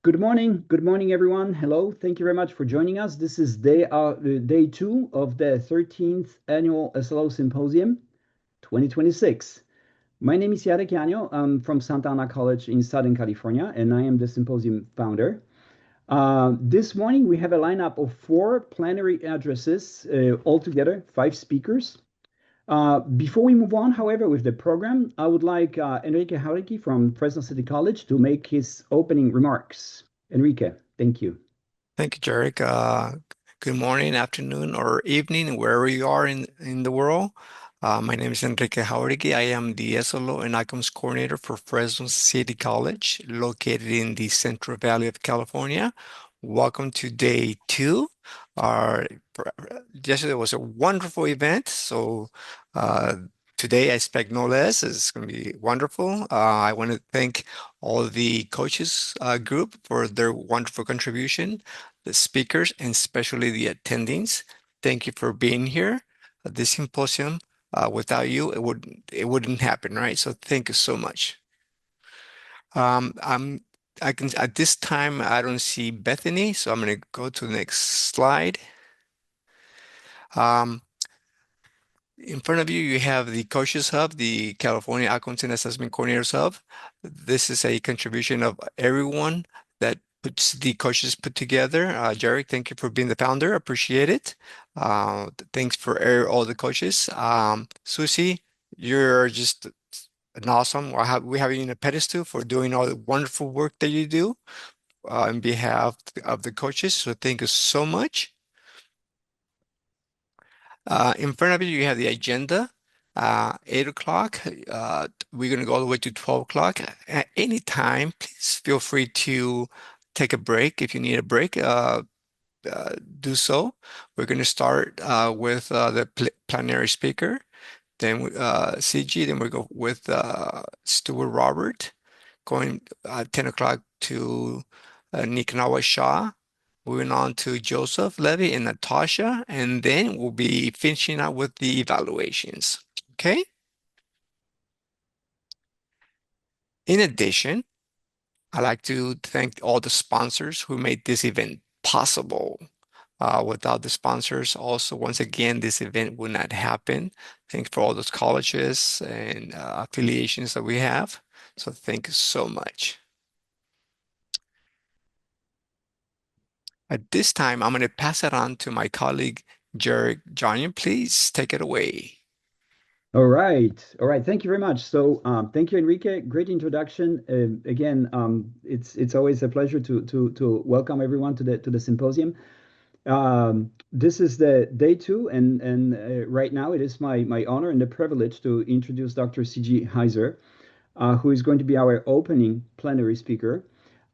Good morning, everyone. Hello, thank you very much for joining us. This is day two of the 13th annual SLO Symposium 2026. My name is Jarek Janio. I'm from Santa Ana College in Southern California, and I am the symposium founder. This morning, we have a lineup of four plenary addresses, altogether, five speakers. Before we move on, however, with the program, I would like Enrique Jauregui from Fresno City College to make his opening remarks. Enrique, thank you. Thank you, Jarek. Good morning, afternoon, or evening, wherever you are in the world. My name is Enrique Jauregui. I am the SLO and ICOMS coordinator for Fresno City College, located in the Central Valley of California. Welcome to day two. Our Yesterday was a wonderful event, so uh, today I expect no less. It's going to be wonderful. I want to thank all the coaches group for their wonderful contribution, the speakers, and especially the attendings. Thank you for being here at this symposium. Without you, it wouldn't happen, right? So thank you so much. Um, I'm I can At this time I don't see Bethany, so I'm going to go to the next slide. Um, In front of you, you have the Coaches Hub, the California Accounting Assessment Coordinators Hub. This is a contribution of everyone that puts the coaches put together. Jarek, thank you for being the founder. Appreciate it. Thanks for all the coaches. Susie, you're just an awesome. We have you in a pedestal for doing all the wonderful work that you do on behalf of the coaches. So thank you so much. In front of you, you have the agenda. 8 o'clock. We're going to go all the way to 12 o'clock. At any time, please feel free to take a break. If you need a break, do so. We're going to start with the plenary speaker, then Ciji, then we go with Stewart Robert, going 10 o'clock to Nickawanna, moving on to Joseph, Levy, and Natasha, and then we'll be finishing up with the evaluations. Okay? In addition, I'd like to thank all the sponsors who made this event possible. Without the sponsors, also, once again, this event would not happen. Thanks for all those colleges and affiliations that we have. So thank you so much. At this time, I'm going to pass it on to my colleague, Jared Johnian. Please take it away. All right. All right. Thank you very much. So, thank you, Enrique. Great introduction. Again, it's always a pleasure to welcome everyone to the symposium. This is the day two, and right now it is my honor and the privilege to introduce Dr. Ciji Heiser, who is going to be our opening plenary speaker.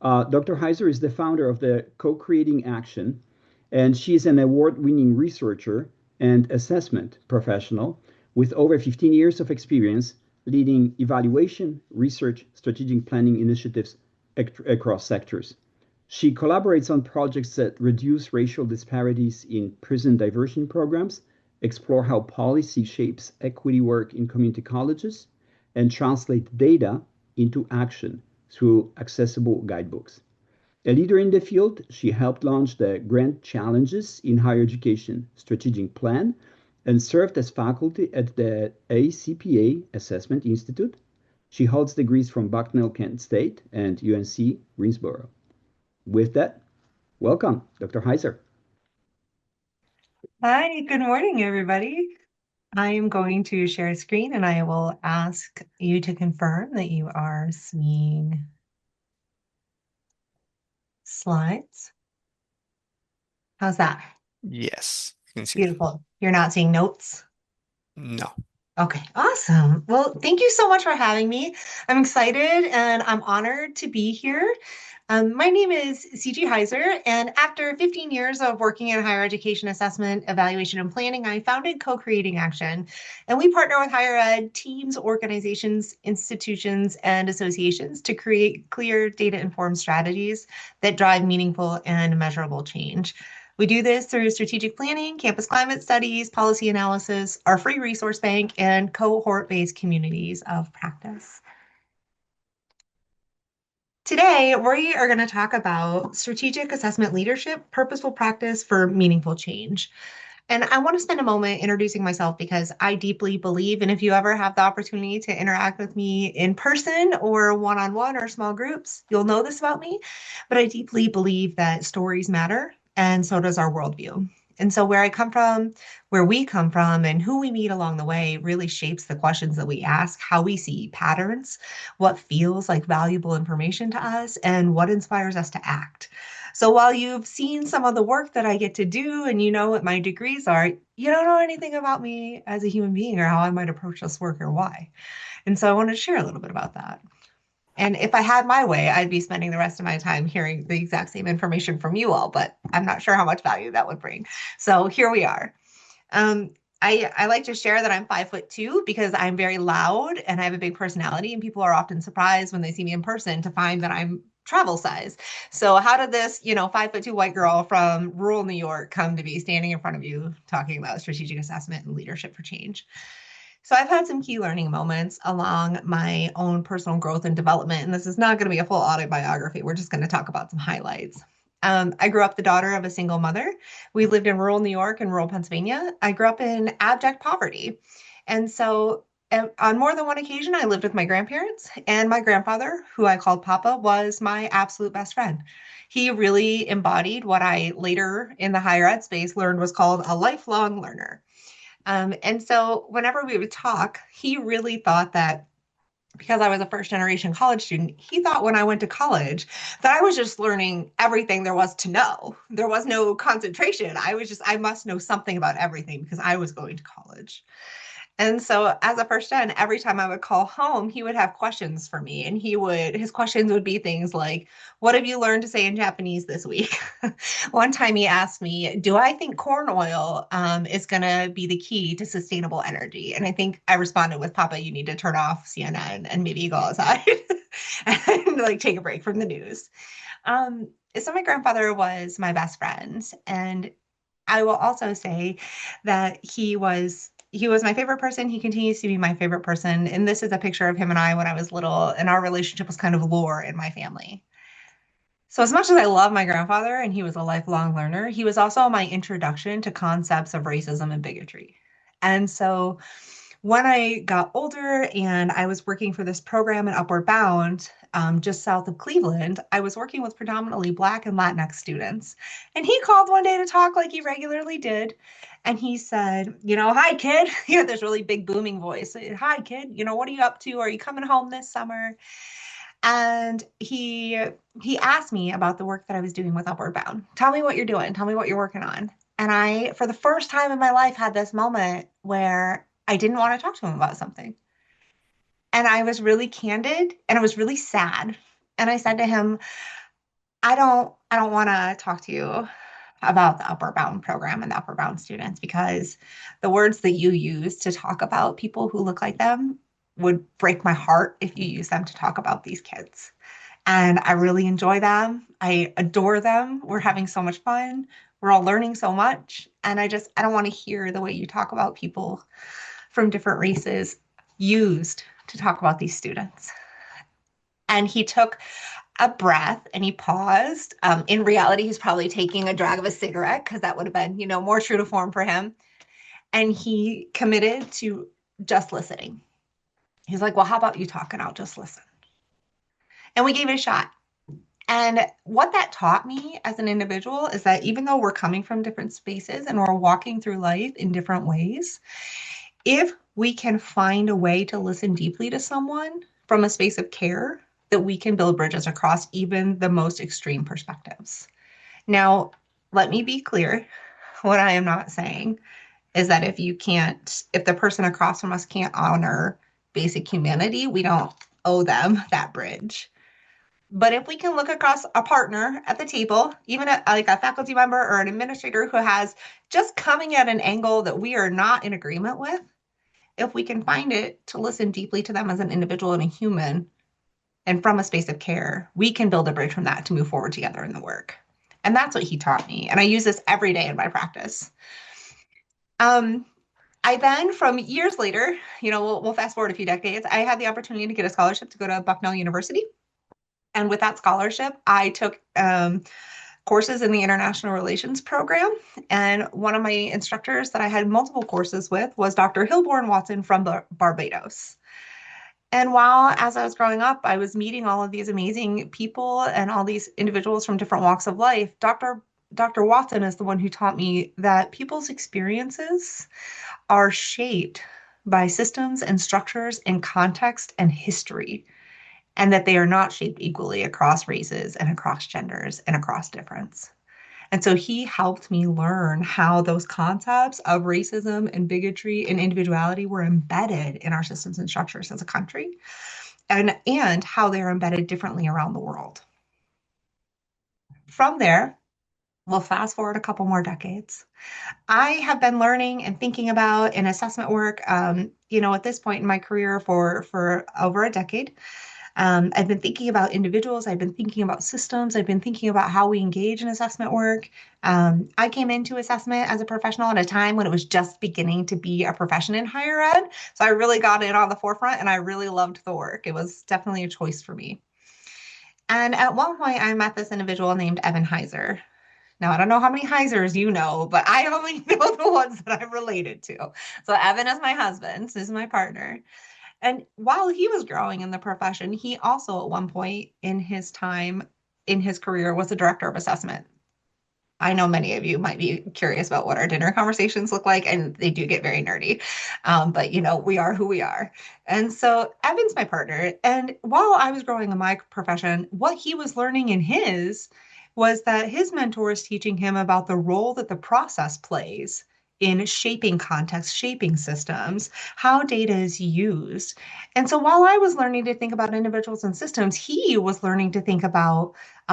Dr. Heiser is the founder of the Co-Creating Action, and she is an award-winning researcher and assessment professional with over 15 years of experience leading evaluation, research, strategic planning initiatives across sectors. She collaborates on projects that reduce racial disparities in prison diversion programs, explore how policy shapes equity work in community colleges, and translate data into action through accessible guidebooks. A leader in the field, she helped launch the Grant Challenges in Higher Education Strategic Plan and served as faculty at the ACPA Assessment Institute. She holds degrees from Bucknell, Kent State and UNC Greensboro. With that, welcome, Dr. Heiser. Hi, good morning, everybody. I am going to share a screen and I will ask you to confirm that you are seeing slides. How's that? Yes, you can see them. Beautiful. You're not seeing notes? No. Okay, awesome. Well, thank you so much for having me. I'm excited and I'm honored to be here. My name is Ciji Heiser, and after 15 years of working in higher education assessment, evaluation, and planning, I founded Co-Creating Action. And we partner with higher ed teams, organizations, institutions, and associations to create clear data-informed strategies that drive meaningful and measurable change. We do this through strategic planning, campus climate studies, policy analysis, our free resource bank, and cohort-based communities of practice. Today, we are going to talk about strategic assessment leadership, purposeful practice for meaningful change. And I want to spend a moment introducing myself because I deeply believe, and if you ever have the opportunity to interact with me in person or one-on-one or small groups, you'll know this about me. But I deeply believe that stories matter, and so does our worldview. And so where I come from, where we come from, and who we meet along the way really shapes the questions that we ask, how we see patterns, what feels like valuable information to us, and what inspires us to act. So while you've seen some of the work that I get to do and you know what my degrees are, you don't know anything about me as a human being or how I might approach this work or why. And so I wanted to share a little bit about that. And if I had my way, I'd be spending the rest of my time hearing the exact same information from you all, but I'm not sure how much value that would bring. So here we are. Um, I like to share that I'm 5'2" because I'm very loud and I have a big personality, and people are often surprised when they see me in person to find that I'm travel size. So how did this, 5'2" white girl from rural New York come to be standing in front of you talking about strategic assessment and leadership for change? So I've had some key learning moments along my own personal growth and development, and this is not going to be a full autobiography. We're just going to talk about some highlights. I grew up the daughter of a single mother. We lived in rural New York and rural Pennsylvania. I grew up in abject poverty. And so on more than one occasion, I lived with my grandparents, and my grandfather, who I called Papa, was my absolute best friend. He really embodied what I later in the higher ed space learned was called a lifelong learner. And so whenever we would talk, he really thought that because I was a first generation college student, he thought when I went to college that I was just learning everything there was to know. There was no concentration. I must know something about everything because I was going to college. And so as a first gen, every time I would call home, he would have questions for me. And his questions would be things like, what have you learned to say in Japanese this week? One time he asked me, do I think corn oil is going to be the key to sustainable energy? And I think I responded with, Papa, you need to turn off CNN and maybe go outside and like take a break from the news. So my grandfather was my best friend. And I will also say that he was my favorite person. He continues to be my favorite person. And this is a picture of him and I when I was little, and our relationship was kind of lore in my family. So, as much as I love my grandfather and he was a lifelong learner, he was also my introduction to concepts of racism and bigotry. And so, when I got older and I was working for this program in Upward Bound, just south of Cleveland, I was working with predominantly Black and Latinx students. And he called one day to talk like he regularly did. And he said, hi, kid. He had this really big booming voice. Hi, kid. What are you up to? Are you coming home this summer? And he asked me about the work that I was doing with Upward Bound. Tell me what you're doing. Tell me what you're working on. And I, for the first time in my life, had this moment where I didn't want to talk to him about something. And I was really candid and I was really sad. And I said to him, I don't want to talk to you about the Upward Bound program and the Upward Bound students because the words that you use to talk about people who look like them would break my heart if you use them to talk about these kids. And I really enjoy them. I adore them. We're having so much fun. We're all learning so much. And I don't want to hear the way you talk about people from different races used to talk about these students. And he took a breath and he paused. In reality, he's probably taking a drag of a cigarette because that would have been, more true to form for him. And he committed to just listening. He's like, well, how about you talk and I'll just listen. And we gave it a shot. And what that taught me as an individual is that even though we're coming from different spaces and we're walking through life in different ways, if we can find a way to listen deeply to someone from a space of care, that we can build bridges across even the most extreme perspectives. Now, let me be clear. What I am not saying is that if the person across from us can't honor basic humanity, we don't owe them that bridge. But if we can look across a partner at the table, even like a faculty member or an administrator who has just coming at an angle that we are not in agreement with, if we can find it to listen deeply to them as an individual and a human, and from a space of care, we can build a bridge from that to move forward together in the work. And that's what he taught me. And I use this every day in my practice. I then, from years later, we'll fast forward a few decades, I had the opportunity to get a scholarship to go to Bucknell University. And with that scholarship, I took courses in the International Relations program. And one of my instructors that I had multiple courses with was Dr. Hilborn Watson from Barbados. And while, as I was growing up, I was meeting all of these amazing people and all these individuals from different walks of life, Dr. Watson is the one who taught me that people's experiences are shaped by systems and structures and context and history, and that they are not shaped equally across races and across genders and across difference. And so he helped me learn how those concepts of racism and bigotry and individuality were embedded in our systems and structures as a country, and how they're embedded differently around the world. From there, we'll fast forward a couple more decades. I have been learning and thinking about in assessment work, at this point in my career for over a decade. I've been thinking about individuals. I've been thinking about systems. I've been thinking about how we engage in assessment work. I came into assessment as a professional at a time when it was just beginning to be a profession in higher ed. So I really got in on the forefront and I really loved the work. It was definitely a choice for me. And at one point, I met this individual named Evan Heiser. Now, I don't know how many Heisers you know, but I only know the ones that I'm related to. So Evan is my husband. This is my partner. And while he was growing in the profession, he also at one point in his time in his career was the director of assessment. I know many of you might be curious about what our dinner conversations look like, and they do get very nerdy. But we are who we are. And so Evan's my partner. And while I was growing in my profession, what he was learning in his was that his mentor is teaching him about the role that the process plays in shaping context, shaping systems, how data is used. And so while I was learning to think about individuals and systems, he was learning to think about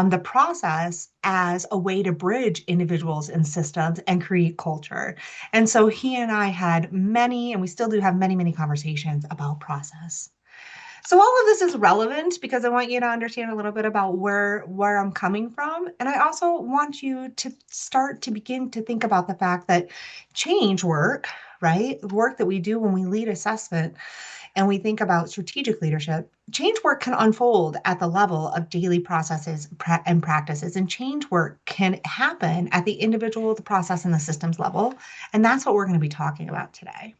the process as a way to bridge individuals and systems and create culture. And so he and I had many, and we still do have many, many conversations about process. So all of this is relevant because I want you to understand a little bit about where I'm coming from. And I also want you to start to begin to think about the fact that change work, right? The work that we do when we lead assessment and we think about strategic leadership, change work can unfold at the level of daily processes and practices. And change work can happen at the individual, the process, and the systems level. And that's what we're going to be talking about today.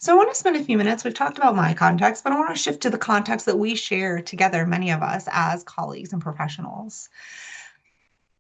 So I want to spend a few minutes. We've talked about my context, but I want to shift to the context that we share together, many of us as colleagues and professionals.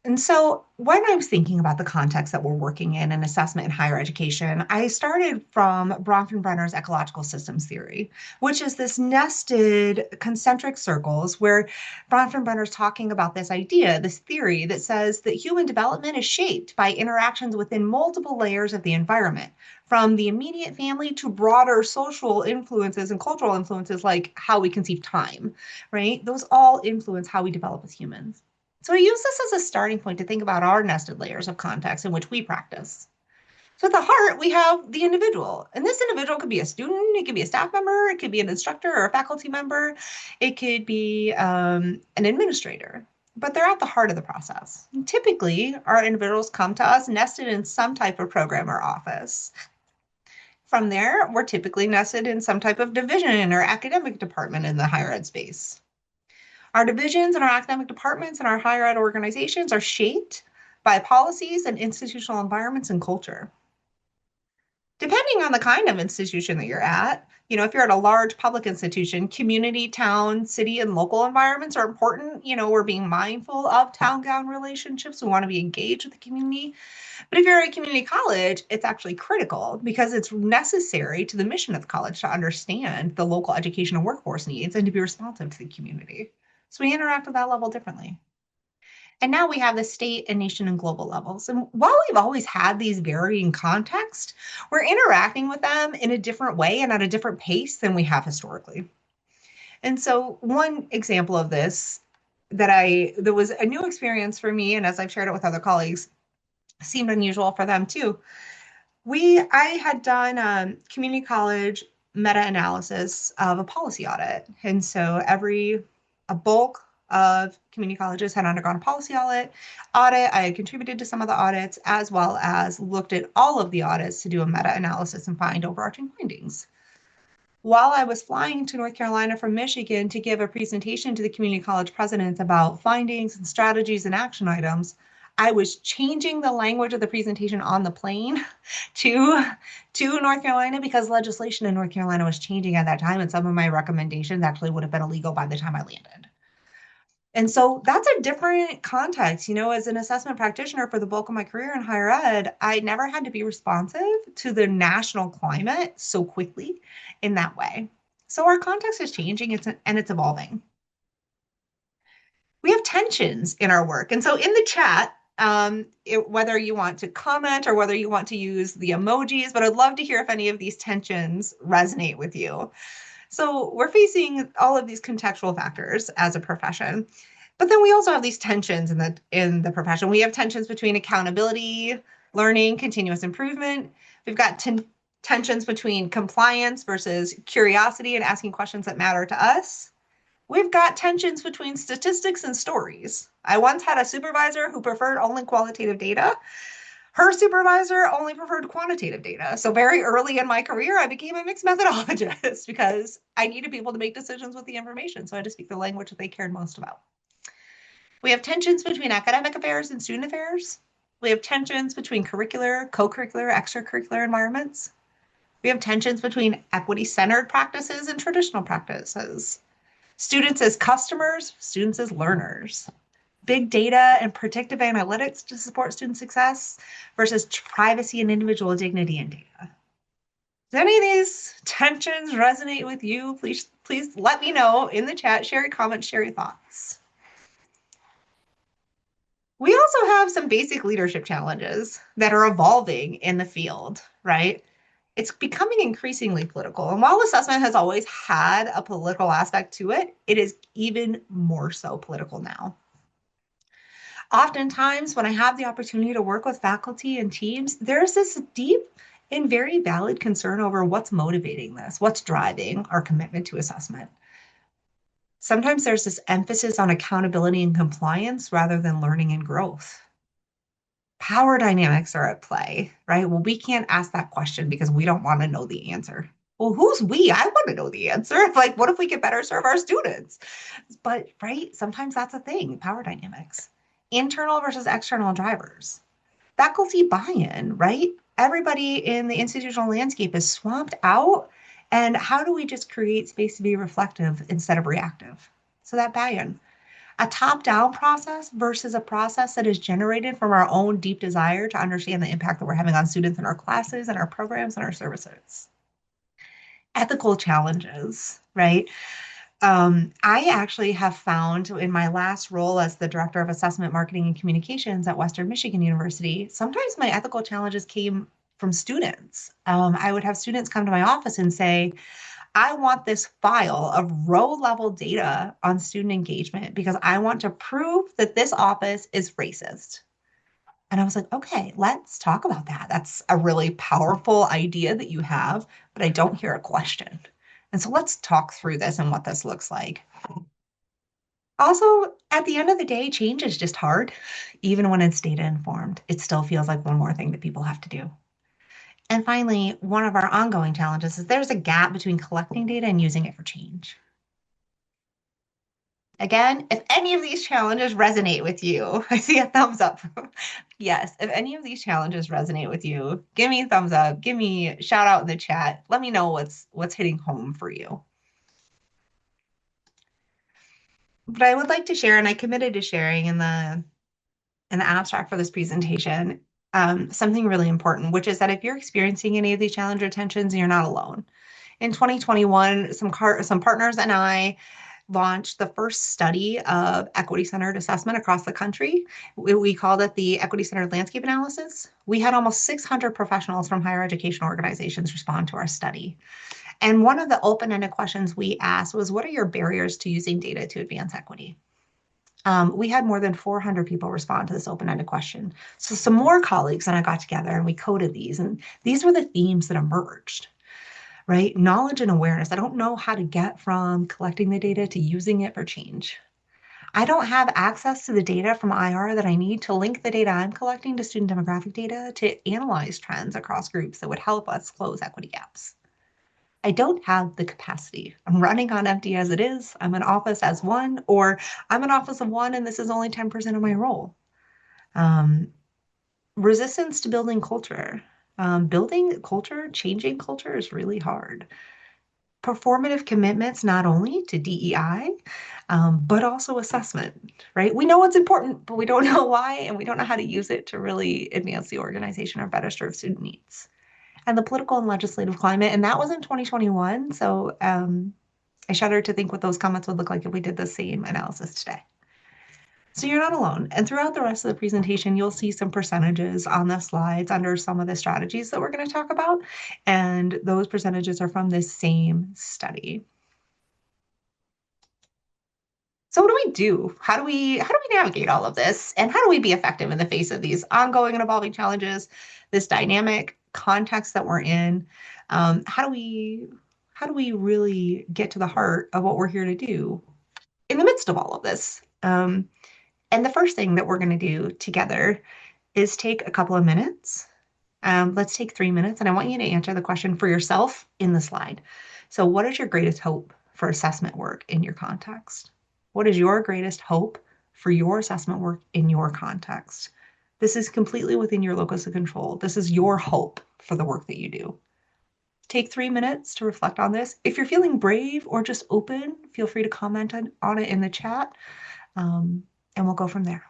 And so when I was thinking about the context that we're working in assessment in higher education, I started from Bronfenbrenner's ecological systems theory, which is this nested concentric circles where Bronfenbrenner's talking about this idea, this theory that says that human development is shaped by interactions within multiple layers of the environment, from the immediate family to broader social influences and cultural influences like how we conceive time, right? Those all influence how we develop as humans. So we use this as a starting point to think about our nested layers of context in which we practice. So at the heart, we have the individual. And this individual could be a student, it could be a staff member, it could be an instructor or a faculty member, it could be an administrator. But they're at the heart of the process. And typically, our individuals come to us nested in some type of program or office. From there, we're typically nested in some type of division or academic department in the higher ed space. Our divisions and our academic departments and our higher ed organizations are shaped by policies and institutional environments and culture. Depending on the kind of institution that you're at, if you're at a large public institution, community, town, city, and local environments are important. We're being mindful of town-gown relationships. We want to be engaged with the community. But if you're at a community college, it's actually critical because it's necessary to the mission of the college to understand the local education and workforce needs and to be responsive to the community. So we interact at that level differently. And now we have the state and nation and global levels. And while we've always had these varying contexts, we're interacting with them in a different way and at a different pace than we have historically. And so one example of this that was a new experience for me, and as I've shared it with other colleagues, seemed unusual for them too. I had done community college meta-analysis of a policy audit. And so a bulk of community colleges had undergone a policy audit. I had contributed to some of the audits as well as looked at all of the audits to do a meta-analysis and find overarching findings. While I was flying to North Carolina from Michigan to give a presentation to the community college presidents about findings and strategies and action items, I was changing the language of the presentation on the plane to, to North Carolina because legislation in North Carolina was changing at that time, and some of my recommendations actually would have been illegal by the time I landed. And so that's a different context. As an assessment practitioner for the bulk of my career in higher ed, I never had to be responsive to the national climate so quickly in that way. So our context is changing and it's evolving. We have tensions in our work. And so in the chat, whether you want to comment or whether you want to use the emojis, but I'd love to hear if any of these tensions resonate with you. So we're facing all of these contextual factors as a profession, but then we also have these tensions in the profession. We have tensions between accountability, learning, continuous improvement. We've got tensions between compliance versus curiosity and asking questions that matter to us. We've got tensions between statistics and stories. I once had a supervisor who preferred only qualitative data. Her supervisor only preferred quantitative data. So very early in my career, I became a mixed methodologist because I needed people to make decisions with the information. So I had to speak the language that they cared most about. We have tensions between academic affairs and student affairs. We have tensions between curricular, co-curricular, extracurricular environments. We have tensions between equity-centered practices and traditional practices. Students as customers, students as learners. Big data and predictive analytics to support student success versus privacy and individual dignity in data. Does any of these tensions resonate with you? Please let me know in the chat. Share your comments, share your thoughts. We also have some basic leadership challenges that are evolving in the field, right? It's becoming increasingly political. And while assessment has always had a political aspect to it, it is even more so political now. Oftentimes, when I have the opportunity to work with faculty and teams, there's this deep and very valid concern over what's motivating this, what's driving our commitment to assessment. Sometimes there's this emphasis on accountability and compliance rather than learning and growth. Power dynamics are at play, right? Well, we can't ask that question because we don't want to know the answer. Well, who's we? I want to know the answer. Like, what if we could better serve our students? But, right, sometimes that's a thing, power dynamics. Internal versus external drivers. Faculty buy-in, right? Everybody in the institutional landscape is swamped out. And how do we just create space to be reflective instead of reactive? So that buy-in. A top-down process versus a process that is generated from our own deep desire to understand the impact that we're having on students in our classes and our programs and our services. Ethical challenges, right? I actually have found in my last role as the Director of Assessment, Marketing, and Communications at Western Michigan University, sometimes my ethical challenges came from students. I would have students come to my office and say, I want this file of row-level data on student engagement because I want to prove that this office is racist. And I was like, okay, let's talk about that. That's a really powerful idea that you have, but I don't hear a question. And so let's talk through this and what this looks like. Also, at the end of the day, change is just hard. Even when it's data informed, it still feels like one more thing that people have to do. And finally, one of our ongoing challenges is there's a gap between collecting data and using it for change. Again, if any of these challenges resonate with you, I see a thumbs up. Yes, if any of these challenges resonate with you, give me a thumbs up, give me a shout out in the chat. Let me know what's hitting home for you. But I would like to share, and I committed to sharing in the abstract for this presentation, something really important, which is that if you're experiencing any of these challenge or tensions, you're not alone. In 2021, some partners and I launched the first study of equity-centered assessment across the country. We called it the Equity-Centered Landscape Analysis. We had almost 600 professionals from higher education organizations respond to our study. And one of the open-ended questions we asked was, what are your barriers to using data to advance equity? We had more than 400 people respond to this open-ended question. So some more colleagues and I got together and we coded these, and these were the themes that emerged, right? Knowledge and awareness. I don't know how to get from collecting the data to using it for change. I don't have access to the data from IR that I need to link the data I'm collecting to student demographic data to analyze trends across groups that would help us close equity gaps. I don't have the capacity. I'm running on empty as it is. I'm an office as one, or I'm an office of one and this is only 10% of my role. Um, Resistance to building culture. Building culture, changing culture is really hard. Performative commitments, not only to DEI, but also assessment, right? We know it's important, but we don't know why, and we don't know how to use it to really advance the organization or better serve student needs. And the political and legislative climate, and that was in 2021. So I shudder to think what those comments would look like if we did the same analysis today. So you're not alone. And throughout the rest of the presentation, you'll see some percentages on the slides under some of the strategies that we're going to talk about. And those percentages are from this same study. So what do we do? How do we navigate all of this? And how do we be effective in the face of these ongoing and evolving challenges, this dynamic context that we're in? How do we really get to the heart of what we're here to do in the midst of all of this? And the first thing that we're going to do together is take a couple of minutes. Let's take 3 minutes, and I want you to answer the question for yourself in the slide. So what is your greatest hope for assessment work in your context? What is your greatest hope for your assessment work in your context? This is completely within your locus of control. This is your hope for the work that you do. Take 3 minutes to reflect on this. If you're feeling brave or just open, feel free to comment on it in the chat, and we'll go from there.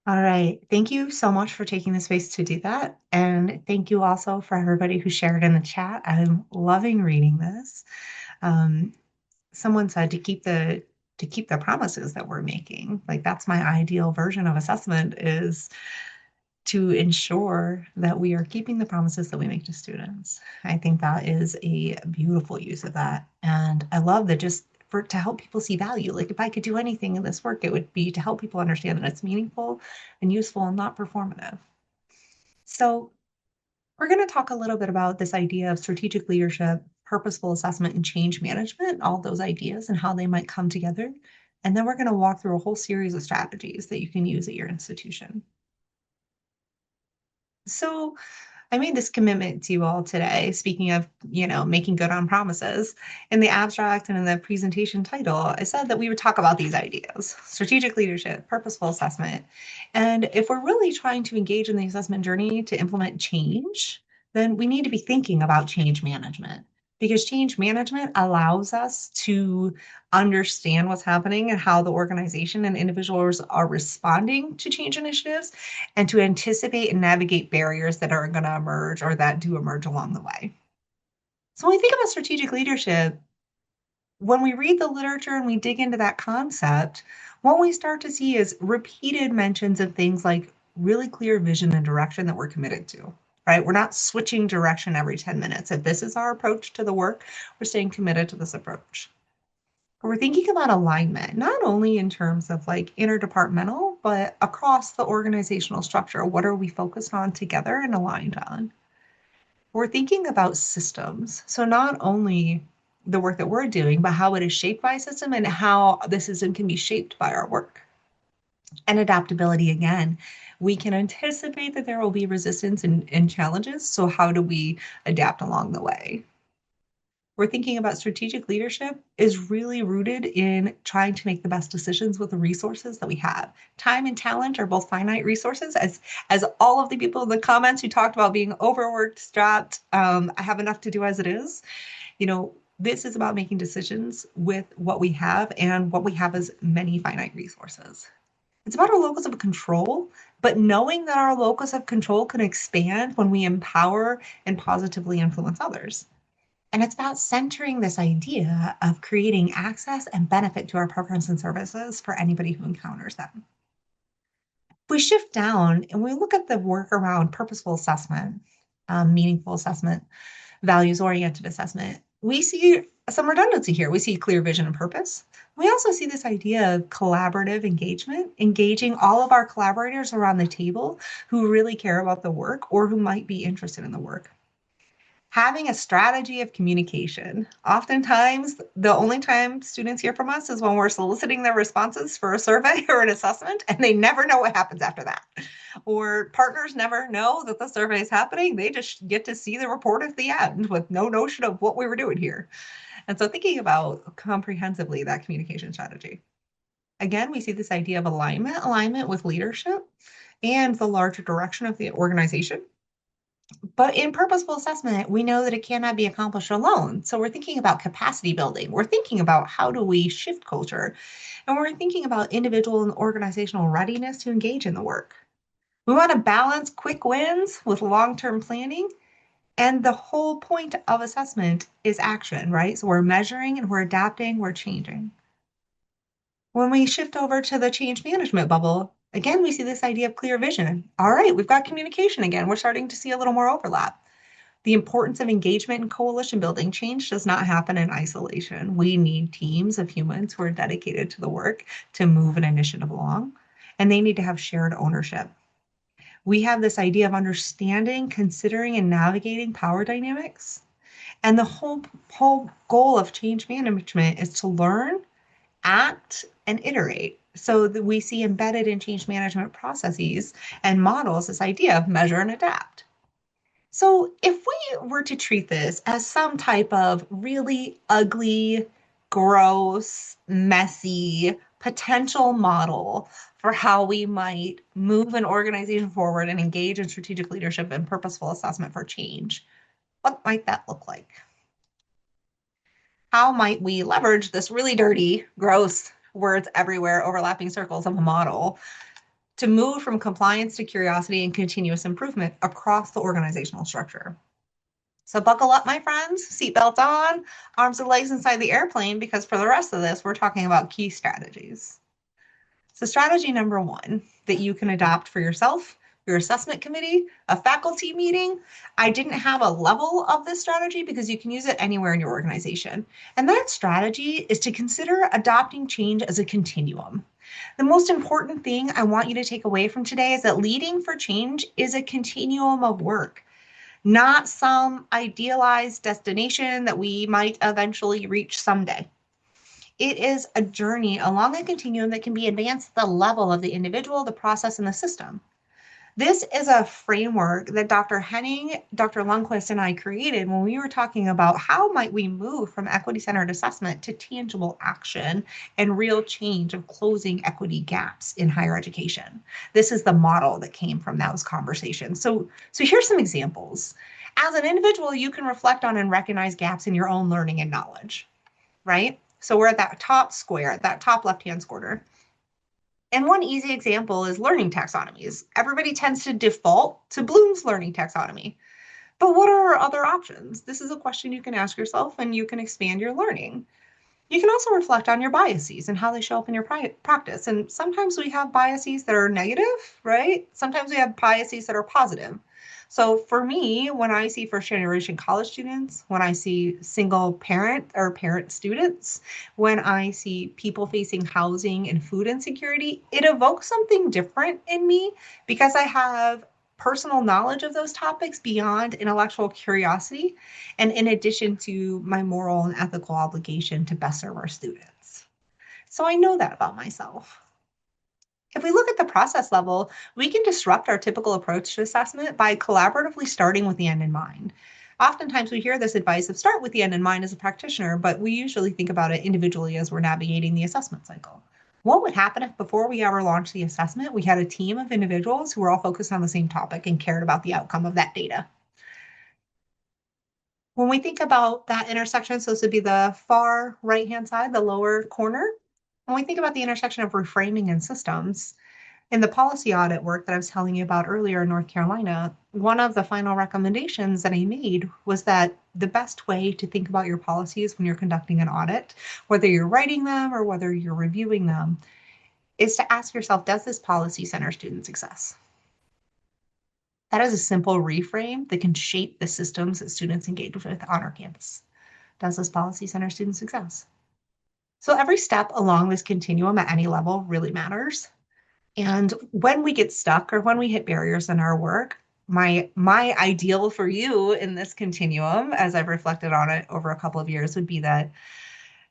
All right. Thank you so much for taking the space to do that. And thank you also for everybody who shared in the chat. I'm loving reading this. Someone said to keep the promises that we're making. Like that's my ideal version of assessment, is to ensure that we are keeping the promises that we make to students. I think that is a beautiful use of that. And I love that, just to help people see value. Like if I could do anything in this work, it would be to help people understand that it's meaningful and useful and not performative. So we're going to talk a little bit about this idea of strategic leadership, purposeful assessment, and change management, all those ideas and how they might come together. And then we're going to walk through a whole series of strategies that you can use at your institution. So I made this commitment to you all today, speaking of, making good on promises. In the abstract and in the presentation title, I said that we would talk about these ideas: strategic leadership, purposeful assessment. And if we're really trying to engage in the assessment journey to implement change, then we need to be thinking about change management, because change management allows us to understand what's happening and how the organization and individuals are responding to change initiatives, and to anticipate and navigate barriers that are going to emerge or that do emerge along the way. So when we think about strategic leadership, when we read the literature and we dig into that concept, what we start to see is repeated mentions of things like really clear vision and direction that we're committed to, right? We're not switching direction every 10 minutes. If this is our approach to the work, we're staying committed to this approach. We're thinking about alignment, not only in terms of like interdepartmental, but across the organizational structure. What are we focused on together and aligned on? We're thinking about systems. So not only the work that we're doing, but how it is shaped by a system and how the system can be shaped by our work. And adaptability, again, we can anticipate that there will be resistance and challenges. So how do we adapt along the way? We're thinking about strategic leadership is really rooted in trying to make the best decisions with the resources that we have. Time and talent are both finite resources, as all of the people in the comments who talked about being overworked, strapped, I have enough to do as it is. This is about making decisions with what we have, and what we have is many finite resources. It's about our locus of control, but knowing that our locus of control can expand when we empower and positively influence others. And it's about centering this idea of creating access and benefit to our programs and services for anybody who encounters them. If we shift down and we look at the work around purposeful assessment, meaningful assessment, values-oriented assessment, we see some redundancy here. We see clear vision and purpose. We also see this idea of collaborative engagement, engaging all of our collaborators around the table who really care about the work or who might be interested in the work. Having a strategy of communication. Oftentimes, the only time students hear from us is when we're soliciting their responses for a survey or an assessment, and they never know what happens after that. Or partners never know that the survey is happening. They just get to see the report at the end with no notion of what we were doing here. And so thinking about comprehensively that communication strategy. Again, we see this idea of alignment with leadership and the larger direction of the organization. But in purposeful assessment, we know that it cannot be accomplished alone. So we're thinking about capacity building. We're thinking about how do we shift culture. And we're thinking about individual and organizational readiness to engage in the work. We want to balance quick wins with long-term planning. And the whole point of assessment is action, right? So we're measuring and we're adapting, we're changing. When we shift over to the change management bubble, again, we see this idea of clear vision. All right, we've got communication again. We're starting to see a little more overlap. The importance of engagement and coalition building. Change does not happen in isolation. We need teams of humans who are dedicated to the work to move an initiative along, and they need to have shared ownership. We have this idea of understanding, considering, and navigating power dynamics. And the whole goal of change management is to learn, act, and iterate. So that we see embedded in change management processes and models this idea of measure and adapt. So if we were to treat this as some type of really ugly, gross, messy potential model for how we might move an organization forward and engage in strategic leadership and purposeful assessment for change, what might that look like? How might we leverage this really dirty, gross, words everywhere, overlapping circles of a model to move from compliance to curiosity and continuous improvement across the organizational structure? So buckle up, my friends, seatbelts on, arms and legs inside the airplane, because for the rest of this, we're talking about key strategies. So strategy number one that you can adopt for yourself, your assessment committee, a faculty meeting. I didn't have a level of this strategy because you can use it anywhere in your organization. And that strategy is to consider adopting change as a continuum. The most important thing I want you to take away from today is that leading for change is a continuum of work, not some idealized destination that we might eventually reach someday. It is a journey along a continuum that can be advanced at the level of the individual, the process, and the system. This is a framework that Dr. Henning, Dr. Lundquist, and I created when we were talking about how might we move from equity-centered assessment to tangible action and real change of closing equity gaps in higher education. This is the model that came from those conversations. So here's some examples. As an individual, you can reflect on and recognize gaps in your own learning and knowledge, right? So we're at that top square, that top left-hand corner. And one easy example is learning taxonomies. Everybody tends to default to Bloom's learning taxonomy. But what are our other options? This is a question you can ask yourself, and you can expand your learning. You can also reflect on your biases and how they show up in your practice. And sometimes we have biases that are negative, right? Sometimes we have biases that are positive. So for me, when I see first generation college students, when I see single parent or parent students, when I see people facing housing and food insecurity, it evokes something different in me because I have personal knowledge of those topics beyond intellectual curiosity, and in addition to my moral and ethical obligation to best serve our students. So I know that about myself. If we look at the process level, we can disrupt our typical approach to assessment by collaboratively starting with the end in mind. Oftentimes we hear this advice of start with the end in mind as a practitioner, but we usually think about it individually as we're navigating the assessment cycle. What would happen if before we ever launched the assessment, we had a team of individuals who were all focused on the same topic and cared about the outcome of that data? When we think about that intersection, so this would be the far right-hand side, the lower corner. When we think about the intersection of reframing and systems, in the policy audit work that I was telling you about earlier in North Carolina, one of the final recommendations that I made was that the best way to think about your policies when you're conducting an audit, whether you're writing them or whether you're reviewing them, is to ask yourself, does this policy center student success? That is a simple reframe that can shape the systems that students engage with on our campus. Does this policy center student success? So every step along this continuum at any level really matters. And when we get stuck or when we hit barriers in our work, my ideal for you in this continuum, as I've reflected on it over a couple of years, would be that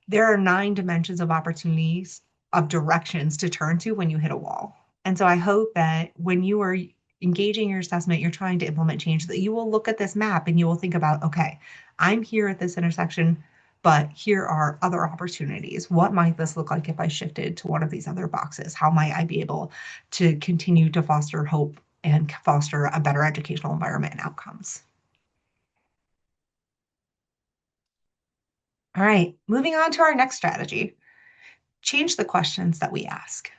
there are 9 dimensions of opportunities, of directions to turn to when you hit a wall. And so I hope that when you are engaging your assessment, you're trying to implement change, that you will look at this map and you will think about, okay, I'm here at this intersection, but here are other opportunities. What might this look like if I shifted to one of these other boxes? How might I be able to continue to foster hope and foster a better educational environment and outcomes? All right, moving on to our next strategy. Change the questions that we ask.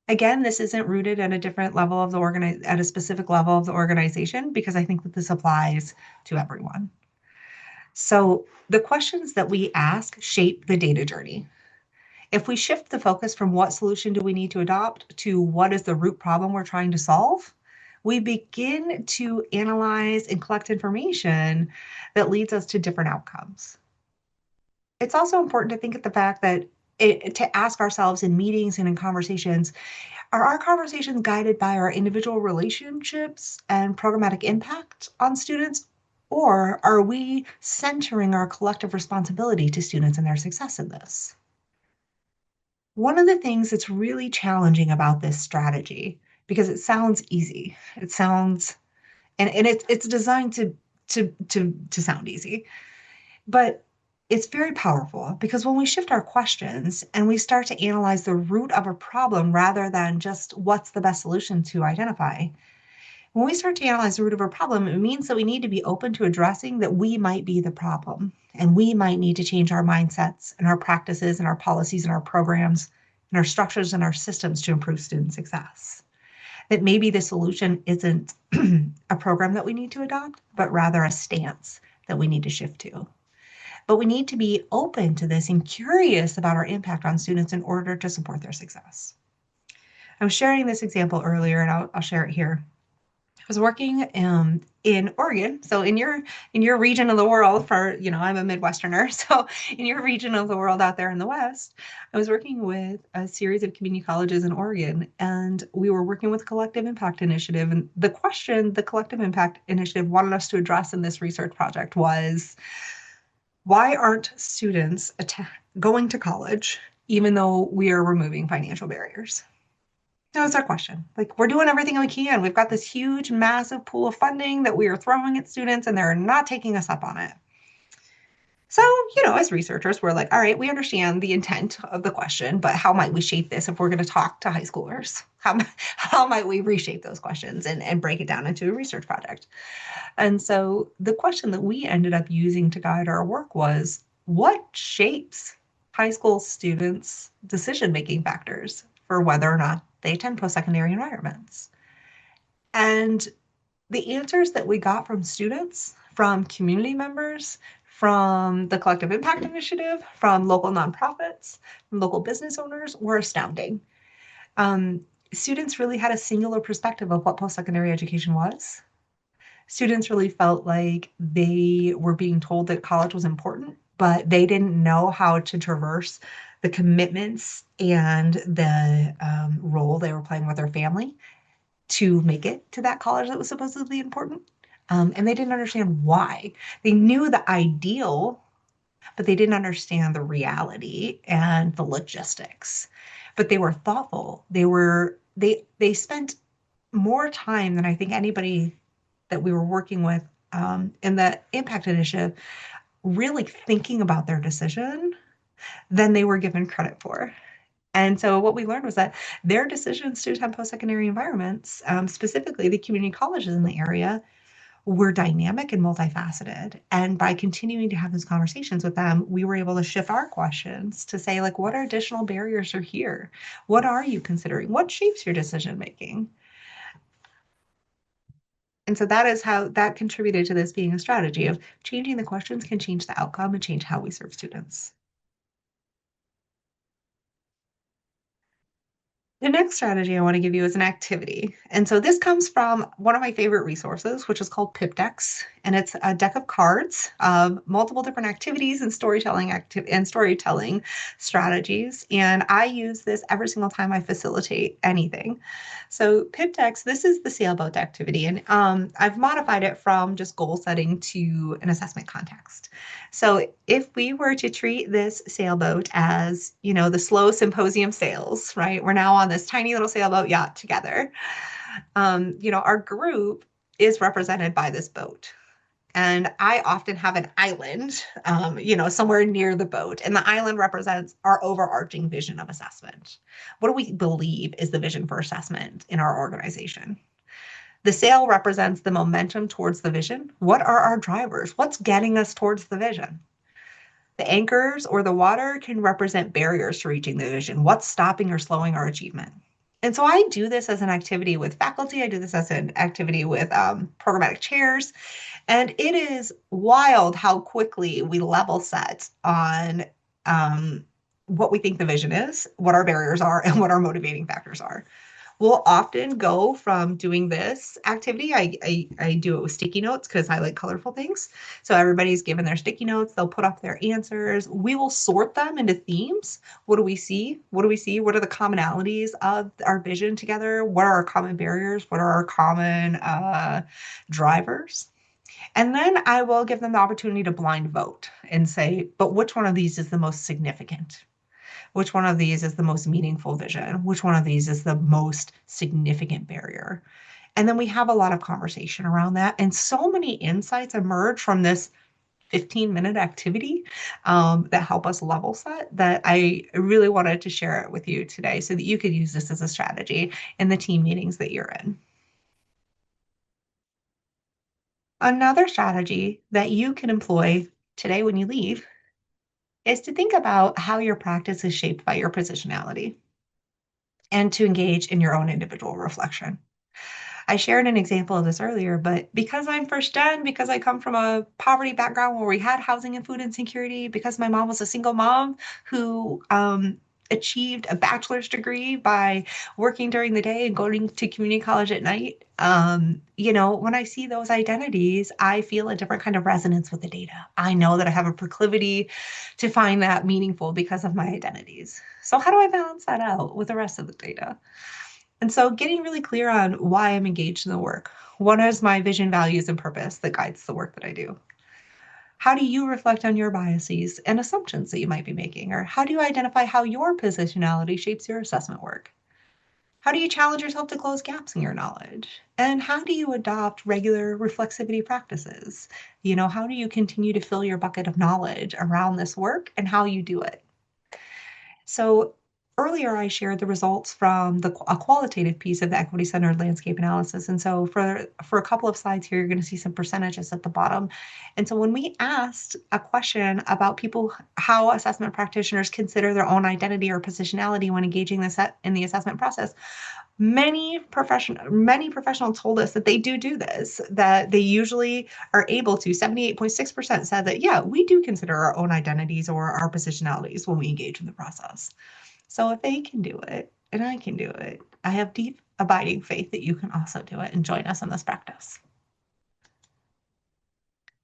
Again, this isn't rooted at a different level of at a specific level of the organization, because I think that this applies to everyone. So the questions that we ask shape the data journey. If we shift the focus from what solution do we need to adopt to what is the root problem we're trying to solve, we begin to analyze and collect information that leads us to different outcomes. It's also important to think at the fact that to ask ourselves in meetings and in conversations, are our conversations guided by our individual relationships and programmatic impact on students, or are we centering our collective responsibility to students and their success in this? One of the things that's really challenging about this strategy, because it sounds easy, and it's designed to sound easy, but it's very powerful, because when we shift our questions and we start to analyze the root of a problem rather than just what's the best solution to identify, when we start to analyze the root of a problem, it means that we need to be open to addressing that we might be the problem, and we might need to change our mindsets and our practices and our policies and our programs and our structures and our systems to improve student success. That maybe the solution isn't a program that we need to adopt, but rather a stance that we need to shift to. But we need to be open to this and curious about our impact on students in order to support their success. I was sharing this example earlier, and I'll share it here. I was working in Oregon, so in your region of the world. I'm a Midwesterner, so in your region of the world out there in the West, I was working with a series of community colleges in Oregon, and we were working with Collective Impact Initiative. And the question the Collective Impact Initiative wanted us to address in this research project was, why aren't students going to college even though we are removing financial barriers? That was our question. Like, we're doing everything we can. We've got this huge, massive pool of funding that we are throwing at students, and they're not taking us up on it. So, as researchers, we're like, all right, we understand the intent of the question, but how might we shape this if we're going to talk to high schoolers? How might we reshape those questions and break it down into a research project? And so the question that we ended up using to guide our work was, what shapes high school students' decision-making factors for whether or not they attend post-secondary environments? And the answers that we got from students, from community members, from the Collective Impact Initiative, from local nonprofits, from local business owners, were astounding. Students really had a singular perspective of what post-secondary education was. Students really felt like they were being told that college was important, but they didn't know how to traverse the commitments and the role they were playing with their family to make it to that college that was supposedly important. And they didn't understand why. They knew the ideal, but they didn't understand the reality and the logistics. But they were thoughtful. They spent more time than I think anybody that we were working with in the Impact Initiative really thinking about their decision than they were given credit for. And so what we learned was that their decisions to attend post-secondary environments, specifically the community colleges in the area, were dynamic and multifaceted. And by continuing to have those conversations with them, we were able to shift our questions to say, like, what additional barriers are here? What are you considering? What shapes your decision making? And so that is how that contributed to this being a strategy of changing the questions can change the outcome and change how we serve students. The next strategy I want to give you is an activity. And so this comes from one of my favorite resources, which is called Pip Decks. And it's a deck of cards of multiple different activities and storytelling strategies. And I use this every single time I facilitate anything. So Pip Decks, this is the sailboat activity. And I've modified it from just goal setting to an assessment context. So if we were to treat this sailboat as, the SLO Symposium sails, right? We're now on this tiny little sailboat yacht together. Our group is represented by this boat. And I often have an island, somewhere near the boat. And the island represents our overarching vision of assessment. What do we believe is the vision for assessment in our organization? The sail represents the momentum towards the vision. What are our drivers? What's getting us towards the vision? The anchors or the water can represent barriers to reaching the vision. What's stopping or slowing our achievement? And so I do this as an activity with faculty. I do this as an activity with programmatic chairs. And it is wild how quickly we level set on what we think the vision is, what our barriers are, and what our motivating factors are. We'll often go from doing this activity. I do it with sticky notes because I like colorful things. So everybody's given their sticky notes. They'll put up their answers. We will sort them into themes. What do we see? What do we see? What are the commonalities of our vision together? What are our common barriers? What are our common drivers? And then I will give them the opportunity to blind vote and say, but which one of these is the most significant? Which one of these is the most meaningful vision? Which one of these is the most significant barrier? And then we have a lot of conversation around that. And so many insights emerge from this 15-minute activity that help us level set that I really wanted to share it with you today so that you could use this as a strategy in the team meetings that you're in. Another strategy that you can employ today when you leave is to think about how your practice is shaped by your positionality and to engage in your own individual reflection. I shared an example of this earlier, but because I'm first gen, because I come from a poverty background where we had housing and food insecurity, because my mom was a single mom who achieved a bachelor's degree by working during the day and going to community college at night. When I see those identities, I feel a different kind of resonance with the data. I know that I have a proclivity to find that meaningful because of my identities. So how do I balance that out with the rest of the data? And so getting really clear on why I'm engaged in the work. What is my vision, values, and purpose that guides the work that I do? How do you reflect on your biases and assumptions that you might be making? Or how do you identify how your positionality shapes your assessment work? How do you challenge yourself to close gaps in your knowledge? And how do you adopt regular reflexivity practices? How do you continue to fill your bucket of knowledge around this work and how you do it? So earlier I shared the results from a qualitative piece of the equity-centered landscape analysis. And so for a couple of slides here, you're going to see some percentages at the bottom. And so when we asked a question about how assessment practitioners consider their own identity or positionality when engaging in the assessment process, many professionals told us that they do this, that they usually are able to. 78.6% said that, yeah, we do consider our own identities or our positionalities when we engage in the process. So if they can do it and I can do it, I have deep abiding faith that you can also do it and join us in this practice.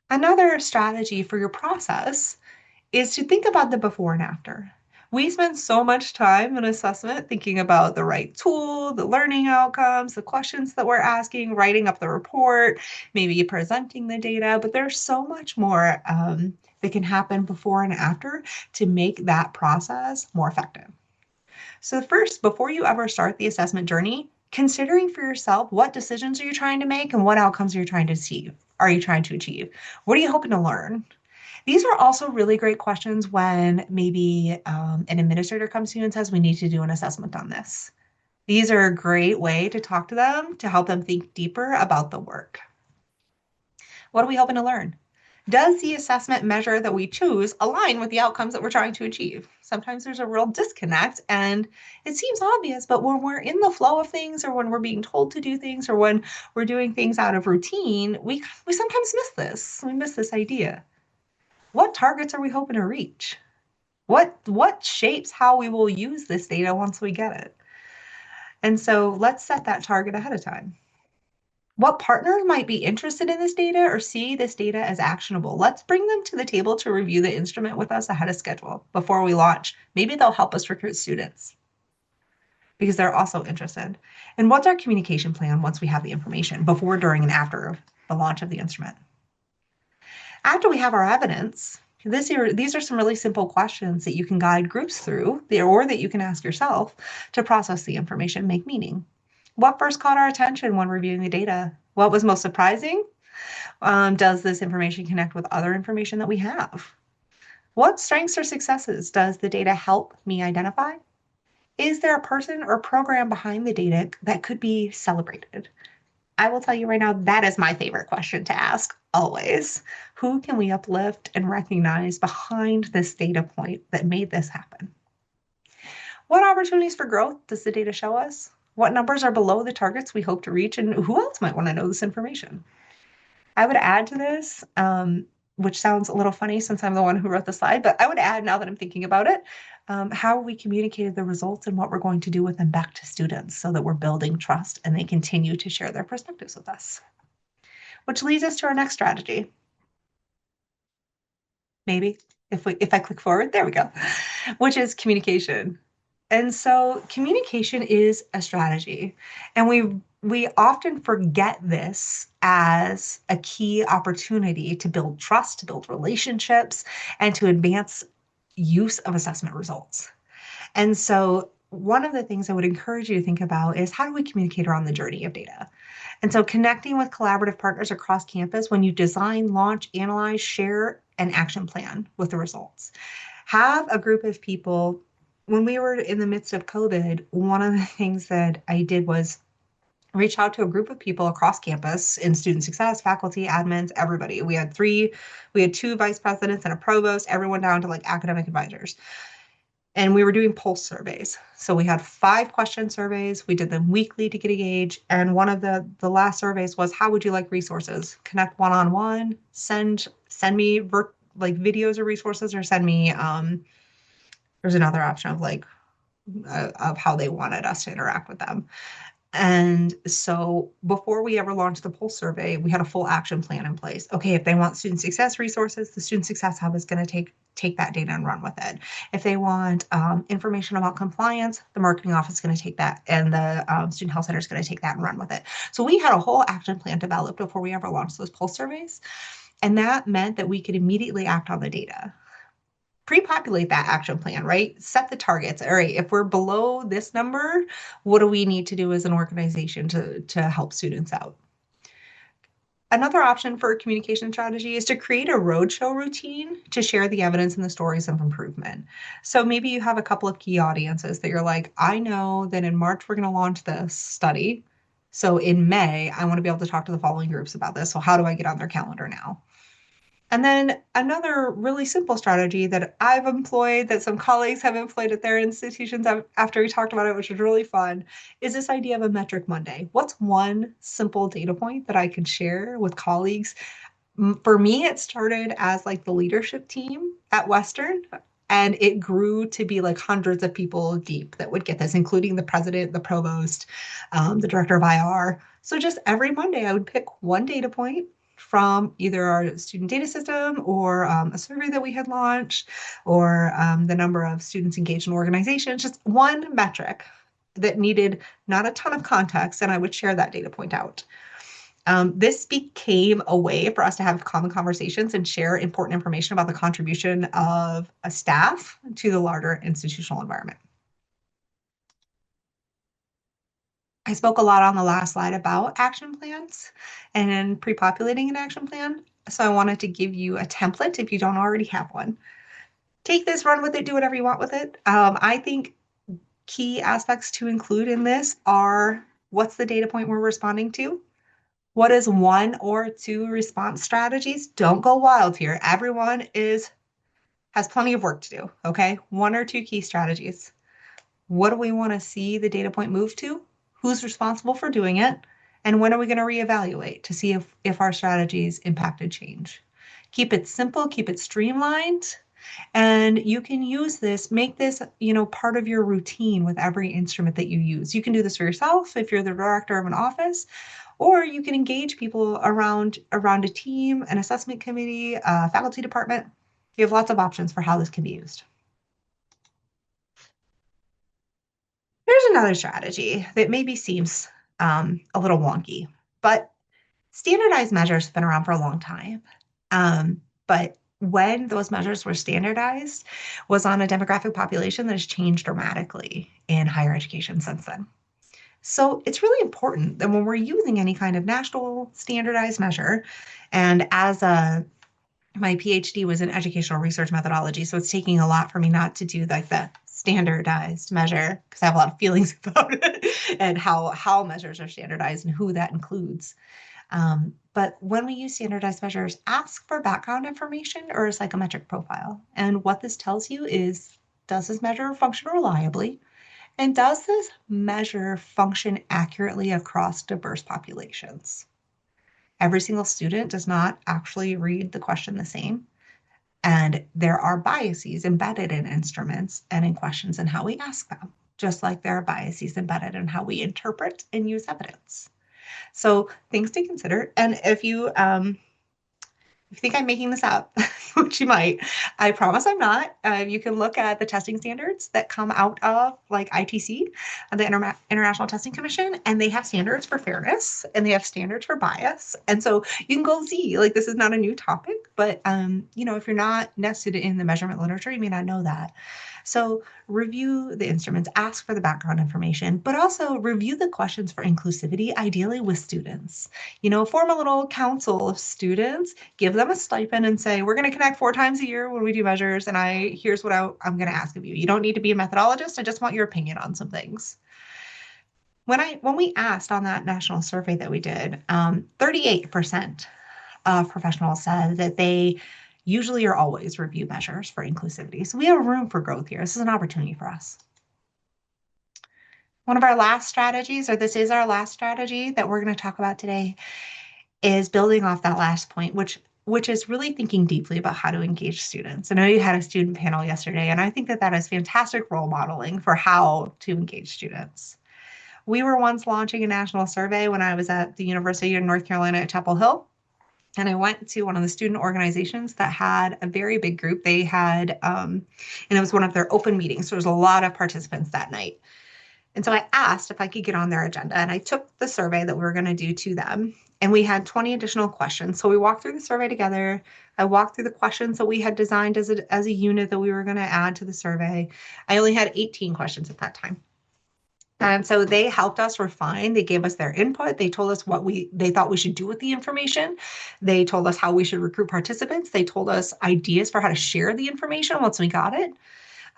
Another strategy for your process is to think about the before and after. We spend so much time in assessment thinking about the right tool, the learning outcomes, the questions that we're asking, writing up the report, maybe presenting the data, but there's so much more that can happen before and after to make that process more effective. So first, before you ever start the assessment journey, considering for yourself what decisions are you trying to make and what outcomes are you trying to achieve? What are you hoping to learn? These are also really great questions when maybe an administrator comes to you and says, we need to do an assessment on this. These are a great way to talk to them, to help them think deeper about the work. What are we hoping to learn? Does the assessment measure that we choose align with the outcomes that we're trying to achieve? Sometimes there's a real disconnect and it seems obvious, but when we're in the flow of things or when we're being told to do things or when we're doing things out of routine, we sometimes miss this. We miss this idea. What targets are we hoping to reach? What shapes how we will use this data once we get it? And so let's set that target ahead of time. What partners might be interested in this data or see this data as actionable? Let's bring them to the table to review the instrument with us ahead of schedule before we launch. Maybe they'll help us recruit students because they're also interested. And what's our communication plan once we have the information before, during, and after the launch of the instrument? After we have our evidence, these are some really simple questions that you can guide groups through, or that you can ask yourself to process the information, make meaning. What first caught our attention when reviewing the data? What was most surprising? Does this information connect with other information that we have? What strengths or successes does the data help me identify? Is there a person or program behind the data that could be celebrated? I will tell you right now, that is my favorite question to ask always. Who can we uplift and recognize behind this data point that made this happen? What opportunities for growth does the data show us? What numbers are below the targets we hope to reach, and who else might want to know this information? I would add to this, which sounds a little funny since I'm the one who wrote the slide, but I would add, now that I'm thinking about it, how we communicated the results and what we're going to do with them back to students so that we're building trust and they continue to share their perspectives with us. Which leads us to our next strategy. Maybe if I click forward, there we go, which is communication. And so communication is a strategy, and we often forget this as a key opportunity to build trust, to build relationships, and to advance use of assessment results. And so one of the things I would encourage you to think about is, how do we communicate around the journey of data? And so connecting with collaborative partners across campus when you design, launch, analyze, share an action plan with the results. Have a group of people. When we were in the midst of COVID, one of the things that I did was reach out to a group of people across campus in student success, faculty, admins, everybody. We had two vice presidents and a provost, everyone down to like academic advisors. And we were doing pulse surveys. So we had 5 question surveys. We did them weekly to get a gauge. And one of the last surveys was, how would you like resources? Connect one-on-one, send me videos or resources, or send me, there's another option of how they wanted us to interact with them. And so before we ever launched the pulse survey, we had a full action plan in place. Okay, if they want student success resources, the Student Success Hub is going to take that data and run with it. If they want information about compliance, the marketing office is going to take that, and the Student Health Center is going to take that and run with it. So we had a whole action plan developed before we ever launched those pulse surveys. And that meant that we could immediately act on the data. Pre-populate that action plan, right? Set the targets. All right, if we're below this number, what do we need to do as an organization to help students out? Another option for a communication strategy is to create a roadshow routine to share the evidence and the stories of improvement. So maybe you have a couple of key audiences that you're like, I know that in March we're going to launch this study. So in May, I want to be able to talk to the following groups about this. So how do I get on their calendar now? And then another really simple strategy that I've employed, that some colleagues have employed at their institutions after we talked about it, which was really fun, is this idea of a metric Monday. What's one simple data point that I can share with colleagues? For me, it started as like the leadership team at Western, and it grew to be like hundreds of people deep that would get this, including the president, the provost, the director of IR. So just every Monday, I would pick one data point from either our student data system or a survey that we had launched, or the number of students engaged in organizations, just one metric that needed not a ton of context, and I would share that data point out. This became a way for us to have common conversations and share important information about the contribution of a staff to the larger institutional environment. I spoke a lot on the last slide about action plans and pre-populating an action plan. So I wanted to give you a template if you don't already have one. Take this, run with it, do whatever you want with it. I think key aspects to include in this are, what's the data point we're responding to? What is 1 or 2 response strategies? Don't go wild here. Everyone has plenty of work to do, okay? 1 or 2 key strategies. What do we want to see the data point move to? Who's responsible for doing it? And when are we going to reevaluate to see if our strategies impacted change? Keep it simple, keep it streamlined, And you can use this, make this, part of your routine with every instrument that you use. You can do this for yourself if you're the director of an office, or you can engage people around a team, an assessment committee, a faculty department. You have lots of options for how this can be used. Here's another strategy that maybe seems a little wonky, but standardized measures have been around for a long time. But when those measures were standardized was on a demographic population that has changed dramatically in higher education since then. So it's really important that when we're using any kind of national standardized measure, and my PhD was in educational research methodology, so it's taking a lot for me not to do like the standardized measure because I have a lot of feelings about it and how measures are standardized and who that includes. But when we use standardized measures, ask for background information or a psychometric profile. And what this tells you is, does this measure function reliably? And does this measure function accurately across diverse populations? Every single student does not actually read the question the same. And there are biases embedded in instruments and in questions and how we ask them, just like there are biases embedded in how we interpret and use evidence. So things to consider. And if you think I'm making this up, which you might, I promise I'm not. You can look at the testing standards that come out of like ITC, the International Testing Commission, and they have standards for fairness and they have standards for bias. And so you can go see, like, this is not a new topic, but if you're not nested in the measurement literature, you may not know that. So review the instruments, ask for the background information, but also review the questions for inclusivity, ideally with students. Form a little council of students, give them a stipend and say, we're going to connect 4 times a year when we do measures, and here's what I'm going to ask of you. You don't need to be a methodologist. I just want your opinion on some things. When we asked on that national survey that we did, 38% of professionals said that they usually or always review measures for inclusivity. So we have room for growth here. This is an opportunity for us. One of our last strategies, or this is our last strategy that we're going to talk about today, is building off that last point, which is really thinking deeply about how to engage students. I know you had a student panel yesterday, and I think that is fantastic role modeling for how to engage students. We were once launching a national survey when I was at the University of North Carolina at Chapel Hill. And I went to one of the student organizations that had a very big group. They had, and it was one of their open meetings. So there was a lot of participants that night. And so I asked if I could get on their agenda, and I took the survey that we were going to do to them. And we had 20 additional questions. So we walked through the survey together. I walked through the questions that we had designed as a unit that we were going to add to the survey. I only had 18 questions at that time. And so they helped us refine. They gave us their input. They told us what they thought we should do with the information. They told us how we should recruit participants. They told us ideas for how to share the information once we got it.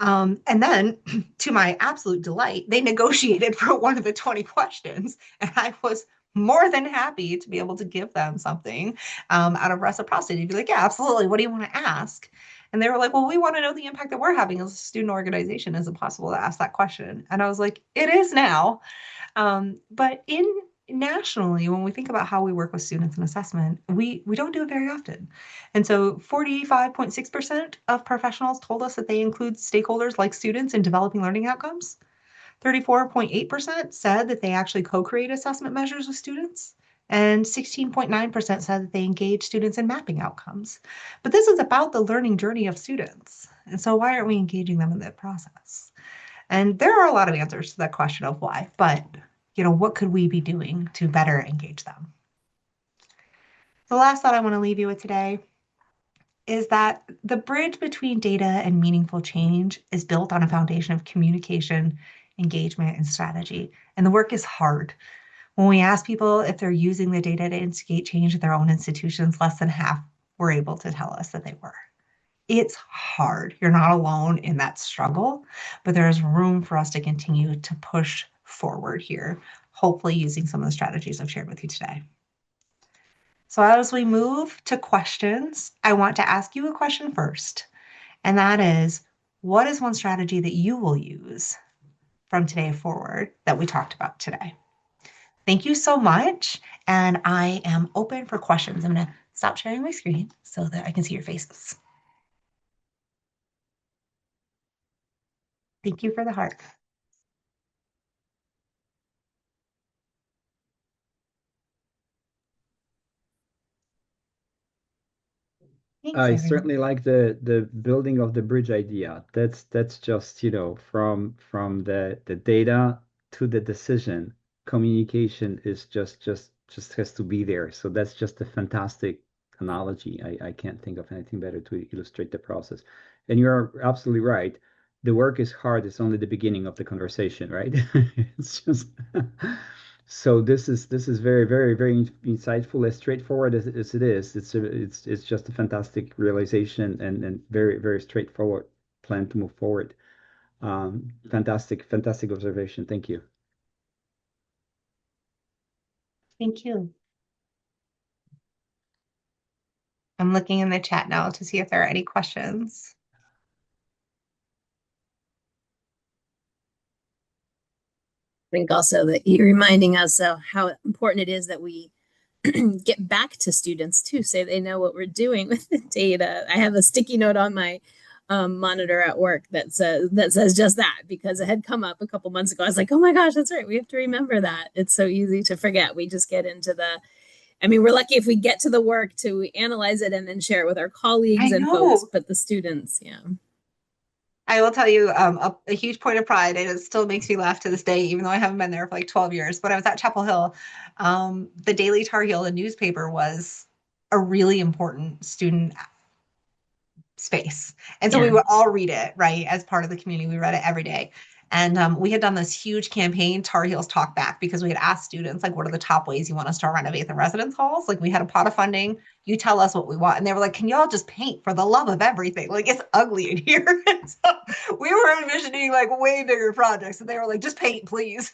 And then, to my absolute delight, they negotiated for one of the 20 questions. And I was more than happy to be able to give them something out of reciprocity. To be like, yeah, absolutely. What do you want to ask? And they were like, well, we want to know the impact that we're having as a student organization. Is it possible to ask that question? And I was like, it is now. But nationally, when we think about how we work with students in assessment, we don't do it very often. And so 45.6% of professionals told us that they include stakeholders like students in developing learning outcomes. 34.8% said that they actually co-create assessment measures with students. And 16.9% said that they engage students in mapping outcomes. But this is about the learning journey of students. And so why aren't we engaging them in that process? And there are a lot of answers to that question of why, but what could we be doing to better engage them? The last thought I want to leave you with today is that the bridge between data and meaningful change is built on a foundation of communication, engagement, and strategy. And the work is hard. When we ask people if they're using the data to instigate change at their own institutions, less than half were able to tell us that they were. It's hard. You're not alone in that struggle, but there's room for us to continue to push forward here, hopefully using some of the strategies I've shared with you today. So as we move to questions, I want to ask you a question first, and that is, what is one strategy that you will use from today forward that we talked about today? Thank you so much, and I am open for questions. I'm going to stop sharing my screen so that I can see your faces. Thank you for the heart. Thanks, I everyone. certainly like the building of the bridge idea. That's just, from the data to the decision, communication is just has to be there. So that's just a fantastic analogy. I can't think of anything better to illustrate the process. And you're absolutely right. The work is hard. It's only the beginning of the conversation, right? It's just so this is very, very, very insightful, as straightforward as it is. It's just a fantastic realization and very, very straightforward plan to move forward. Fantastic, fantastic observation. Thank you. Thank you. I'm looking in the chat now to see if there are any questions. I think also that you're reminding us of how important it is that we get back to students too, so they know what we're doing with the data. I have a sticky note on my monitor at work that says just that, because it had come up a couple months ago. I was like, oh my gosh, that's right. We have to remember that. It's so easy to forget. We just get into we're lucky if we get to the work to analyze it and then share it with our colleagues and folks, but the students, yeah. I will tell you a huge point of pride, and it still makes me laugh to this day, even though I haven't been there for like 12 years. When I was at Chapel Hill, the Daily Tar Heel, the newspaper, was a really important student space. And so we would all read it, right? As part of the community, we read it every day. And we had done this huge campaign, Tar Heels Talk Back, because we had asked students, like, what are the top ways you want us to renovate the residence halls? Like, we had a pot of funding. You tell us what we want. And they were like, can y'all just paint for the love of everything? Like, it's ugly in here. And so we were envisioning like way bigger projects. And they were like, just paint, please.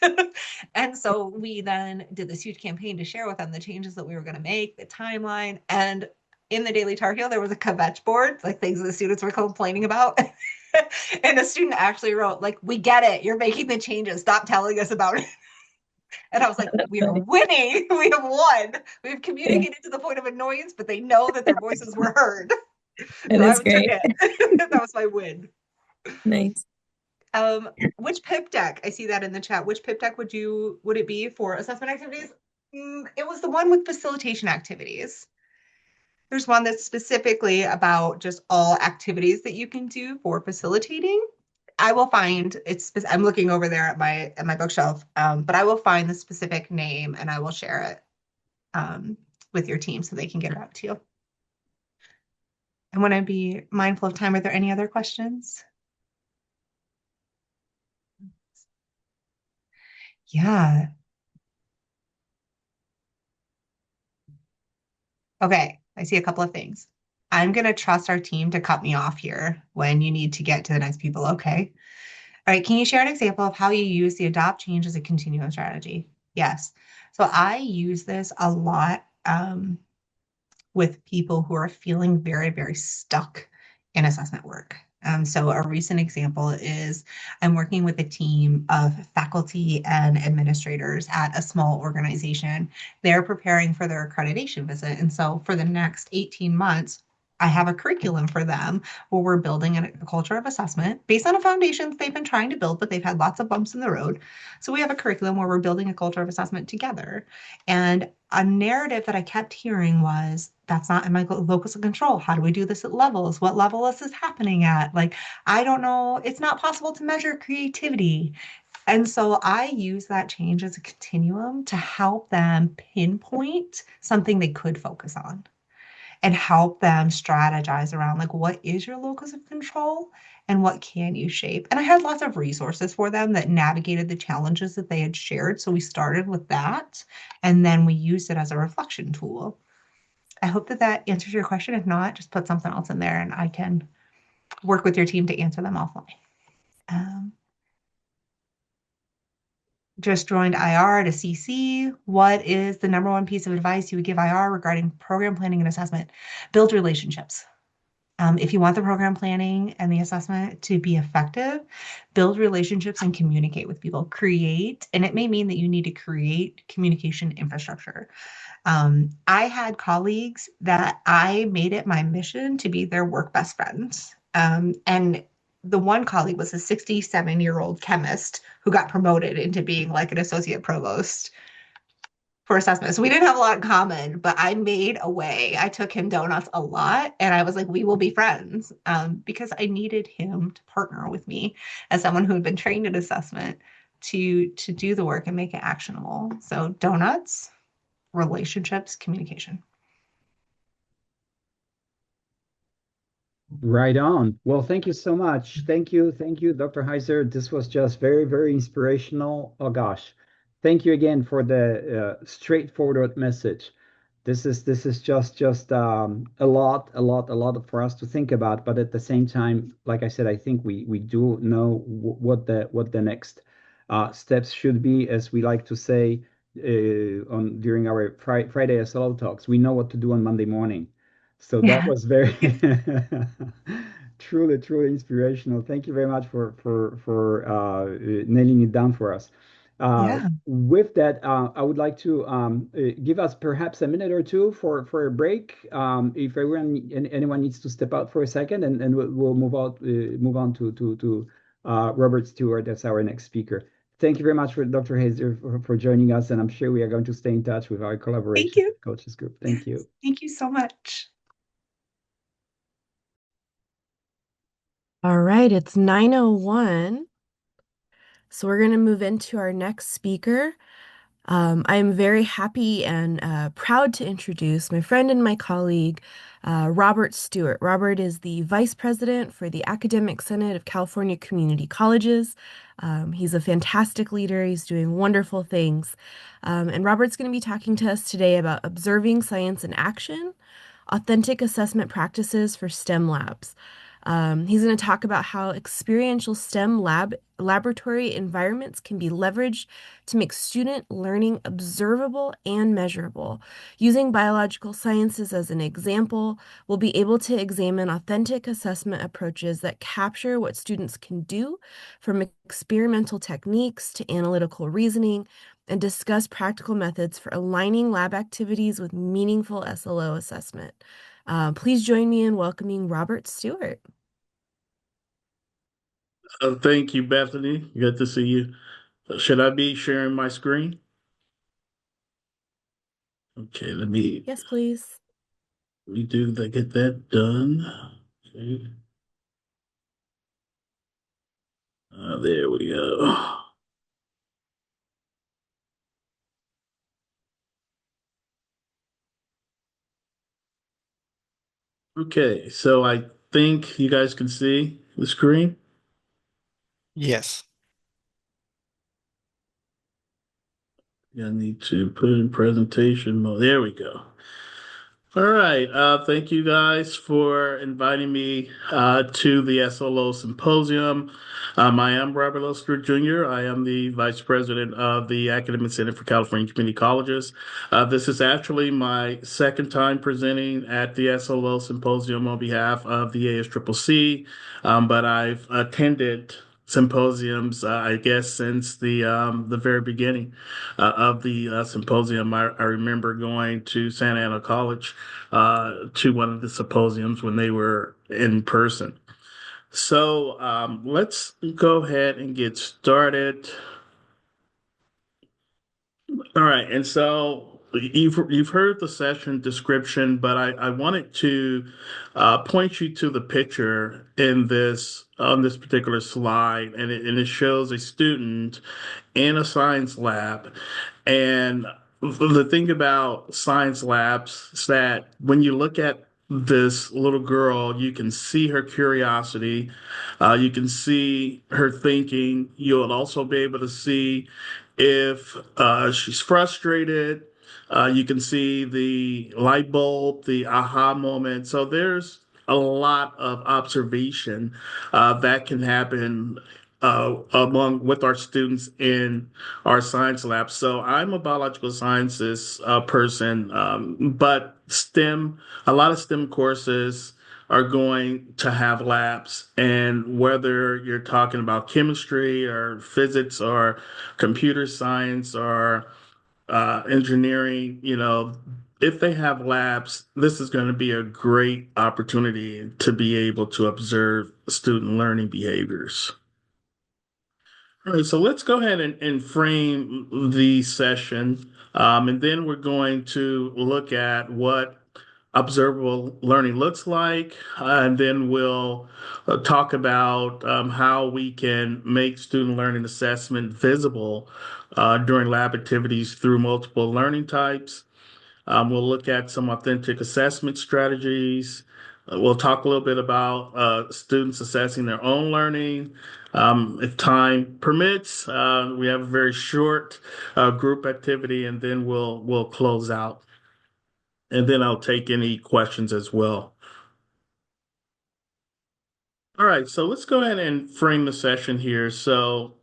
And so we then did this huge campaign to share with them the changes that we were going to make, the timeline. And in the Daily Tar Heel, there was a kvetch board, like things that the students were complaining about. And a student actually wrote, like, we get it. You're making the changes. Stop telling us about it. And I was like, we are winning. We have won. We've communicated to the point of annoyance, but they know that their voices were heard. It is great. That was my win. Nice. Which PIP deck? I see that in the chat. Which PIP deck would it be for assessment activities? It was the one with facilitation activities. There's one that's specifically about just all activities that you can do for facilitating. I will find I'm looking over there at my bookshelf, but I will find the specific name and I will share it with your team so they can get back to you. I want to be mindful of time. Are there any other questions? Yeah. Okay, I see a couple of things. I'm going to trust our team to cut me off here when you need to get to the next people, okay? All right, can you share an example of how you use the adopt change as a continuum strategy? Yes. So I use this a lot with people who are feeling very, very stuck in assessment work. So a recent example is I'm working with a team of faculty and administrators at a small organization. They're preparing for their accreditation visit. And so for the next 18 months, I have a curriculum for them where we're building a culture of assessment based on a foundation they've been trying to build, but they've had lots of bumps in the road. So we have a curriculum where we're building a culture of assessment together. And a narrative that I kept hearing was, that's not in my locus of control. How do we do this at levels? What level is this happening at? Like, I don't know. It's not possible to measure creativity. And so I use that change as a continuum to help them pinpoint something they could focus on and help them strategize around, like, what is your locus of control and what can you shape? And I had lots of resources for them that navigated the challenges that they had shared. So we started with that, and then we used it as a reflection tool. I hope that answers your question. If not, just put something else in there and I can work with your team to answer them offline. Just joined IR to CC. What is the number one piece of advice you would give IR regarding program planning and assessment? Build relationships. If you want the program planning and the assessment to be effective, build relationships and communicate with people. Create, and it may mean that you need to create communication infrastructure. I had colleagues that I made it my mission to be their work best friends. And the one colleague was a 67-year-old chemist who got promoted into being like an associate provost for assessment. So we didn't have a lot in common, but I made a way. I took him donuts a lot, and I was like, we will be friends, because I needed him to partner with me as someone who had been trained in assessment to do the work and make it actionable. So donuts, relationships, communication. Right on. Well, thank you so much. Thank you, Dr. Heiser. This was just very, very inspirational. Oh gosh, thank you again for the straightforward message. This is just a lot for us to think about. But at the same time, like I said, I think we do know what the next steps should be, as we like to say on during our Friday SLO talks. We know what to do on Monday morning. So that Yeah. was very truly inspirational. Thank you very much for nailing it down for us. Yeah. With that, I would like to give us perhaps a minute or two for a break. If anyone needs to step out for a second, and we'll move on to Robert Stewart as our next speaker. Thank you very much for Dr. Hazer for joining us, and I'm sure we are going to stay in touch with our Thank collaboration you. with Coaches Group. Yes. Thank you. Thank you so much. All right, it's 9:01. So we're going to move into our next speaker. I am very happy and proud to introduce my friend and my colleague, Robert Stewart. Robert is the Vice President for the Academic Senate of California Community Colleges. He's a fantastic leader. He's doing wonderful things. And Robert's going to be talking to us today about observing science in action, authentic assessment practices for STEM labs. He's going to talk about how experiential STEM laboratory environments can be leveraged to make student learning observable and measurable. Using biological sciences as an example, we'll be able to examine authentic assessment approaches that capture what students can do, from experimental techniques to analytical reasoning, and discuss practical methods for aligning lab activities with meaningful SLO assessment. Please join me in welcoming Robert Stewart. Thank you, Bethany. Good to see you. Should I be sharing my screen? Okay, Yes, please. get that done. Okay. There we go. Okay, so I think you guys can see the screen. Yes. I need to put in presentation mode. There we go. All right. Thank you guys for inviting me to the SLO Symposium. I am Robert L. Stewart Jr. I am the Vice President of the Academic Senate for California Community Colleges. This is actually my second time presenting at the SLO Symposium on behalf of the ASCCC, but I've attended symposiums, I guess, since the very beginning of the symposium. I remember going to Santa Ana College to one of the symposiums when they were in person. So let's go ahead and get started. All right, and so you've heard the session description, but I wanted to point you to the picture in this on this particular slide, and it shows a student in a science lab. And the thing about science labs is that when you look at this little girl, you can see her curiosity, you can see her thinking. You'll also be able to see if she's frustrated. You can see the light bulb, the aha moment. So there's a lot of observation that can happen among with our students in our science lab. So I'm a biological sciences person, but a lot of STEM courses are going to have labs. And whether you're talking about chemistry or physics or computer science or engineering, if they have labs, this is going to be a great opportunity to be able to observe student learning behaviors. All right, so let's go ahead and frame the session, and then we're going to look at what observable learning looks like, and then we'll talk about how we can make student learning assessment visible during lab activities through multiple learning types. We'll look at some authentic assessment strategies. We'll talk a little bit about students assessing their own learning. If time permits, we have a very short group activity, and then we'll close out. And then I'll take any questions as well. All right, so let's go ahead and frame the session here. So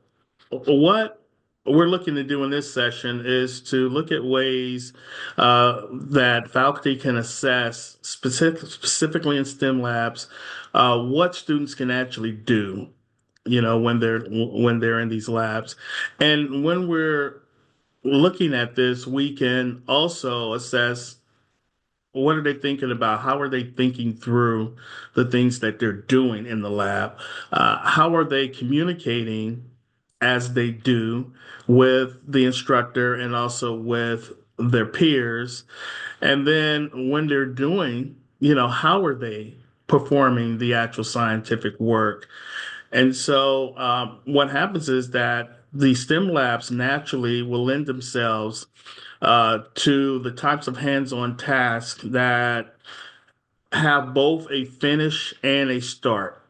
what we're looking to do in this session is to look at ways that faculty can assess specifically in STEM labs what students can actually do, when they're in these labs. And when we're looking at this, we can also assess what are they thinking about? How are they thinking through the things that they're doing in the lab? How are they communicating as they do with the instructor and also with their peers? And then when they're doing, how are they performing the actual scientific work? And so what happens is that the STEM labs naturally will lend themselves to the types of hands-on tasks that have both a finish and a start.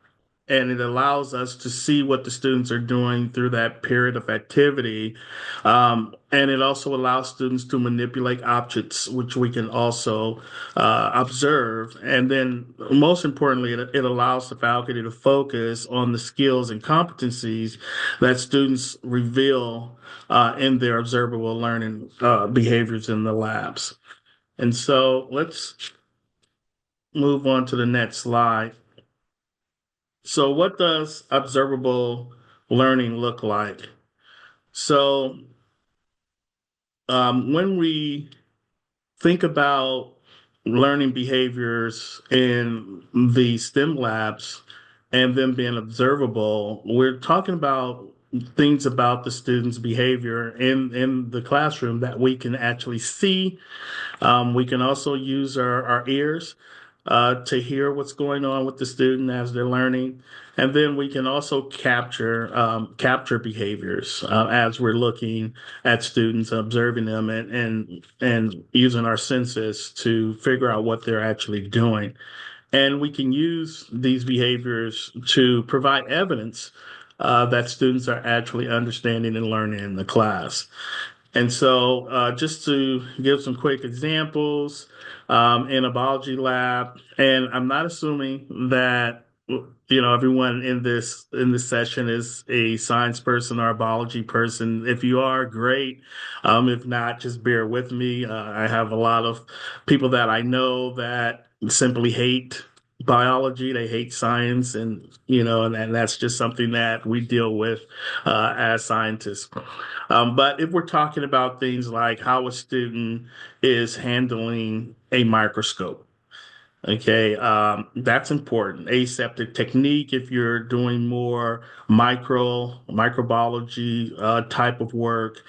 And it allows us to see what the students are doing through that period of activity. And it also allows students to manipulate objects, which we can also observe. And then most importantly, it allows the faculty to focus on the skills and competencies that students reveal in their observable learning behaviors in the labs. And so let's move on to the next slide. So what does observable learning look like? So when we think about learning behaviors in the STEM labs and them being observable, we're talking about things about the students' behavior in the classroom that we can actually see. We can also use our ears to hear what's going on with the student as they're learning. And then we can also capture behaviors as we're looking at students, observing them, and using our senses to figure out what they're actually doing. And we can use these behaviors to provide evidence that students are actually understanding and learning in the class. And so just to give some quick examples, in a biology lab, and I'm not assuming that everyone in this session is a science person or a biology person. If you are, great. If not, just bear with me. I have a lot of people that I know that simply hate biology. They hate science, and that's just something that we deal with as scientists. But if we're talking about things like how a student is handling a microscope, okay, that's important. Aseptic technique, if you're doing more microbiology type of work,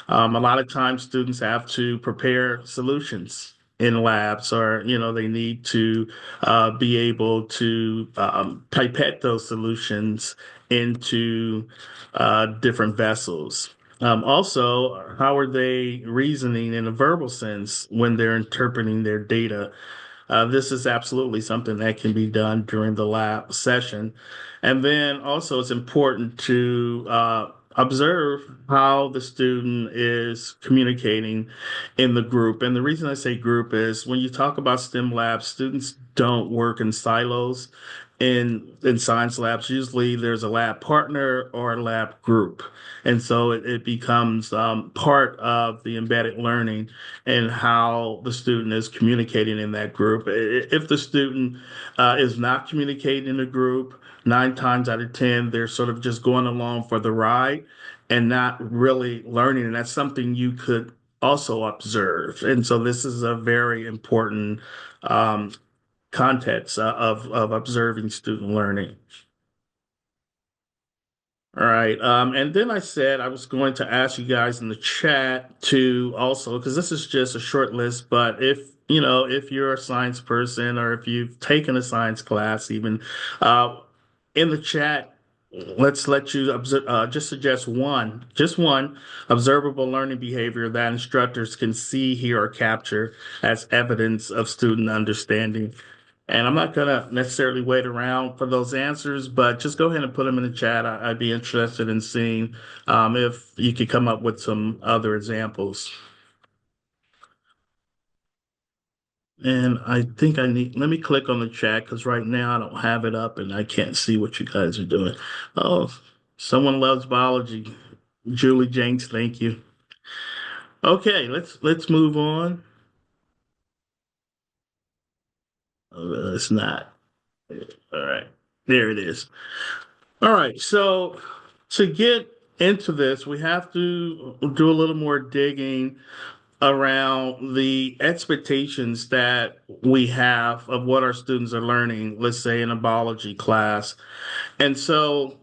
a lot of times students have to prepare solutions in labs, or they need to be able to pipette those solutions into different vessels. Also, how are they reasoning in a verbal sense when they're interpreting their data? This is absolutely something that can be done during the lab session. And then also it's important to observe how the student is communicating in the group. And the reason I say group is when you talk about STEM labs, students don't work in silos. In science labs, usually there's a lab partner or a lab group. And so it becomes part of the embedded learning and how the student is communicating in that group. If the student is not communicating in a group, 9 times out of 10, they're sort of just going along for the ride and not really learning. And that's something you could also observe. And so this is a very important context of observing student learning. All right. And then I said I was going to ask you guys in the chat to also, because this is just a short list, but if you're a science person or if you've taken a science class even, in the chat, let's let you observe, just suggest just one observable learning behavior that instructors can see, hear, or capture as evidence of student understanding. And I'm not going to necessarily wait around for those answers, but just go ahead and put them in the chat. I'd be interested in seeing if you could come up with some other examples. And I think let me click on the chat because right now I don't have it up and I can't see what you guys are doing. Oh, someone loves biology. Julie Jenks, thank you. Okay, let's move on. It's not. All right, there it is. All right, so to get into this, we have to do a little more digging around the expectations that we have of what our students are learning, let's say in a biology class. And so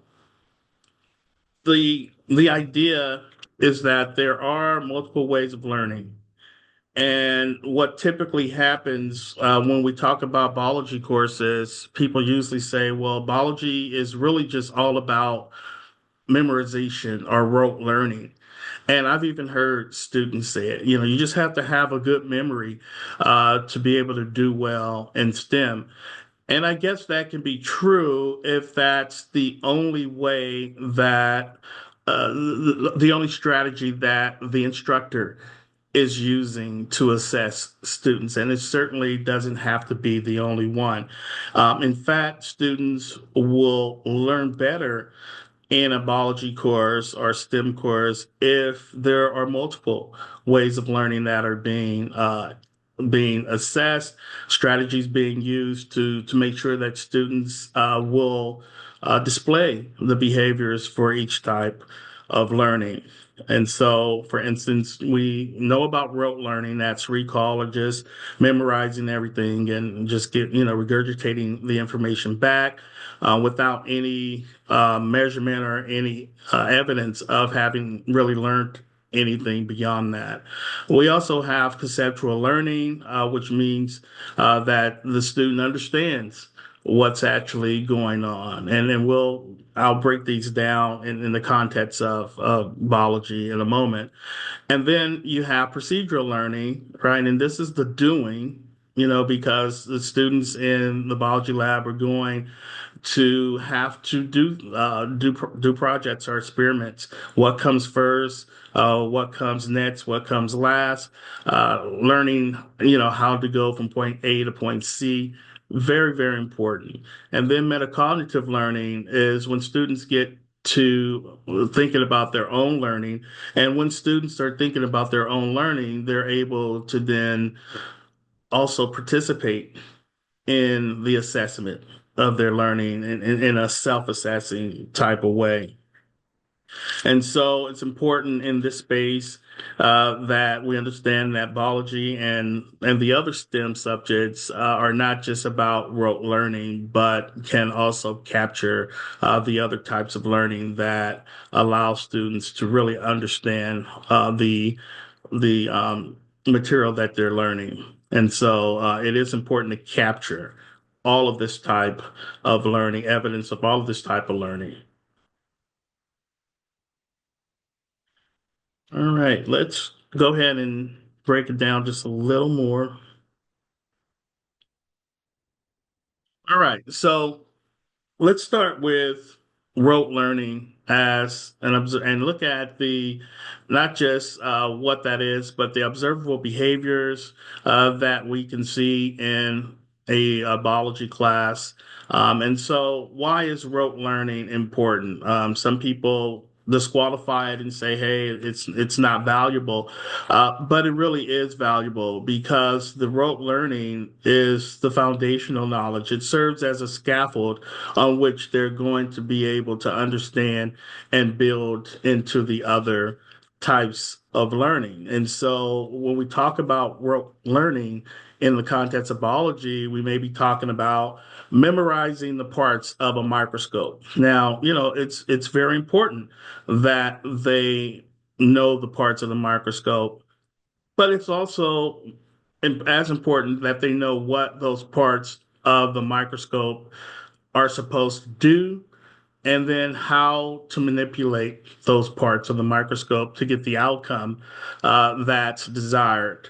the idea is that there are multiple ways of learning. And what typically happens when we talk about biology courses, people usually say, well, biology is really just all about memorization or rote learning. And I've even heard students say it, you just have to have a good memory to be able to do well in STEM. And I guess that can be true if that's the only way that the only strategy that the instructor is using to assess students. And it certainly doesn't have to be the only one. In fact, students will learn better in a biology course or STEM course if there are multiple ways of learning that are being assessed, strategies being used to make sure that students will display the behaviors for each type of learning. And so, for instance, we know about rote learning, that's recall or just memorizing everything and just regurgitating the information back without any measurement or any evidence of having really learned anything beyond that. We also have conceptual learning, which means that the student understands what's actually going on. And then I'll break these down in the context of biology in a moment. And then you have procedural learning, right? And this is the doing, because the students in the biology lab are going to have to do projects or experiments. What comes first? What comes next? What comes last? Learning, how to go from point A to point C. Very, very important. And then metacognitive learning is when students get to thinking about their own learning. And when students are thinking about their own learning, they're able to then also participate in the assessment of their learning in a self-assessing type of way. And so it's important in this space that we understand that biology and the other STEM subjects are not just about rote learning, but can also capture the other types of learning that allow students to really understand the material that they're learning. And so it is important to capture all of this type of learning, evidence of all of this type of learning. All right, let's go ahead and break it down just a little more. All right, so let's start with rote learning as and look at not just what that is, but the observable behaviors that we can see in a biology class. And so why is rote learning important? Some people disqualify it and say, hey, it's not valuable. But it really is valuable because the rote learning is the foundational knowledge. It serves as a scaffold on which they're going to be able to understand and build into the other types of learning. And so when we talk about rote learning in the context of biology, we may be talking about memorizing the parts of a microscope. Now, it's very important that they know the parts of the microscope, but it's also as important that they know what those parts of the microscope are supposed to do, and then how to manipulate those parts of the microscope to get the outcome that's desired.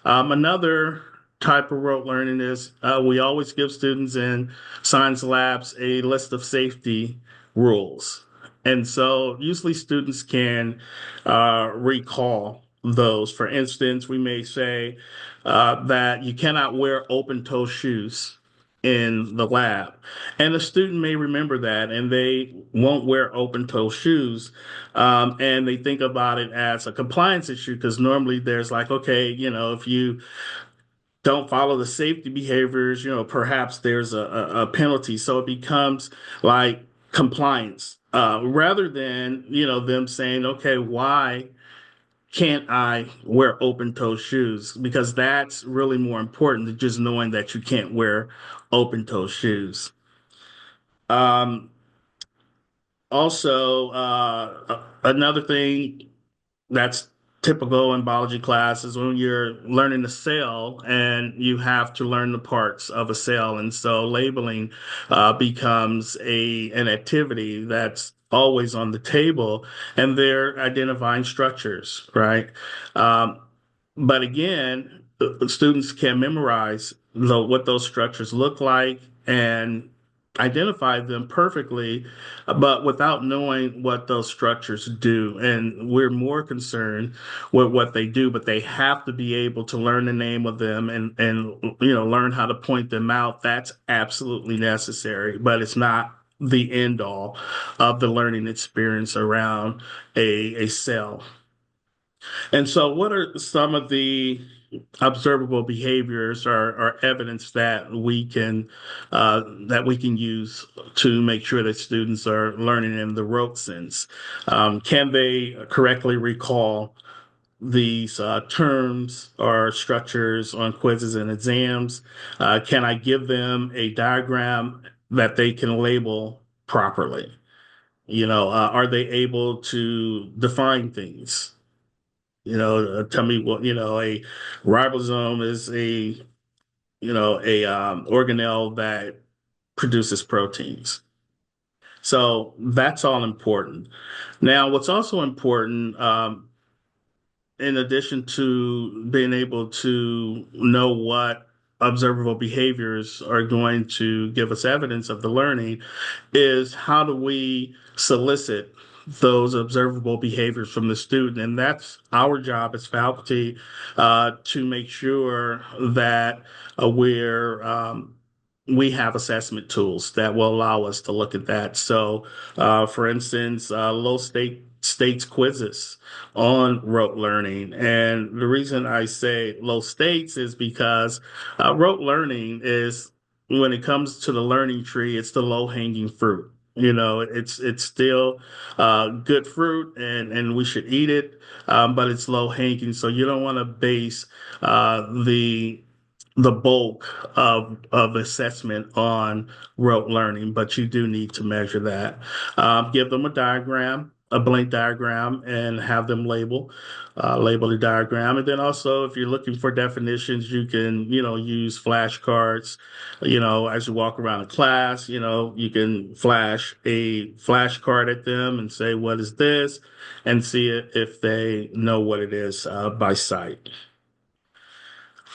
Another type of rote learning is we always give students in science labs a list of safety rules. And so usually students can recall those. For instance, we may say that you cannot wear open-toe shoes in the lab. And the student may remember that and they won't wear open-toe shoes. And they think about it as a compliance issue because normally there's like, okay, if you don't follow the safety behaviors, perhaps there's a penalty. So it becomes like compliance rather than, them saying, okay, why can't I wear open toe shoes? Because that's really more important than just knowing that you can't wear open toe shoes. Um, Also, another thing that's typical in biology classes when you're learning a cell and you have to learn the parts of a cell. And so labeling becomes an activity that's always on the table, and they're identifying structures, right? Um, but again, students can memorize what those structures look like and identify them perfectly, but without knowing what those structures do. And we're more concerned with what they do, but they have to be able to learn the name of them and learn how to point them out. That's absolutely necessary, but it's not the end all of the learning experience around a cell. And so, what are some of the observable behaviors or evidence that we can use to make sure that students are learning in the rote sense? Can they correctly recall these terms or structures on quizzes and exams? Can I give them a diagram that they can label properly? Are they able to define things? Tell me what, a ribosome is a organelle that produces proteins. So that's all important. Now, what's also important, in addition to being able to know what observable behaviors are going to give us evidence of the learning, is how do we solicit those observable behaviors from the student? And that's our job as faculty to make sure that we have assessment tools that will allow us to look at that. So, for instance, low stakes quizzes on rote learning. And the reason I say low stakes is because rote learning is, when it comes to the learning tree, it's the low hanging fruit. It's still good fruit, and we should eat it, but it's low hanging. So you don't want to base the bulk of assessment on rote learning, but you do need to measure that. Give them a diagram, a blank diagram, and have them label the diagram. And then also, if you're looking for definitions, you can, use flashcards. As you walk around the class, you can flash a flashcard at them and say, "What is this?" and see if they know what it is by sight.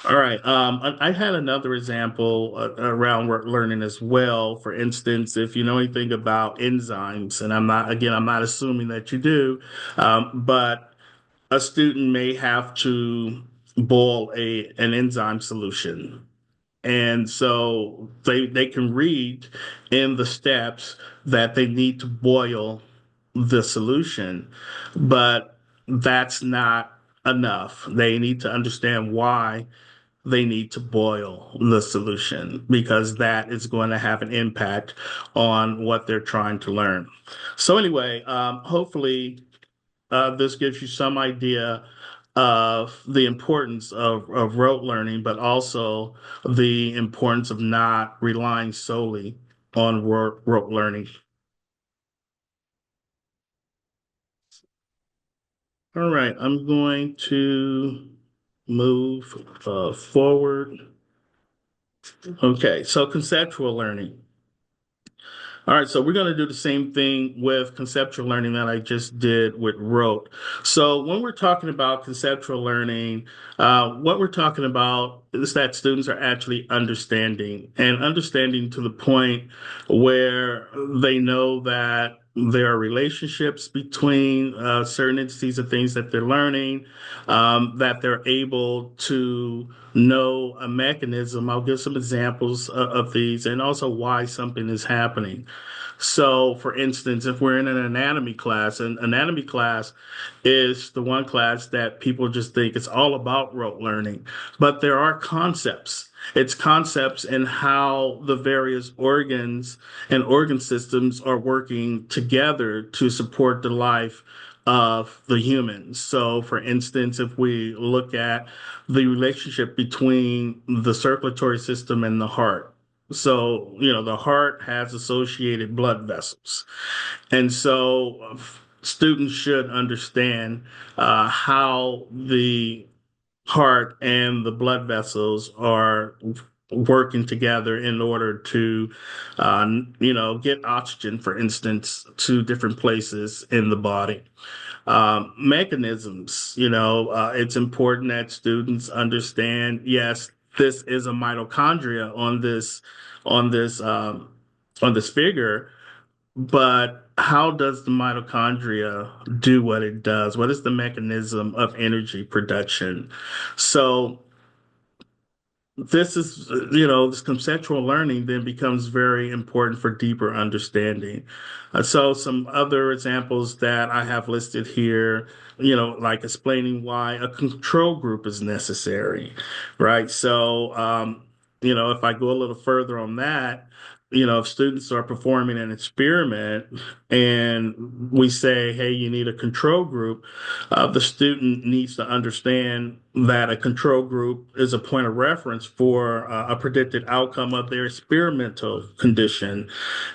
All right. I had another example around work learning as well. For instance, if you know anything about enzymes, and I'm not assuming that you do, but a student may have to boil an enzyme solution. And so they can read in the steps that they need to boil the solution, but that's not enough. They need to understand why they need to boil the solution, because that is going to have an impact on what they're trying to learn. So anyway, hopefully this gives you some idea of the importance of rote learning, but also the importance of not relying solely on rote learning. All right, I'm going to move forward. Okay, so conceptual learning. All right, so we're going to do the same thing with conceptual learning that I just did with rote. So when we're talking about conceptual learning, what we're talking about is that students are actually understanding and understanding to the point where they know that there are relationships between certain entities and things that they're learning, that they're able to know a mechanism. I'll give some examples of these and also why something is happening. So, for instance, if we're in an anatomy class, and anatomy class is the one class that people just think it's all about rote learning, but there are concepts. It's concepts in how the various organs and organ systems are working together to support the life of the humans. So, for instance, if we look at the relationship between the circulatory system and the heart. So, the heart has associated blood vessels. And so students should understand how the heart and the blood vessels are working together in order to, get oxygen, for instance, to different places in the body. Mechanisms, it's important that students understand, yes, this is a mitochondria on this figure, but how does the mitochondria do what it does? What is the mechanism of energy production? So this conceptual learning then becomes very important for deeper understanding. So some other examples that I have listed here, like explaining why a control group is necessary, right? So, if I go a little further on that, if students are performing an experiment and we say, hey, you need a control group, the student needs to understand that a control group is a point of reference for a predicted outcome of their experimental condition,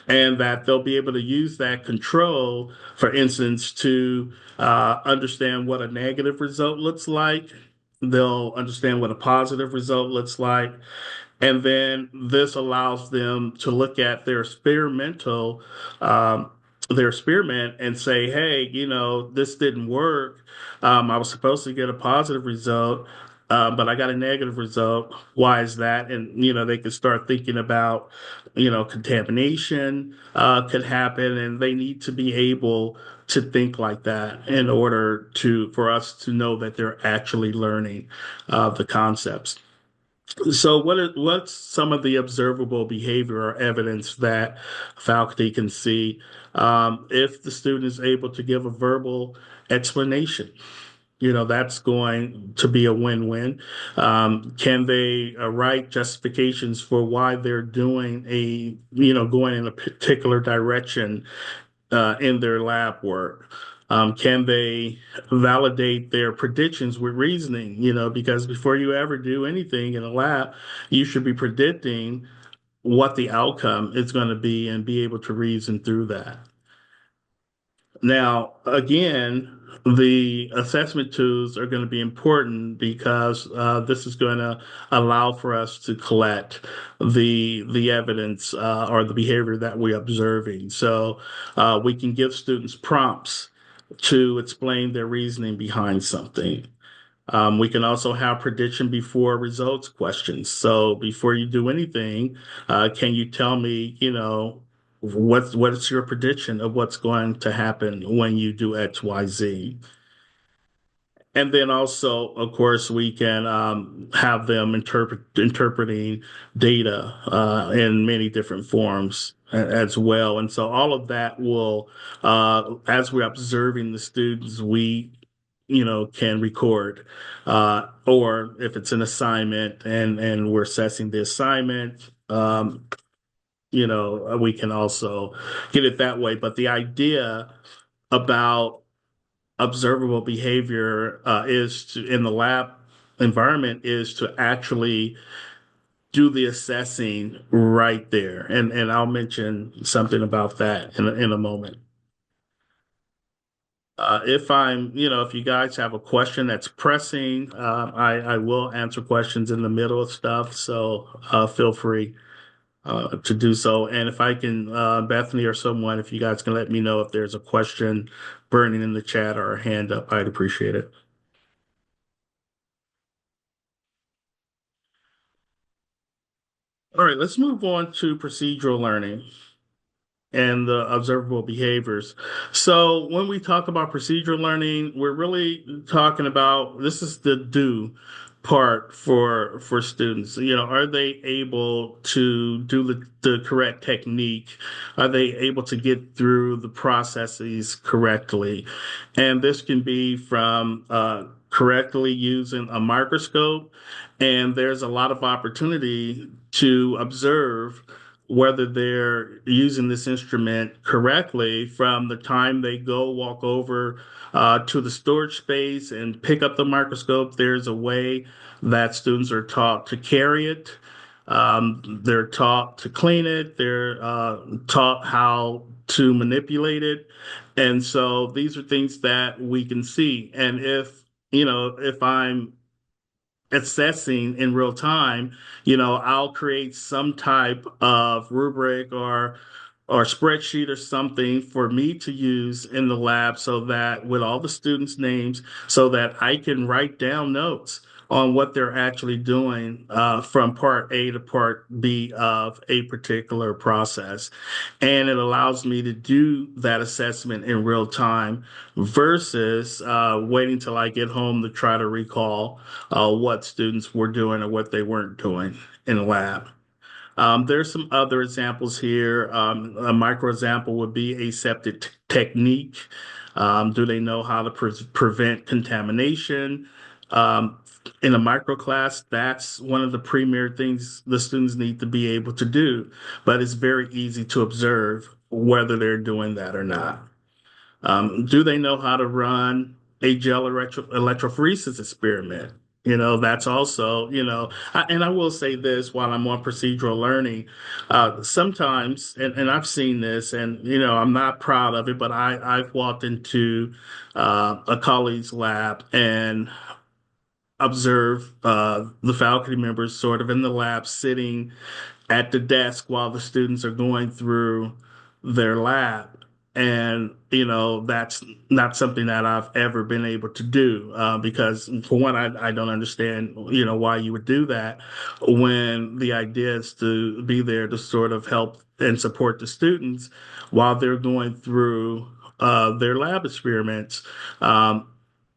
and that they'll be able to use that control, for instance, to understand what a negative result looks like. They'll understand what a positive result looks like. And then this allows them to look at their experiment and say, hey, this didn't work. I was supposed to get a positive result, but I got a negative result. Why is that? And, they can start thinking about, contamination could happen, and they need to be able to think like that in order for us to know that they're actually learning the concepts. So what's some of the observable behavior or evidence that faculty can see if the student is able to give a verbal explanation? That's going to be a win-win. Can they write justifications for why they're going in a particular direction in their lab work? Can they validate their predictions with reasoning? Because before you ever do anything in a lab, you should be predicting what the outcome is going to be and be able to reason through that. Now, again, the assessment tools are going to be important because this is going to allow for us to collect the evidence or the behavior that we're observing. So we can give students prompts to explain their reasoning behind something. We can also have prediction before results questions. So before you do anything, can you tell me, what's your prediction of what's going to happen when you do X, Y, Z? And then also, of course, we can have them interpreting data in many different forms as well. And so all of that will, as we're observing the students, we can record, or if it's an assignment and we're assessing the assignment, we can also get it that way. But the idea about observable behavior in the lab environment is to actually do the assessing right there. And I'll mention something about that in a moment. If you guys have a question that's pressing, I will answer questions in the middle of stuff. So feel free to do so. And if I can, Bethany or someone, if you guys can let me know if there's a question burning in the chat or a hand up, I'd appreciate it. All right, let's move on to procedural learning and the observable behaviors. So when we talk about procedural learning, we're really talking about this is the do part for students. Are they able to do the correct technique? Are they able to get through the processes correctly? And this can be from correctly using a microscope, and there's a lot of opportunity to observe whether they're using this instrument correctly from the time they go walk over to the storage space and pick up the microscope. There's a way that students are taught to carry it. They're taught to clean it. They're taught how to manipulate it. And so these are things that we can see. And if I'm assessing in real time, I'll create some type of rubric or spreadsheet or something for me to use in the lab so that with all the students' names, so that I can write down notes on what they're actually doing from part A to part B of a particular process. And it allows me to do that assessment in real time versus waiting till I get home to try to recall what students were doing or what they weren't doing in the lab. There's some other examples here. A micro example would be aseptic technique. Do they know how to prevent contamination? In a micro class, that's one of the premier things the students need to be able to do, but it's very easy to observe whether they're doing that or not. Do they know how to run a gel electrophoresis experiment? That's also, and I will say this while I'm on procedural learning, sometimes, and I've seen this, and, I'm not proud of it, but I've walked into a colleague's lab and observed the faculty members sort of in the lab sitting at the desk while the students are going through their lab. And, that's not something that I've ever been able to do because, for one, I don't understand, why you would do that when the idea is to be there to sort of help and support the students while they're going through their lab experiments.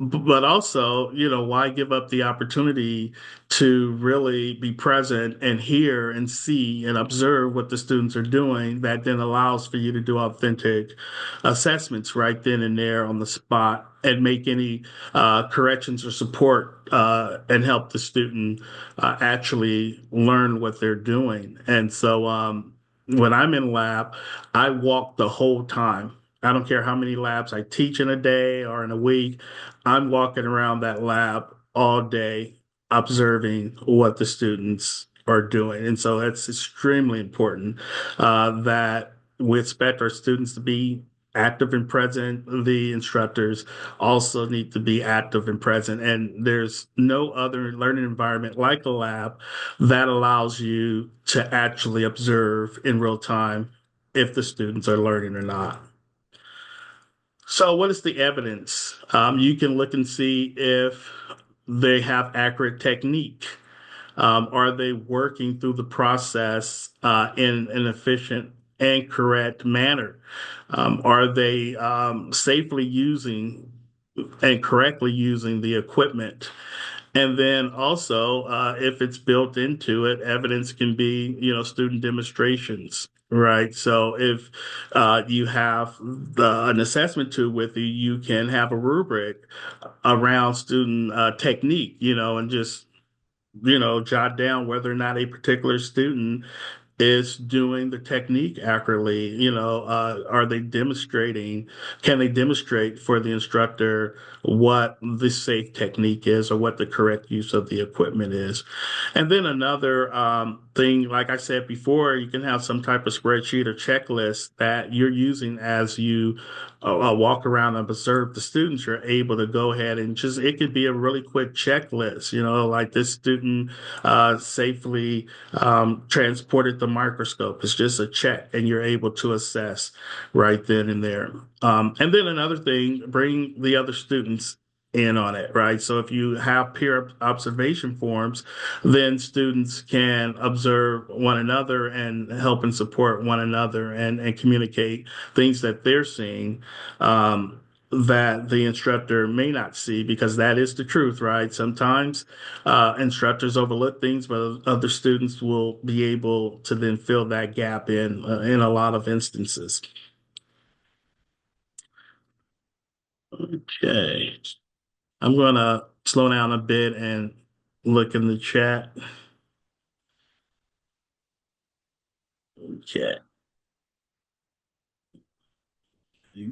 But also, why give up the opportunity to really be present and hear and see and observe what the students are doing that then allows for you to do authentic assessments right then and there on the spot and make any corrections or support and help the student actually learn what they're doing. And so when I'm in lab, I walk the whole time. I don't care how many labs I teach in a day or in a week. I'm walking around that lab all day, observing what the students are doing. And so that's extremely important that we expect our students to be active and present. The instructors also need to be active and present. And there's no other learning environment like a lab that allows you to actually observe in real time if the students are learning or not. So what is the evidence? You can look and see if they have accurate technique. Are they working through the process in an efficient and correct manner? Are they safely using and correctly using the equipment? And then also, if it's built into it, evidence can be, student demonstrations, right? So if you have an assessment tool with you, you can have a rubric around student technique, and just, jot down whether or not a particular student is doing the technique accurately. Are they demonstrating? Can they demonstrate for the instructor what the safe technique is or what the correct use of the equipment is? And then another thing, like I said before, you can have some type of spreadsheet or checklist that you're using as you walk around and observe the students. You're able to go ahead and it could be a really quick checklist, like this student safely transported the microscope. It's just a check, and you're able to assess right then and there. And then another thing, bring the other students in on it, right? So if you have peer observation forums, then students can observe one another and help and support one another and communicate things that they're seeing. That the instructor may not see, because that is the truth, right? Sometimes instructors overlook things, but other students will be able to then fill that gap in a lot of instances. Okay. I'm going to slow down a bit and look in the chat. Okay.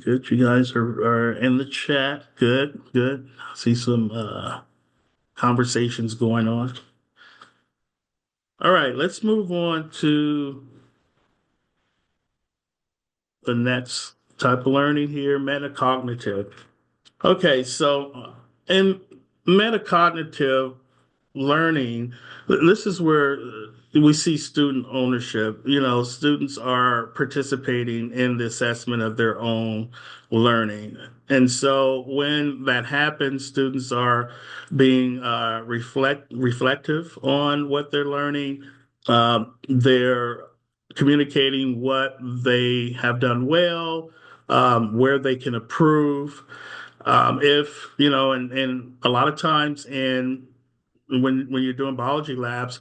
Good. You guys are in the chat. Good, good. I see some conversations going on. All right, let's move on to the next type of learning here, metacognitive. Okay, so in metacognitive learning, this is where we see student ownership. Students are participating in the assessment of their own learning. And so when that happens, students are being reflective on what they're learning. They're communicating what they have done well, where they can improve. If, and a lot of times when you're doing biology labs,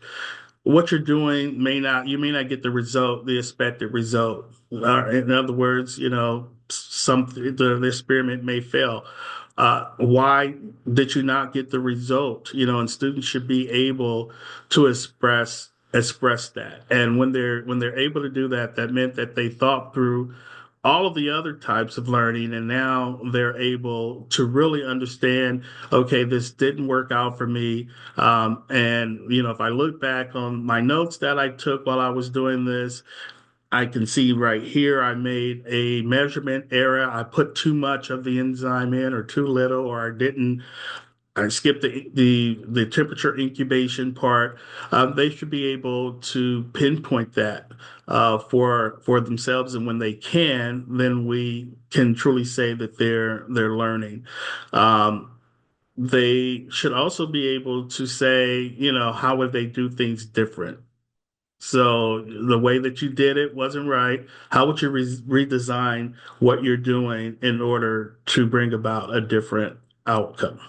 what you're doing you may not get the expected result. In other words, the experiment may fail. Why did you not get the result? And students should be able to express that. And when they're able to do that, that meant that they thought through all of the other types of learning, and now they're able to really understand, okay, this didn't work out for me. And if I look back on my notes that I took while I was doing this, I can see right here I made a measurement error. I put too much of the enzyme in or too little, or I skipped the temperature incubation part. They should be able to pinpoint that for themselves, and when they can, then we can truly say that they're learning. They should also be able to say, how would they do things different? So the way that you did it wasn't right. How would you redesign what you're doing in order to bring about a different outcome?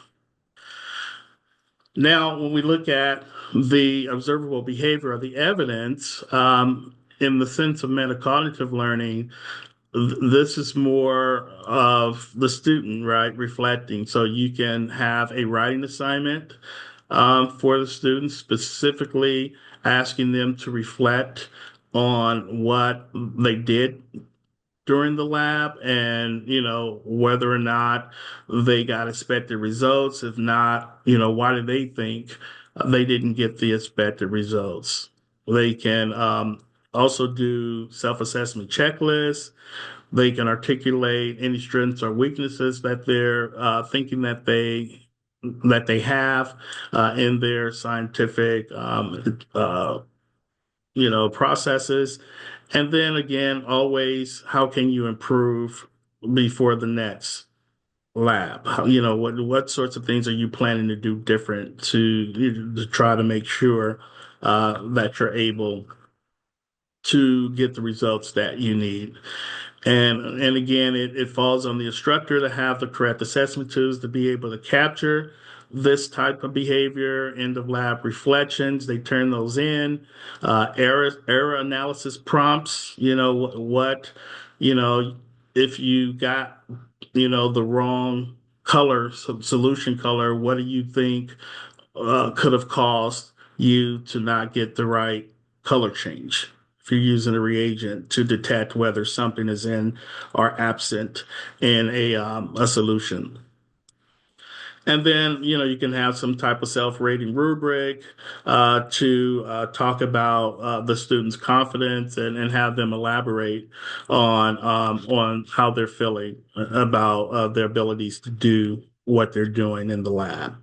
Now, when we look at the observable behavior or the evidence, in the sense of metacognitive learning, this is more of the student, right, reflecting. So you can have a writing assignment for the students, specifically asking them to reflect on what they did during the lab, and whether or not they got expected results. If not, why do they think they didn't get the expected results? They can also do self-assessment checklists. They can articulate any strengths or weaknesses that they're thinking that they have in their scientific processes. And then again, always, how can you improve before the next lab? What sorts of things are you planning to do different to try to make sure that you're able to get the results that you need? And again, it falls on the instructor to have the correct assessment tools to be able to capture this type of behavior. End of lab reflections, they turn those in. Error analysis prompts, if you got, the wrong color, solution color, what do you think could have caused you to not get the right color change if you're using a reagent to detect whether something is in or absent in a solution. And then, you can have some type of self-rating rubric to talk about the student's confidence and have them elaborate on how they're feeling about their abilities to do what they're doing in the lab.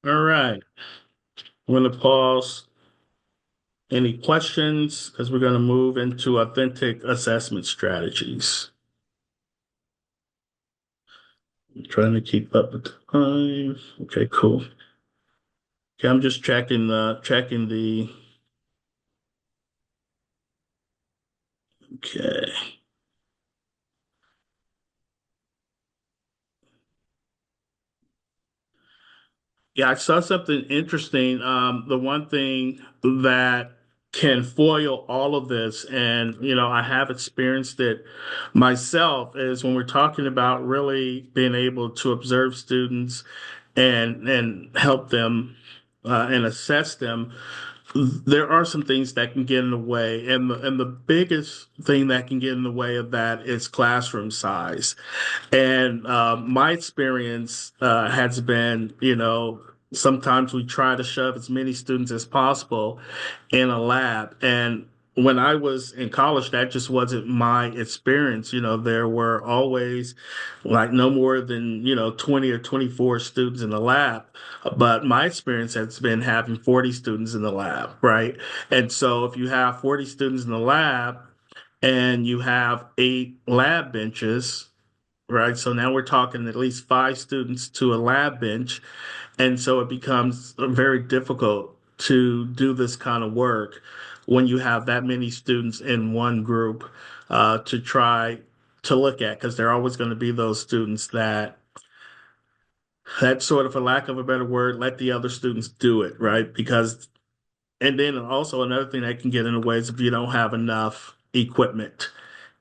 All right. I'm going to pause. Any questions? Because we're going to move into authentic assessment strategies. I'm trying to keep up with the time. Okay, cool. Okay, I'm just checking the. Okay. Yeah, I saw something interesting. The one thing that can foil all of this, and I have experienced it myself, is when we're talking about really being able to observe students and help them and assess them. There are some things that can get in the way, and the biggest thing that can get in the way of that is classroom size. And my experience has been, sometimes we try to shove as many students as possible in a lab. And when I was in college, that just wasn't my experience. There were always like no more than, 20 or 24 students in the lab. But my experience has been having 40 students in the lab, right? And so if you have 40 students in the lab and you have 8 lab benches, right? So now we're talking at least 5 students to a lab bench. And so it becomes very difficult to do this kind of work when you have that many students in one group to try to look at, because there are always going to be those students that sort of, for lack of a better word, let the other students do it, right? And then also another thing that can get in the way is if you don't have enough equipment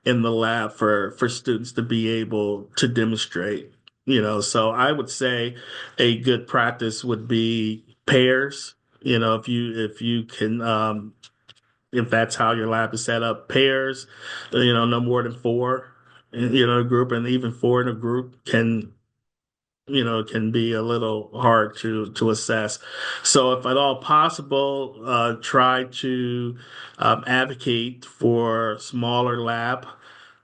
in the lab for students to be able to demonstrate. So I would say a good practice would be pairs. If you can if that's how your lab is set up, pairs, no more than 4 in a group, and even 4 in a group can be a little hard to assess. So if at all possible, try to advocate for smaller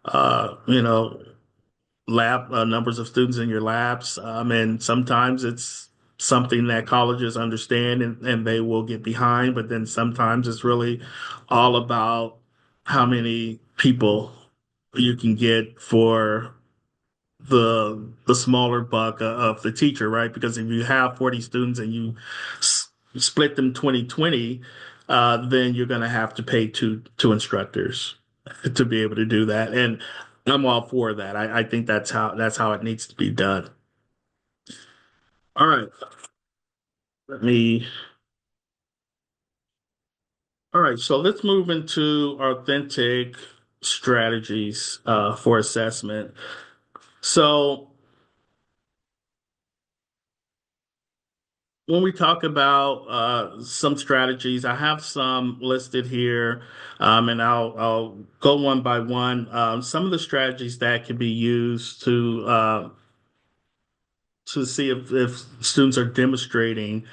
uh, you know, lab numbers of students in your labs. And sometimes it's something that colleges understand and they will get behind, but then sometimes it's really all about how many people you can get for the smaller buck of the teacher, right? Because if you have 40 students and you split them 20-20, then you're going to have to pay two instructors to be able to do that. And I'm all for that. I think that's how it needs to be done. All right. Let me. All right. So let's move into authentic strategies for assessment. So when we talk about some strategies, I have some listed here, and I'll go one by one. Some of the strategies that can be used to see if students are demonstrating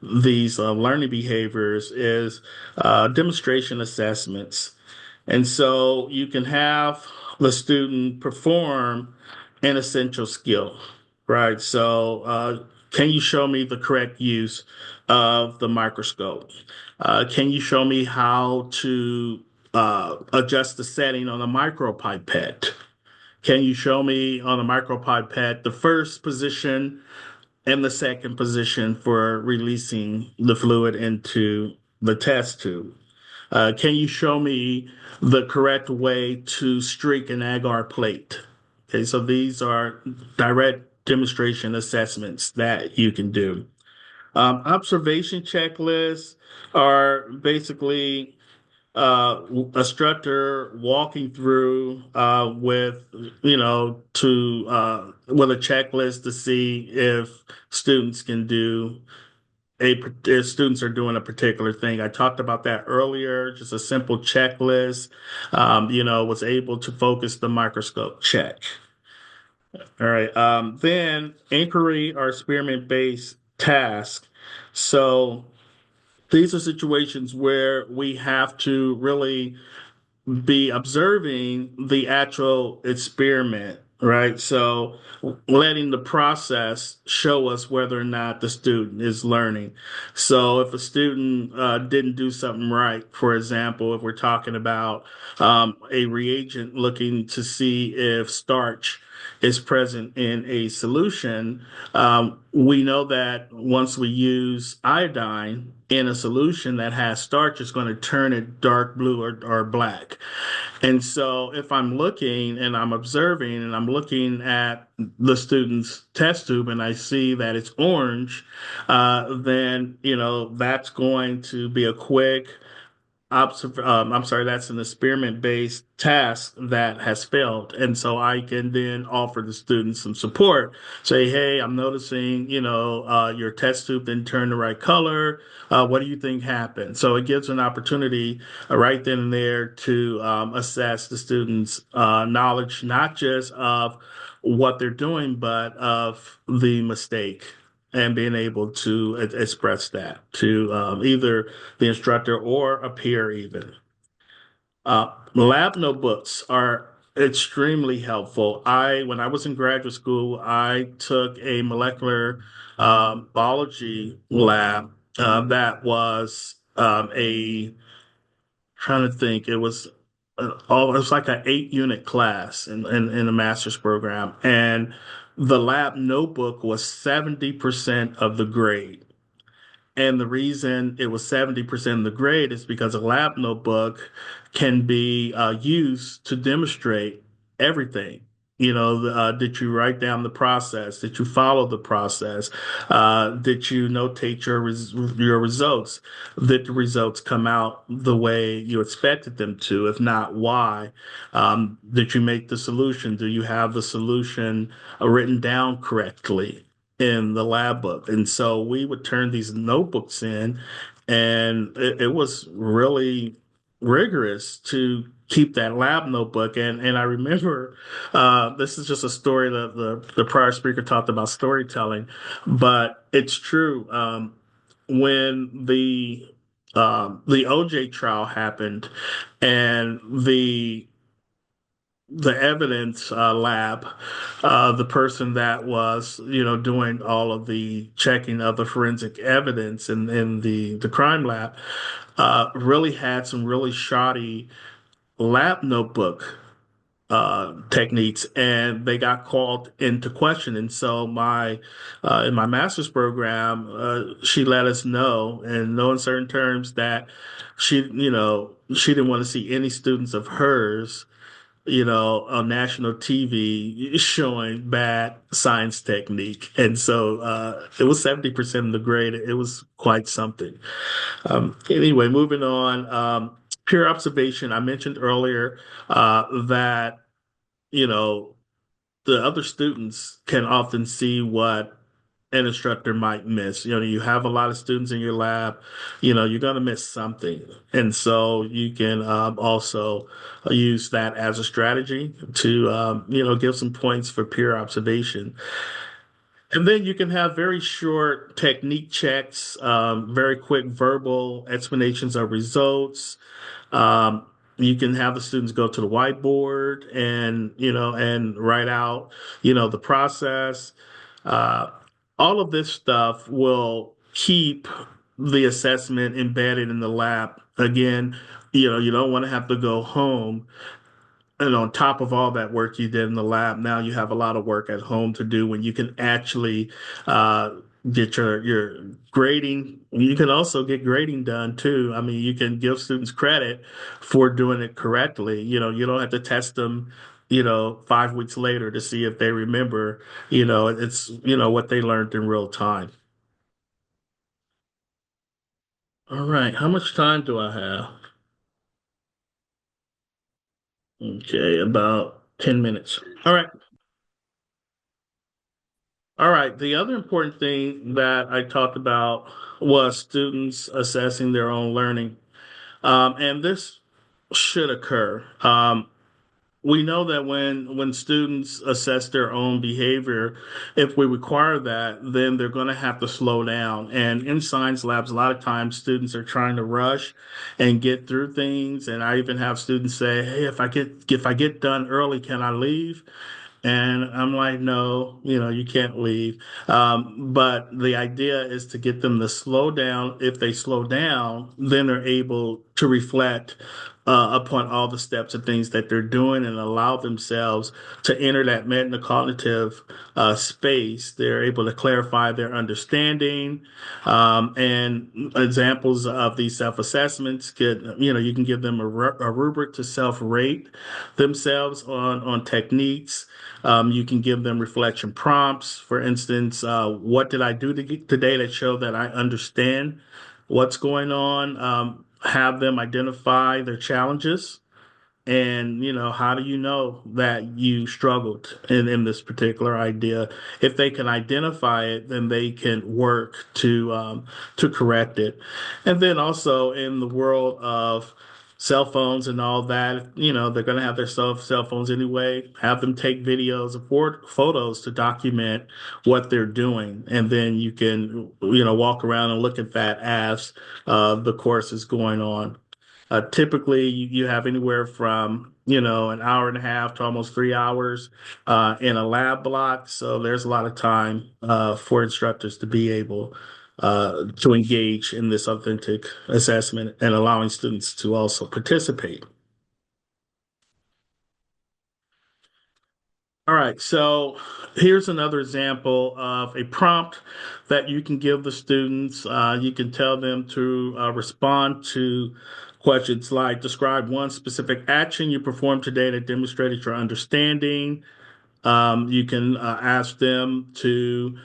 these learning behaviors is demonstration assessments. And so you can have the student perform an essential skill, right? So can you show me the correct use of the microscope? Can you show me how to adjust the setting on a micropipette? Can you show me on a micropipette the first position and the second position for releasing the fluid into the test tube? Can you show me the correct way to streak an agar plate? Okay, so these are direct demonstration assessments that you can do. Observation checklists are basically a instructor walking through with a checklist to see if students can do students are doing a particular thing. I talked about that earlier, just a simple checklist, was able to focus the microscope. Check. All right. Then inquiry or experiment-based task. So these are situations where we have to really be observing the actual experiment, right? So letting the process show us whether or not the student is learning. So if a student didn't do something right, for example, if we're talking about a reagent looking to see if starch is present in a solution, we know that once we use iodine in a solution that has starch, it's going to turn it dark blue or black. And so if I'm looking and I'm observing and I'm looking at the student's test tube and I see that it's orange, then, that's going to be a quick I'm sorry, that's an experiment-based task that has failed. And so I can then offer the students some support. Say, hey, I'm noticing, your test tube didn't turn the right color. What do you think happened? So it gives an opportunity right then and there to assess the students' knowledge, not just of what they're doing, but of the mistake and being able to express that to either the instructor or a peer even. Lab notebooks are extremely helpful. When I was in graduate school, I took a molecular biology lab that was trying to think, it was like an 8 unit class in a master's program. And the lab notebook was 70% of the grade. And the reason it was 70% of the grade is because a lab notebook can be used to demonstrate everything. Did you write down the process? Did you follow the process? Did you notate your results? Did the results come out the way you expected them to? If not, why? Did you make the solution? Do you have the solution written down correctly in the lab book? And so we would turn these notebooks in, and it was really rigorous to keep that lab notebook. And I remember this is just a story that the prior speaker talked about storytelling, but it's true. When the OJ trial happened and the evidence lab, the person that was, doing all of the checking of the forensic evidence in the crime lab, really had some really shoddy lab notebook techniques, and they got called into question. And so my in my master's program, she let us know in no uncertain terms that she didn't want to see any students of hers on national TV showing bad science technique. And so it was 70% of the grade. It was quite something. Anyway, moving on. Peer observation. I mentioned earlier that, you know, the other students can often see what an instructor might miss. You have a lot of students in your lab, you're going to miss something. And so you can also use that as a strategy to, give some points for peer observation. And then you can have very short technique checks, very quick verbal explanations of results. You can have the students go to the whiteboard and write out, the process. Uh, all of this stuff will keep the assessment embedded in the lab. Again, you don't want to have to go home and on top of all that work you did in the lab, now you have a lot of work at home to do when you can actually get your grading. You can also get grading done too. I mean, you can give students credit for doing it correctly. You don't have to test them, 5 weeks later to see if they remember, it's, what they learned in real time. All right. How much time do I have? Okay, about 10 minutes. All right. All right. The other important thing that I talked about was students assessing their own learning. And this should occur. We know that when students assess their own behavior, if we require that, then they're going to have to slow down. And in science labs, a lot of times students are trying to rush and get through things. And I even have students say, "Hey, if I get done early, can I leave?" And I'm like, no, you can't leave. But the idea is to get them to slow down. If they slow down, then they're able to reflect upon all the steps and things that they're doing and allow themselves to enter that metacognitive space. They're able to clarify their understanding. And examples of these self-assessments you can give them a rubric to self-rate themselves on techniques. You can give them reflection prompts. For instance, what did I do today that show that I understand what's going on? Have them identify their challenges. And, how do you know that you struggled in this particular idea? If they can identify it, then they can work to correct it. And then also in the world of cell phones and all that, they're going to have their cell phones anyway. Have them take videos or photos to document what they're doing. And then you can, walk around and look at that as the course is going on. Typically, you have anywhere from, an hour and a half to almost 3 hours in a lab block. So there's a lot of time for instructors to be able to engage in this authentic assessment and allowing students to also participate. All right, so here's another example of a prompt that you can give the students. You can tell them to respond to questions like describe one specific action you performed today that demonstrated your understanding. You can ask them to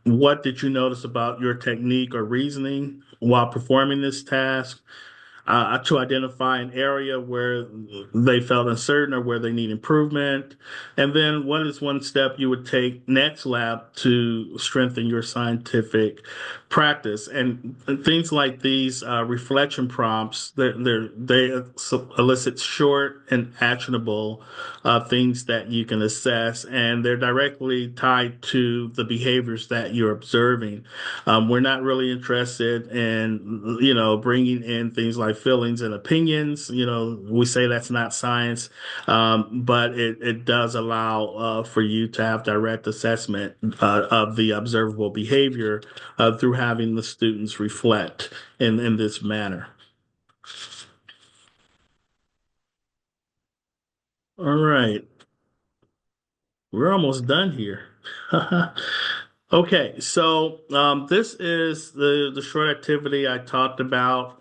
what did you notice about your technique or reasoning while performing this task? To identify an area where they felt uncertain or where they need improvement. And then what is one step you would take next lab to strengthen your scientific practice? And things like these reflection prompts, they elicit short and actionable things that you can assess, and they're directly tied to the behaviors that you're observing. We're not really interested in, bringing in things like feelings and opinions. We say that's not science, but it does allow for you to have direct assessment of the observable behavior through having the students reflect in this manner. All right. We're almost done here. Okay, so this is the short activity I talked about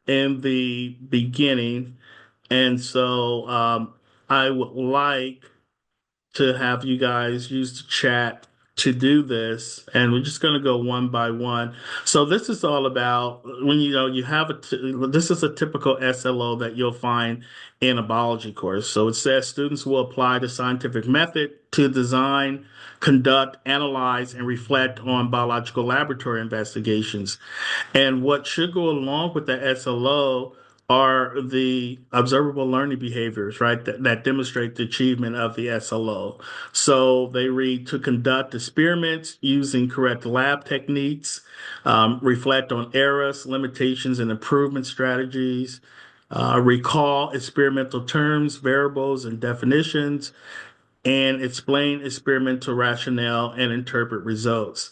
in the beginning, and so I would like to have you guys use the chat to do this, and we're just going to go one by one. So this is all about when you have this is a typical SLO that you'll find in a biology course. So it says students will apply the scientific method to design, conduct, analyze, and reflect on biological laboratory investigations. And what should go along with the SLO are the observable learning behaviors, right, that demonstrate the achievement of the SLO. So they read to conduct experiments using correct lab techniques, reflect on errors, limitations, and improvement strategies, recall experimental terms, variables, and definitions, and explain experimental rationale and interpret results.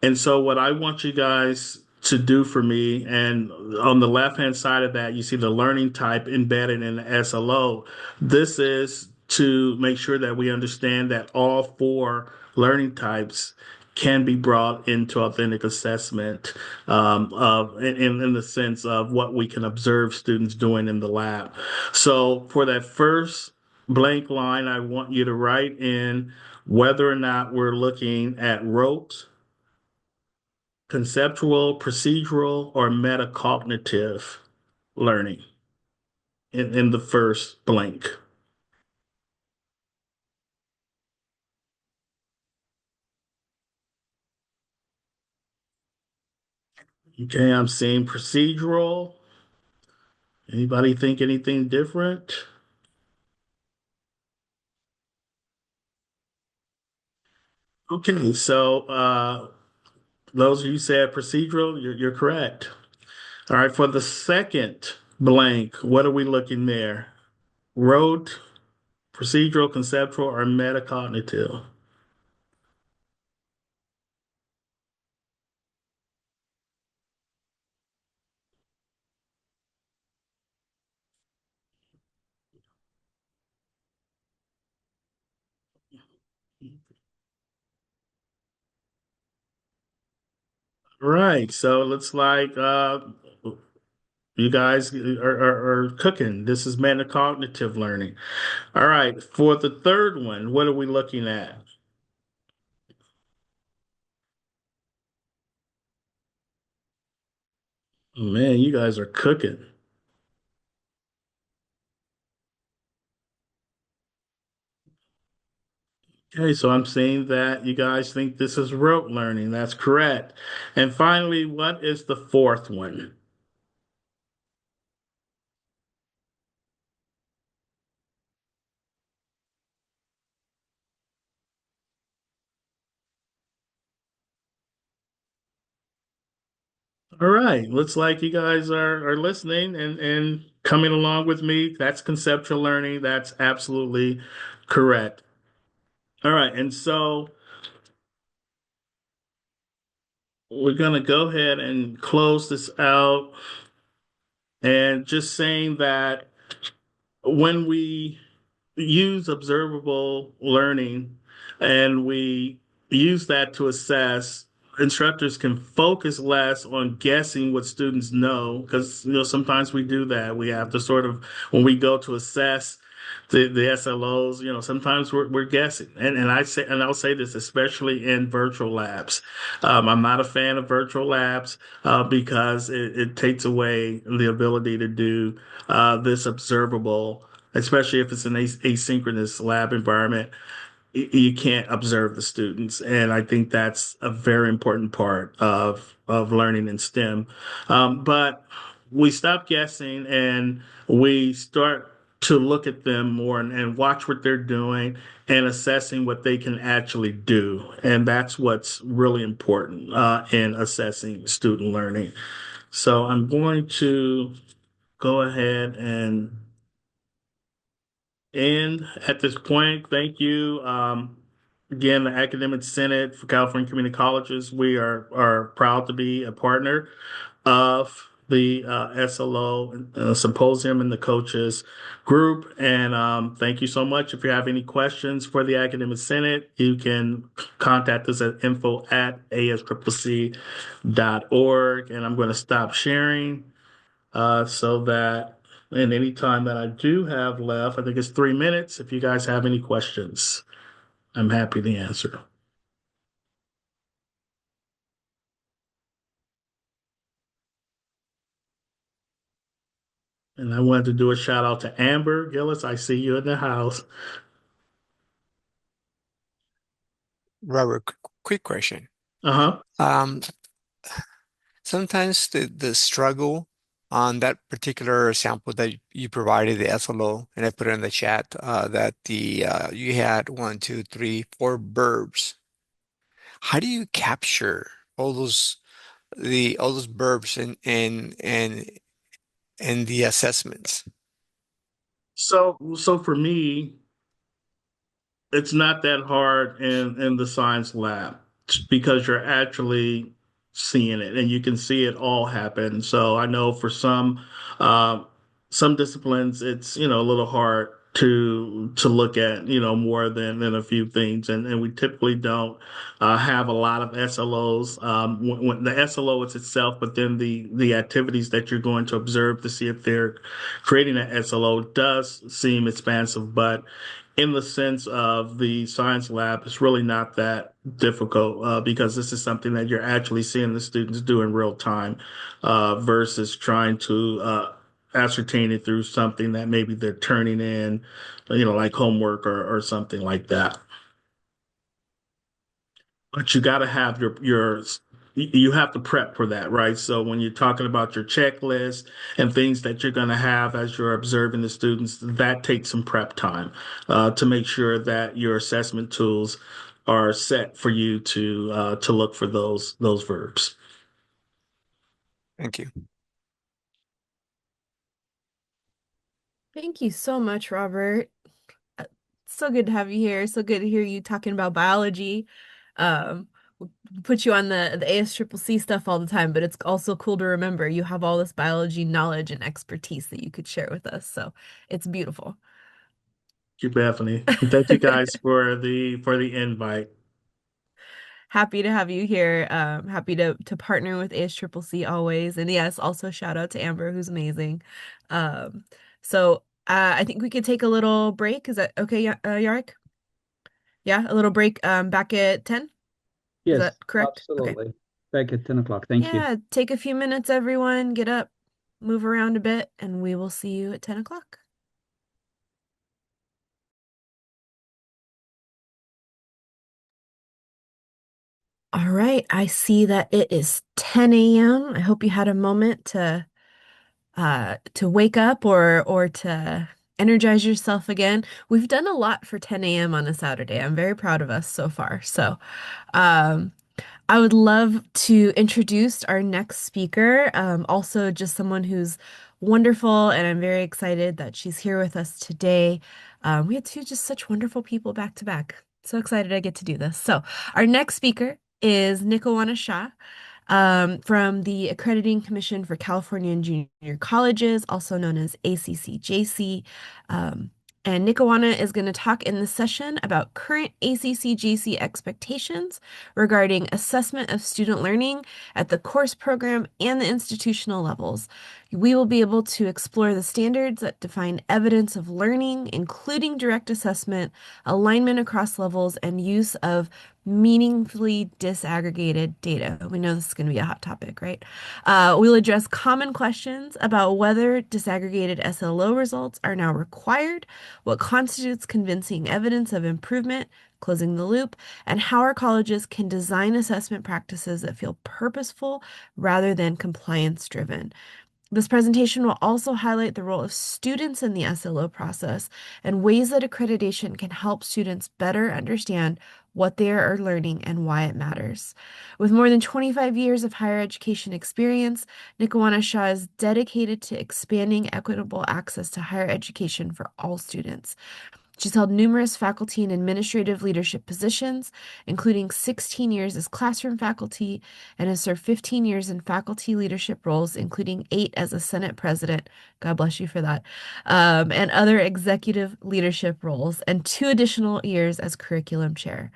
And so, what I want you guys to do for me, and on the left hand side of that, you see the learning type embedded in the SLO. This is to make sure that we understand that all four learning types can be brought into authentic assessment in the sense of what we can observe students doing in the lab. So, for that first blank line, I want you to write in whether or not we're looking at rote, conceptual, procedural, or metacognitive learning in the first blank. Okay, I'm seeing procedural. Anybody think anything different? Okay, so those of you said procedural, you're correct. All right, for the second blank, what are we looking there? Rote, procedural, conceptual, or metacognitive? Right, so it looks like you guys are cooking. This is metacognitive learning. All right, for the third one, what are we looking at? Man, you guys are cooking. Okay, so I'm seeing that you guys think this is rote learning. That's correct. And finally, what is the fourth one? All right, looks like you guys are listening and coming along with me. That's conceptual learning. That's absolutely correct. All right, and so we're going to go ahead and close this out and just saying that when we use observable learning and we use that to assess, instructors can focus less on guessing what students know because sometimes we do that. We have to sort of, when we go to assess the SLOs, sometimes we're guessing. And I'll say this especially in virtual labs. I'm not a fan of virtual labs because it takes away the ability to do this observable, especially if it's an asynchronous lab environment. You can't observe the students, and I think that's a very important part of learning in STEM. But we stop guessing and we start to look at them more and watch what they're doing and assessing what they can actually do, and that's what's really important in assessing student learning. So I'm going to go ahead and at this point, thank you. Again, the Academic Senate for California Community Colleges, we are proud to be a partner of the SLO Symposium and the coaches group. And thank you so much. If you have any questions for the Academic Senate, you can contact us at info@ASCCC.org. And I'm going to stop sharing so that in any time that I do have left, I think it's 3 minutes. If you guys have any questions, I'm happy to answer. And I wanted to do a shout out to Amber Gillis. I see you in the house. Robert, quick question. Uh-huh. Um, Sometimes the struggle on that particular sample that you provided, the SLO, and I put it in the chat, that you had one, two, three, four verbs. How do you capture all those verbs in the assessments? So for me, it's not that hard in the science lab because you're actually seeing it and you can see it all happen. So I know for uh, some disciplines it's a little hard to look at more than a few things, and we typically don't have a lot of SLOs. When the SLO is itself, but then the activities that you're going to observe to see if they're creating an SLO does seem expansive, but in the sense of the science lab, it's really not that difficult because this is something that you're actually seeing the students do in real time versus trying to ascertain it through something that maybe they're turning in, like homework or something like that. But you got to have your you have to prep for that, right? So when you're talking about your checklist and things that you're going to have as you're observing the students, that takes some prep time to make sure that your assessment tools are set for you to look for those verbs. Thank you. Thank you so much, Robert. Uh, So good to have you here. So good to hear you talking about biology. We put you on the ASCCC stuff all the time, but it's also cool to remember you have all this biology knowledge and expertise that you could share with us. So it's beautiful. Thank you, Bethany. And thank you guys for the invite. Happy to have you here. Happy to partner with ASCCC always. And yes, also shout out to Amber, who's amazing. So I think we could take a little break. Is that okay, Yarek? Yeah, a little break back at 10? Is Yes, that correct? Okay. absolutely. Back at 10 o'clock. Thank you. Yeah, take a few minutes, everyone. Get up, move around a bit, and we will see you at 10 o'clock. All right, I see that it is 10 a.m. I hope you had a moment to wake up or to energize yourself again. We've done a lot for 10 a.m. on a Saturday. I'm very proud of us so far. So, um, I would love to introduce our next speaker, also just someone who's wonderful, and I'm very excited that she's here with us today. We had two just such wonderful people back to back. So excited I get to do this. So, our next speaker is Nickawanna from the Accrediting Commission for California and Junior Colleges, also known as ACCJC. And Nickawanna is going to talk in this session about current ACCJC expectations regarding assessment of student learning at the course program and the institutional levels. We will be able to explore the standards that define evidence of learning, including direct assessment, alignment across levels, and use of meaningfully disaggregated data. We know this is going to be a hot topic, right? We'll address common questions about whether disaggregated SLO results are now required, what constitutes convincing evidence of improvement, closing the loop, and how our colleges can design assessment practices that feel purposeful rather than compliance-driven. This presentation will also highlight the role of students in the SLO process and ways that accreditation can help students better understand what they are learning and why it matters. With more than 25 years of higher education experience, Nickawanna is dedicated to expanding equitable access to higher education for all students. She's held numerous faculty and administrative leadership positions, including 16 years as classroom faculty, and has served 15 years in faculty leadership roles, including 8 as a Senate president, God bless you for that, and other executive leadership roles, and 2 additional years as curriculum chair.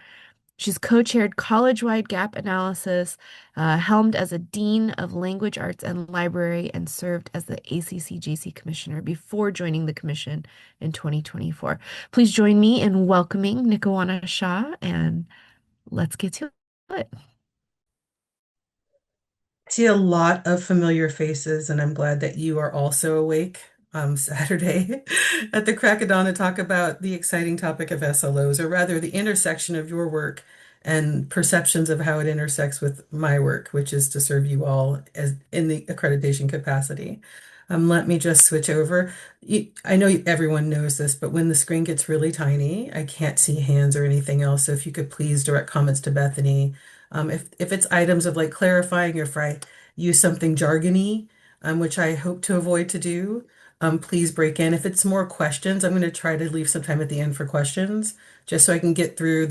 She's co-chaired college-wide gap analysis, helmed as a dean of language arts and library, and served as the ACCJC commissioner before joining the commission in 2024. Please join me in welcoming Nickawanna, and let's get to it. I see a lot of familiar faces, and I'm glad that you are also awake Saturday at the crack of dawn to talk about the exciting topic of SLOs, or rather the intersection of your work and perceptions of how it intersects with my work, which is to serve you all as in the accreditation capacity. Let me just switch over. I know everyone knows this, but when the screen gets really tiny, I can't see hands or anything else. So if you could please direct comments to Bethany. If it's items of like clarifying, or if I use something jargony, which I hope to avoid to do, please break in. If it's more questions, I'm going to try to leave some time at the end for questions, just so I can get through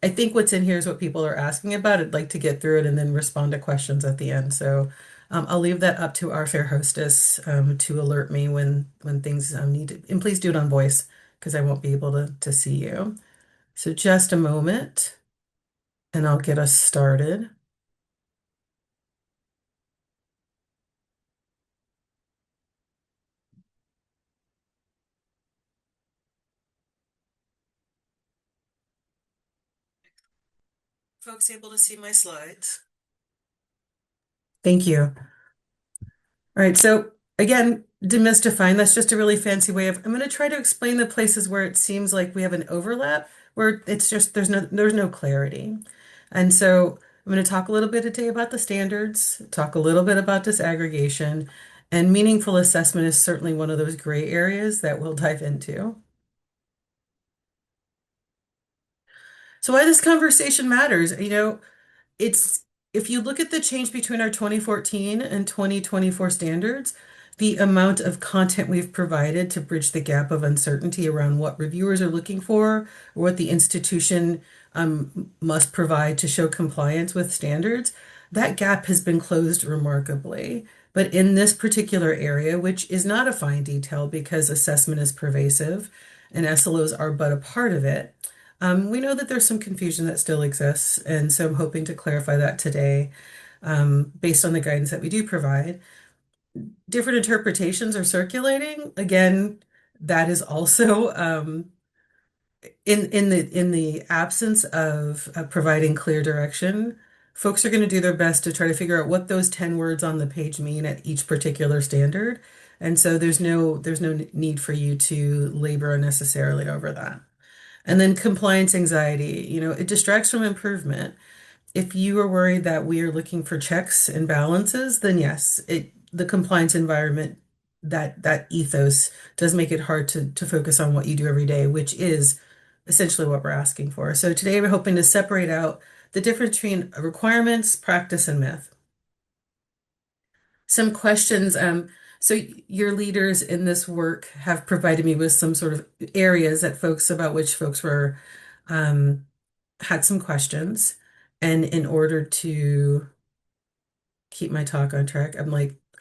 I think what's in here is what people are asking about. I'd like to get through it and then respond to questions at the end. So I'll leave that up to our fair hostess to alert me when things need to, and please do it on voice because I won't be able to see you. So just a moment and I'll get us started. Folks able to see my slides? Thank you. All right, so again, demystifying, that's just a really fancy way of, I'm going to try to explain the places where it seems like we have an overlap, where it's just, there's no clarity. And so I'm going to talk a little bit today about the standards, talk a little bit about disaggregation, and meaningful assessment is certainly one of those gray areas that we'll dive into. So why this conversation matters, it's if you look at the change between our 2014 and 2024 standards, the amount of content we've provided to bridge the gap of uncertainty around what reviewers are looking for, or what the institution must provide to show compliance with standards, that gap has been closed remarkably. But in this particular area, which is not a fine detail because assessment is pervasive and SLOs are but a part of it, we know that there's some confusion that still exists, and so I'm hoping to clarify that today, based on the guidance that we do provide. Different interpretations are circulating. Again, that is also in the absence of providing clear direction. Folks are going to do their best to try to figure out what those 10 words on the page mean at each particular standard, and so there's no need for you to labor unnecessarily over that. And then compliance anxiety, it distracts from improvement. If you are worried that we are looking for checks and balances, then yes, the compliance environment, that ethos does make it hard to focus on what you do every day, which is essentially what we're asking for. So today we're hoping to separate out the difference between requirements, practice, and myth. Some questions. So your leaders in this work have provided me with some sort of areas about which folks were had some questions. And in order to keep my talk on track,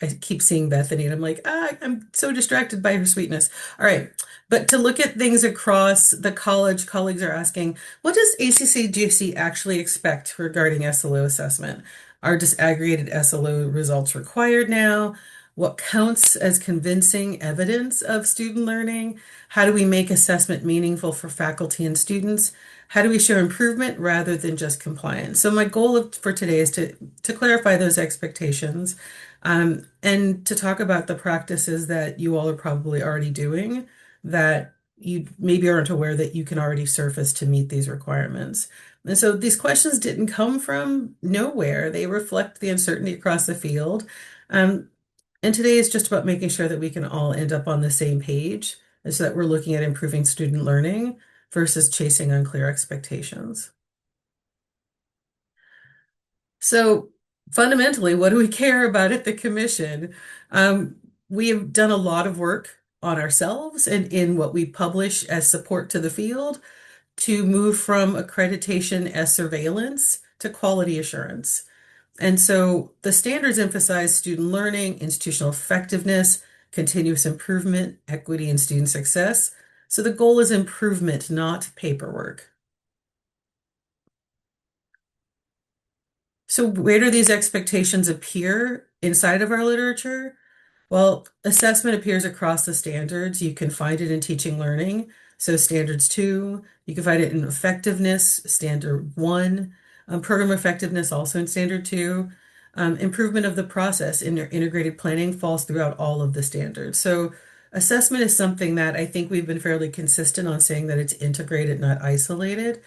I keep seeing Bethany and I'm like, I'm so distracted by her sweetness. All right. But to look at things across the college, colleagues are asking, what does ACCJC actually expect regarding SLO assessment? Are disaggregated SLO results required now? What counts as convincing evidence of student learning? How do we make assessment meaningful for faculty and students? How do we show improvement rather than just compliance? So my goal for today is to clarify those expectations, and to talk about the practices that you all are probably already doing that you maybe aren't aware that you can already surface to meet these requirements. And so these questions didn't come from nowhere. They reflect the uncertainty across the field. And today is just about making sure that we can all end up on the same page, and so that we're looking at improving student learning versus chasing unclear expectations. So fundamentally, what do we care about at the commission? We have done a lot of work on ourselves and in what we publish as support to the field to move from accreditation as surveillance to quality assurance. And so the standards emphasize student learning, institutional effectiveness, continuous improvement, equity, and student success. So the goal is improvement, not paperwork. So where do these expectations appear inside of our literature? Well, assessment appears across the standards. You can find it in teaching learning, so standards 2. You can find it in effectiveness, standard 1. Program effectiveness also in standard 2. Improvement of the process in your integrated planning falls throughout all of the standards. So assessment is something that I think we've been fairly consistent on saying that it's integrated, not isolated,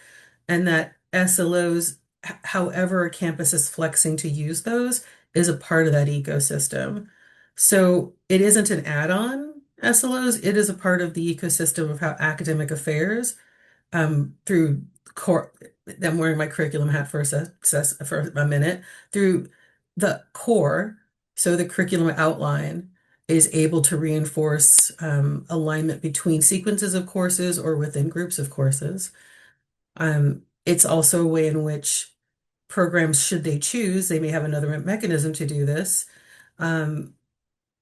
and that SLOs, however a campus is flexing to use those, is a part of that ecosystem. So it isn't an add-on SLOs, it is a part of the ecosystem of how academic affairs, through core, I'm wearing my curriculum hat for a minute, through the core, so the curriculum outline is able to reinforce alignment between sequences of courses or within groups of courses. It's also a way in which programs, should they choose, they may have another mechanism to do this,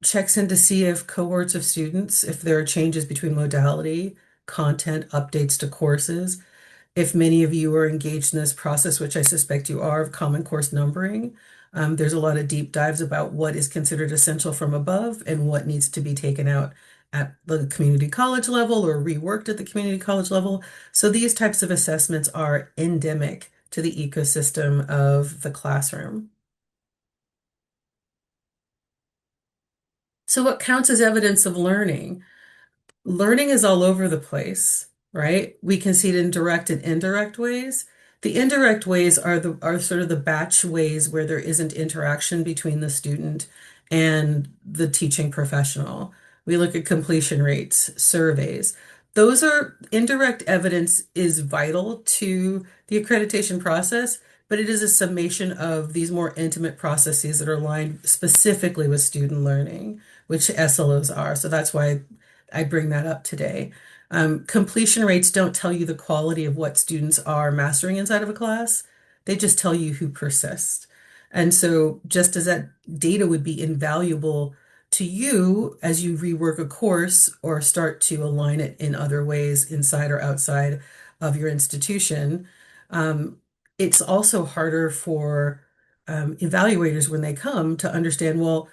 checks in to see if cohorts of students, if there are changes between modality, content, updates to courses, if many of you are engaged in this process, which I suspect you are, of Common Course numbering. There's a lot of deep dives about what is considered essential from above and what needs to be taken out at the community college level or reworked at the community college level. So these types of assessments are endemic to the ecosystem of the classroom. So what counts as evidence of learning? Learning is all over the place, right? We can see it in direct and indirect ways. The indirect ways are sort of the batch ways where there isn't interaction between the student and the teaching professional. We look at completion rates, surveys. Those are indirect evidence is vital to the accreditation process, but it is a summation of these more intimate processes that are aligned specifically with student learning, which SLOs are. So that's why I bring that up today. Completion rates don't tell you the quality of what students are mastering inside of a class. They just tell you who persists. And so just as that data would be invaluable to you as you rework a course or start to align it in other ways inside or outside of your institution, it's also harder for evaluators when they come to understand, well,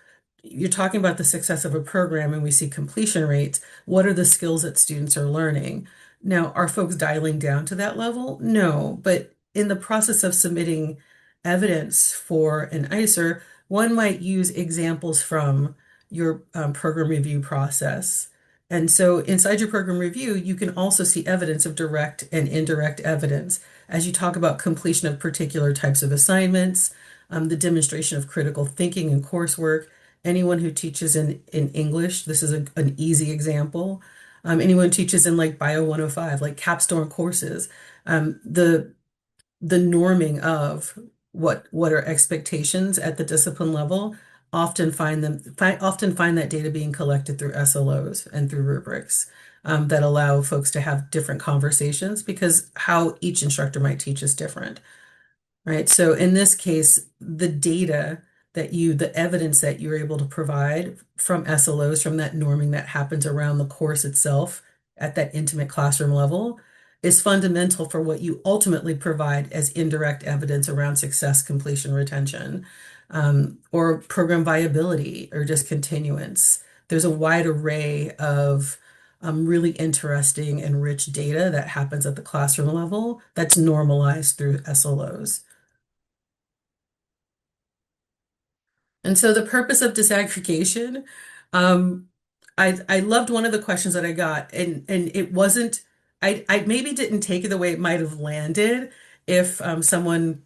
you're talking about the success of a program and we see completion rates. What are the skills that students are learning? Now, are folks dialing down to that level? No, but in the process of submitting evidence for an ICER, one might use examples from your program review process. And so inside your program review, you can also see evidence of direct and indirect evidence as you talk about completion of particular types of assignments, the demonstration of critical thinking in coursework. Anyone who teaches in English, this is an easy example. Anyone who teaches in like Bio 105, like capstone courses, the norming of what are expectations at the discipline level, often find that data being collected through SLOs and through rubrics that allow folks to have different conversations because how each instructor might teach is different, right? So in this case, the evidence that you're able to provide from SLOs, from that norming that happens around the course itself at that intimate classroom level, is fundamental for what you ultimately provide as indirect evidence around success, completion, retention, or program viability or discontinuance. There's a wide array of really interesting and rich data that happens at the classroom level that's normalized through SLOs. And so the purpose of disaggregation, I loved one of the questions that I got, and it wasn't, I maybe didn't take it the way it might have landed if someone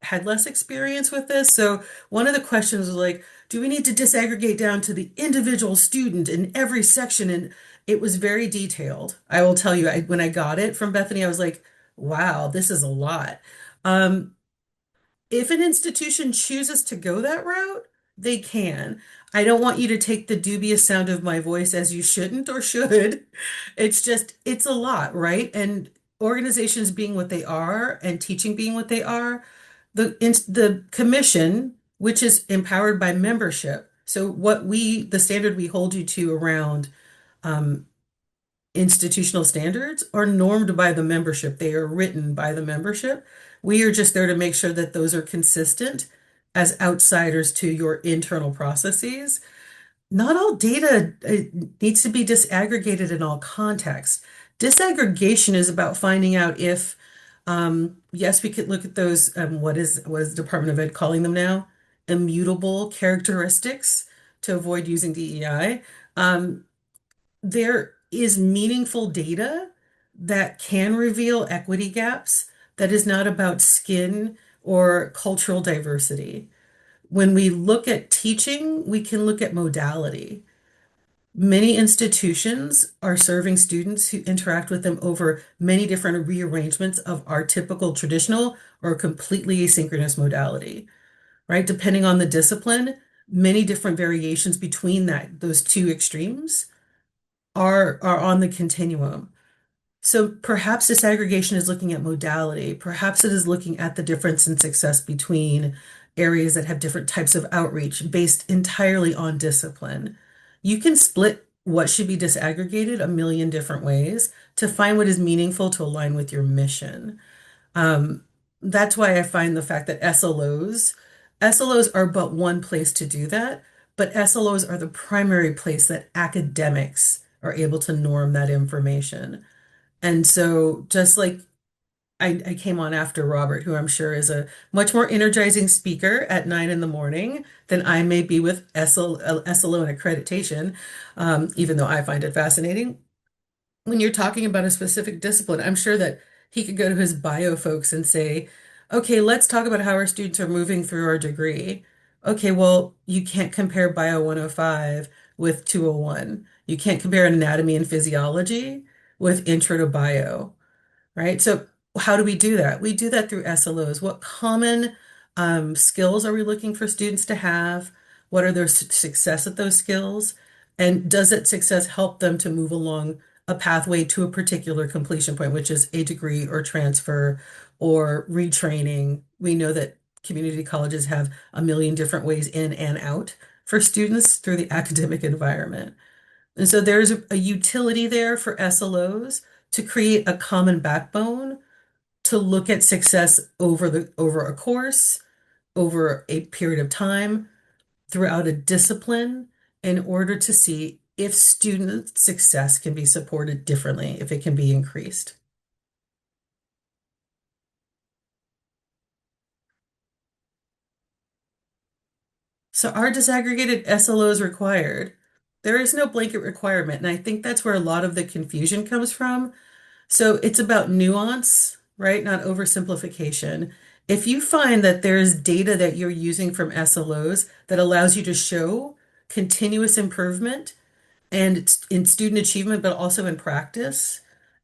had less experience with this. So one of the questions was like, do we need to disaggregate down to the individual student in every section? And it was very detailed. I will tell you, when I got it from Bethany, I was like, wow, this is a lot. If an institution chooses to go that route, they can. I don't want you to take the dubious sound of my voice as you shouldn't or should. It's a lot, right? And organizations being what they are and teaching being what they are, the commission, which is empowered by membership. So the standard we hold you to around institutional standards are normed by the membership. They are written by the membership. We are just there to make sure that those are consistent as outsiders to your internal processes. Not all data needs to be disaggregated in all contexts. Disaggregation is about finding out if, yes, we could look at those, what is Department of Ed calling them now? Immutable characteristics to avoid using DEI. There is meaningful data that can reveal equity gaps that is not about skin or cultural diversity. When we look at teaching, we can look at modality. Many institutions are serving students who interact with them over many different rearrangements of our typical traditional or completely asynchronous modality, right? Depending on the discipline, many different variations between those two extremes are on the continuum. So perhaps disaggregation is looking at modality. Perhaps it is looking at the difference in success between areas that have different types of outreach based entirely on discipline. You can split what should be disaggregated a million different ways to find what is meaningful to align with your mission. That's why I find the fact that SLOs are but one place to do that, but SLOs are the primary place that academics are able to norm that information. And so just like I came on after Robert, who I'm sure is a much more energizing speaker at 9 in the morning than I may be with SLO and accreditation, even though I find it fascinating. When you're talking about a specific discipline, I'm sure that he could go to his bio folks and say, okay, let's talk about how our students are moving through our degree. Okay, well, you can't compare Bio 105 with 201. You can't compare anatomy and physiology with Intro to Bio, right? So how do we do that? We do that through SLOs. What common skills are we looking for students to have? What are their success at those skills? And does that success help them to move along a pathway to a particular completion point, which is a degree or transfer or retraining? We know that community colleges have a million different ways in and out for students through the academic environment. And so there's a utility there for SLOs to create a common backbone to look at success over a course, over a period of time, throughout a discipline, in order to see if student success can be supported differently, if it can be increased. So are disaggregated SLOs required? There is no blanket requirement, and I think that's where a lot of the confusion comes from. So it's about nuance, right? Not oversimplification. If you find that there's data that you're using from SLOs that allows you to show continuous improvement and it's in student achievement, but also in practice,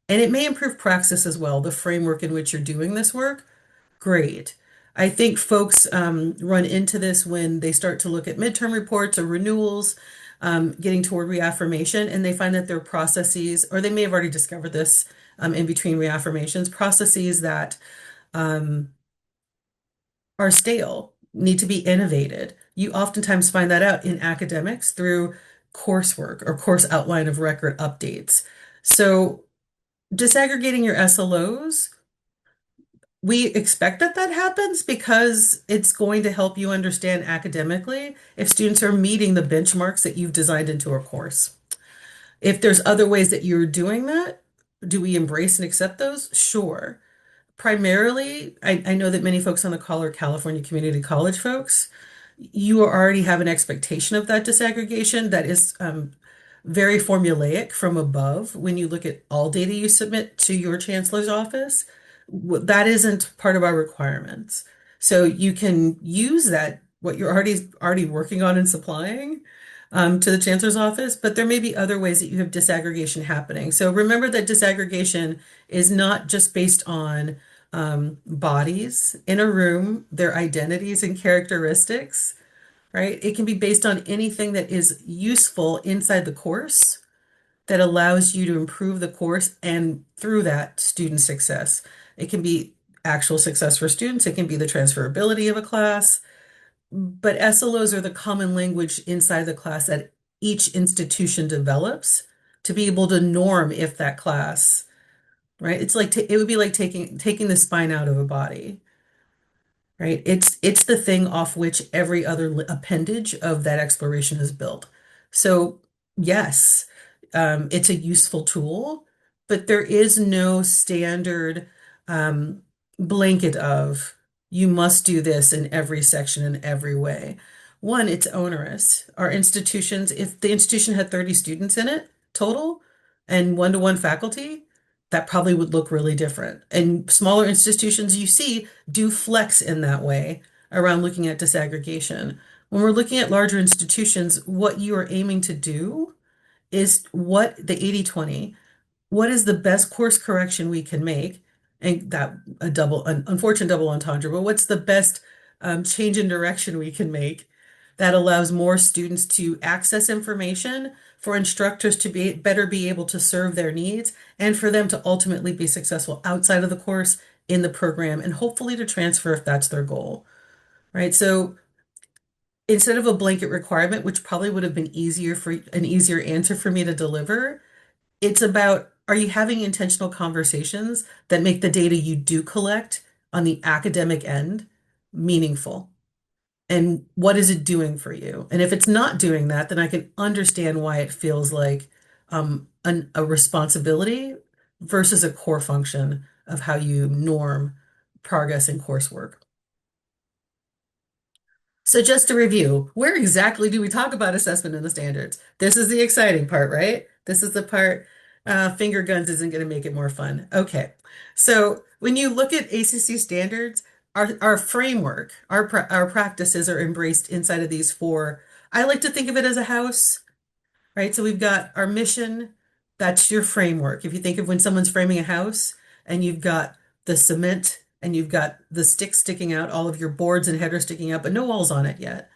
and it may improve praxis as well, the framework in which you're doing this work, great. I think folks run into this when they start to look at midterm reports or renewals, getting toward reaffirmation, and they find that their processes, or they may have already discovered this in between reaffirmations, processes that are stale, need to be innovated. You oftentimes find that out in academics through coursework or course outline of record updates. So disaggregating your SLOs, we expect that that happens because it's going to help you understand academically if students are meeting the benchmarks that you've designed into a course. If there's other ways that you're doing that, do we embrace and accept those? Sure. Primarily, I know that many folks on the call are California community college folks. You already have an expectation of that disaggregation that is very formulaic from above when you look at all data you submit to your chancellor's office. That isn't part of our requirements. So you can use that, what you're already working on and supplying to the chancellor's office, but there may be other ways that you have disaggregation happening. So remember that disaggregation is not just based on bodies in a room, their identities and characteristics, right? It can be based on anything that is useful inside the course that allows you to improve the course and through that student success. It can be actual success for students. It can be the transferability of a class. But SLOs are the common language inside the class that each institution develops to be able to norm if that class, right? It's like it would be like taking the spine out of a body, right? It's the thing off which every other appendage of that exploration is built. So yes, it's a useful tool, but there is no standard blanket of you must do this in every section in every way. One, it's onerous. Our institutions, if the institution had 30 students in it total and one-to-one faculty, that probably would look really different. And smaller institutions you see do flex in that way around looking at disaggregation. When we're looking at larger institutions, what you are aiming to do is what the 80-20, what is the best course correction we can make? And that an unfortunate double entendre, but what's the best change in direction we can make that allows more students to access information, for instructors to better be able to serve their needs, and for them to ultimately be successful outside of the course, in the program, and hopefully to transfer if that's their goal, right? So instead of a blanket requirement, which probably would have been an easier answer for me to deliver, it's about, are you having intentional conversations that make the data you do collect on the academic end meaningful? And what is it doing for you? And if it's not doing that, then I can understand why it feels like a responsibility versus a core function of how you norm progress in coursework. So just to review, where exactly do we talk about assessment in the standards? This is the exciting part, right? This is the part Finger guns isn't going to make it more fun. Okay. So when you look at ACC standards, our framework, our practices are embraced inside of these four. I like to think of it as a house, right? So we've got our mission, that's your framework. If you think of when someone's framing a house and you've got the cement and you've got the sticks sticking out, all of your boards and headers sticking out, but no walls on it yet.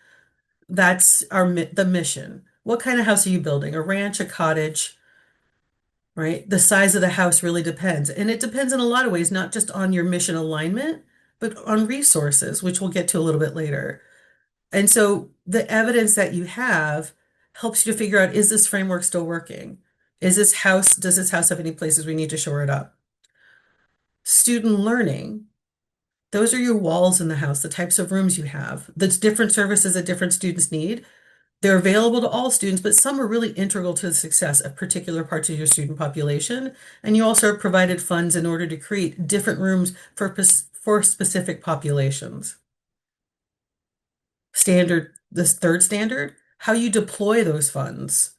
That's the mission. What kind of house are you building? A ranch, a cottage, right? The size of the house really depends. And it depends in a lot of ways, not just on your mission alignment, but on resources, which we'll get to a little bit later. And so the evidence that you have helps you to figure out, is this framework still working? Does this house have any places we need to shore it up? Student learning, those are your walls in the house, the types of rooms you have, the different services that different students need. They're available to all students, but some are really integral to the success of particular parts of your student population. And you also have provided funds in order to create different rooms for specific populations. This third standard, how you deploy those funds,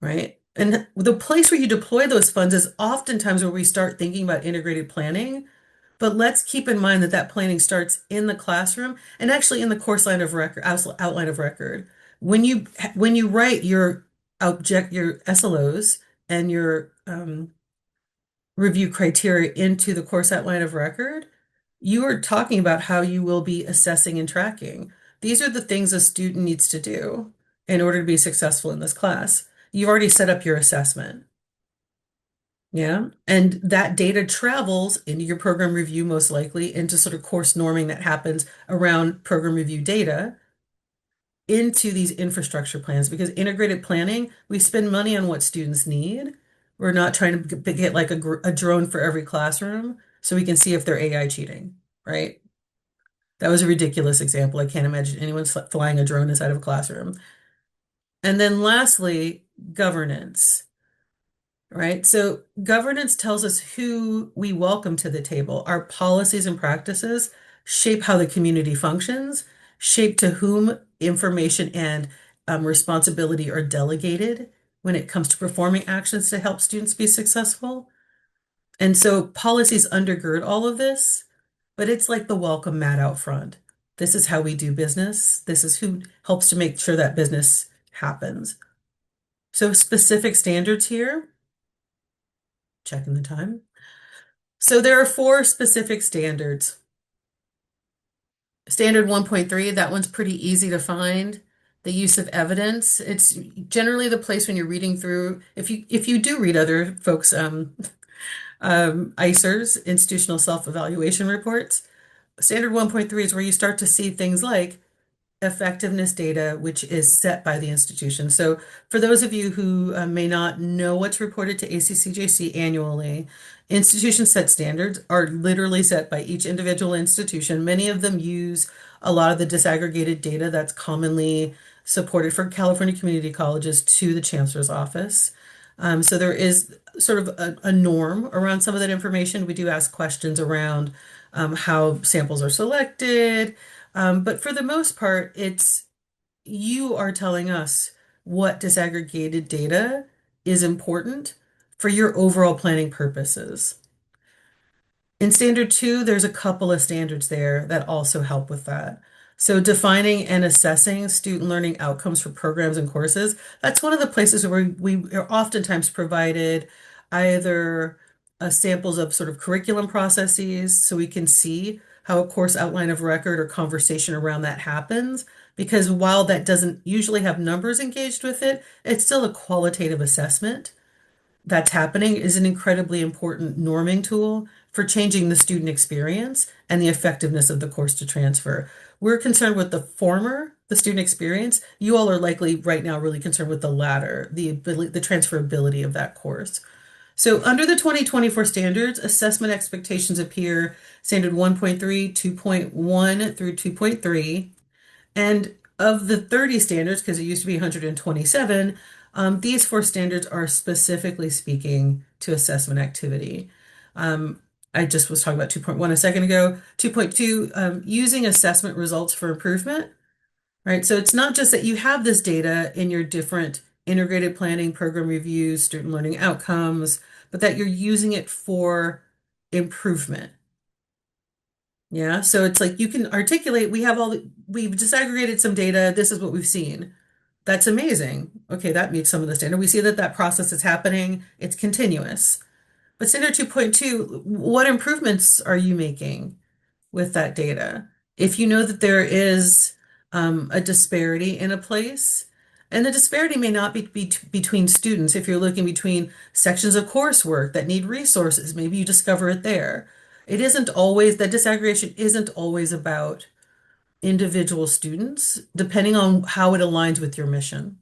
right? And the place where you deploy those funds is oftentimes where we start thinking about integrated planning. But let's keep in mind that that planning starts in the classroom and actually in the course outline of record. When you write your SLOs and your review criteria into the course outline of record, you are talking about how you will be assessing and tracking. These are the things a student needs to do in order to be successful in this class. You've already set up your assessment. Yeah. And that data travels into your program review, most likely into sort of course norming that happens around program review data into these infrastructure plans, because integrated planning, we spend money on what students need. We're not trying to get like a drone for every classroom so we can see if they're AI cheating, right? That was a ridiculous example. I can't imagine anyone flying a drone inside of a classroom. And then lastly, governance. Right? So governance tells us who we welcome to the table. Our policies and practices shape how the community functions, shape to whom information and responsibility are delegated when it comes to performing actions to help students be successful. And so policies undergird all of this, but it's like the welcome mat out front. This is how we do business. This is who helps to make sure that business happens. So specific standards here. Checking the time. So there are 4 specific standards. Standard 1.3, that one's pretty easy to find. The use of evidence. It's generally the place when you're reading through, if you do read other folks' ICER's, institutional self-evaluation reports. Standard 1.3 is where you start to see things like effectiveness data, which is set by the institution. So for those of you who may not know what's reported to ACCJC annually, institution set standards are literally set by each individual institution. Many of them use a lot of the disaggregated data that's commonly supported for California community colleges to the chancellor's office. So there is sort of a norm around some of that information. We do ask questions around how samples are selected, but for the most part, you are telling us what disaggregated data is important for your overall planning purposes. In standard 2, there's a couple of standards there that also help with that. So defining and assessing student learning outcomes for programs and courses, that's one of the places where we are oftentimes provided either samples of sort of curriculum processes so we can see how a course outline of record or conversation around that happens. Because while that doesn't usually have numbers engaged with it, it's still a qualitative assessment that's happening, is an incredibly important norming tool for changing the student experience and the effectiveness of the course to transfer. We're concerned with the former, the student experience. You all are likely right now really concerned with the latter, the transferability of that course. So under the 2024 standards, assessment expectations appear standard 1.3, 2.1 through 2.3. And of the 30 standards, because it used to be 127, these 4 standards are specifically speaking to assessment activity. I just was talking about 2.1 a second ago. 2.2, using assessment results for improvement, right? So it's not just that you have this data in your different integrated planning, program reviews, student learning outcomes, but that you're using it for improvement. Yeah, so it's like you can articulate, we've disaggregated some data, this is what we've seen. That's amazing. Okay, that meets some of the standard. We see that that process is happening, it's continuous. But standard 2.2, what improvements are you making with that data? If you know that there is a disparity in a place, and the disparity may not be between students. If you're looking between sections of coursework that need resources, maybe you discover it there. It isn't always, that disaggregation isn't always about individual students, depending on how it aligns with your mission.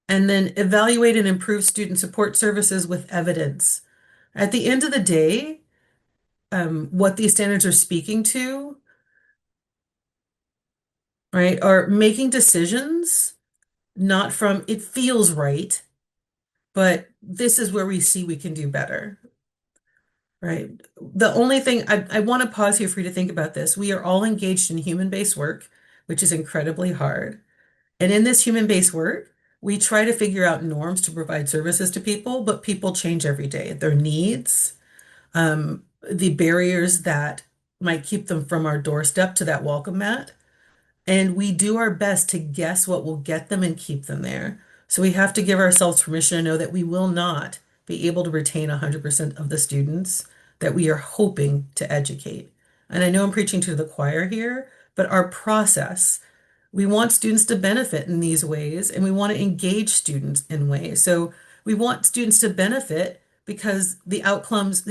And then evaluate and improve student support services with evidence. At the end of the day, what these standards are speaking to, right, are making decisions not from it feels right, but this is where we see we can do better, right? The only thing I want to pause here for you to think about this. We are all engaged in human-based work, which is incredibly hard. And in this human-based work, we try to figure out norms to provide services to people, but people change every day. Their needs, the barriers that might keep them from our doorstep to that welcome mat. And we do our best to guess what will get them and keep them there. So we have to give ourselves permission to know that we will not be able to retain 100% of the students that we are hoping to educate. And I know I'm preaching to the choir here, but our process, we want students to benefit in these ways, and we want to engage students in ways. So we want students to benefit because the outcomes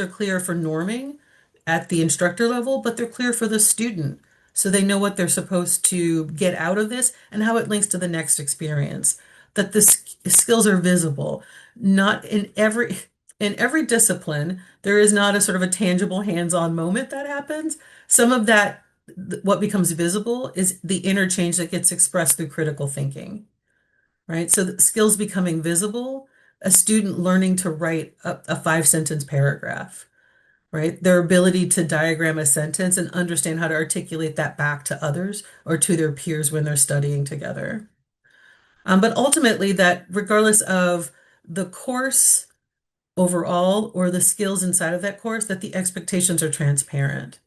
are clear for norming at the instructor level, but they're clear for the student. So they know what they're supposed to get out of this and how it links to the next experience. That the skills are visible. Not in every discipline, there is not a sort of a tangible hands-on moment that happens. Some of that, what becomes visible is the interchange that gets expressed through critical thinking, right? So the skills becoming visible, a student learning to write a 5-sentence paragraph, right? Their ability to diagram a sentence and understand how to articulate that back to others or to their peers when they're studying together. But ultimately, that regardless of the course overall or the skills inside of that course, that the expectations are transparent.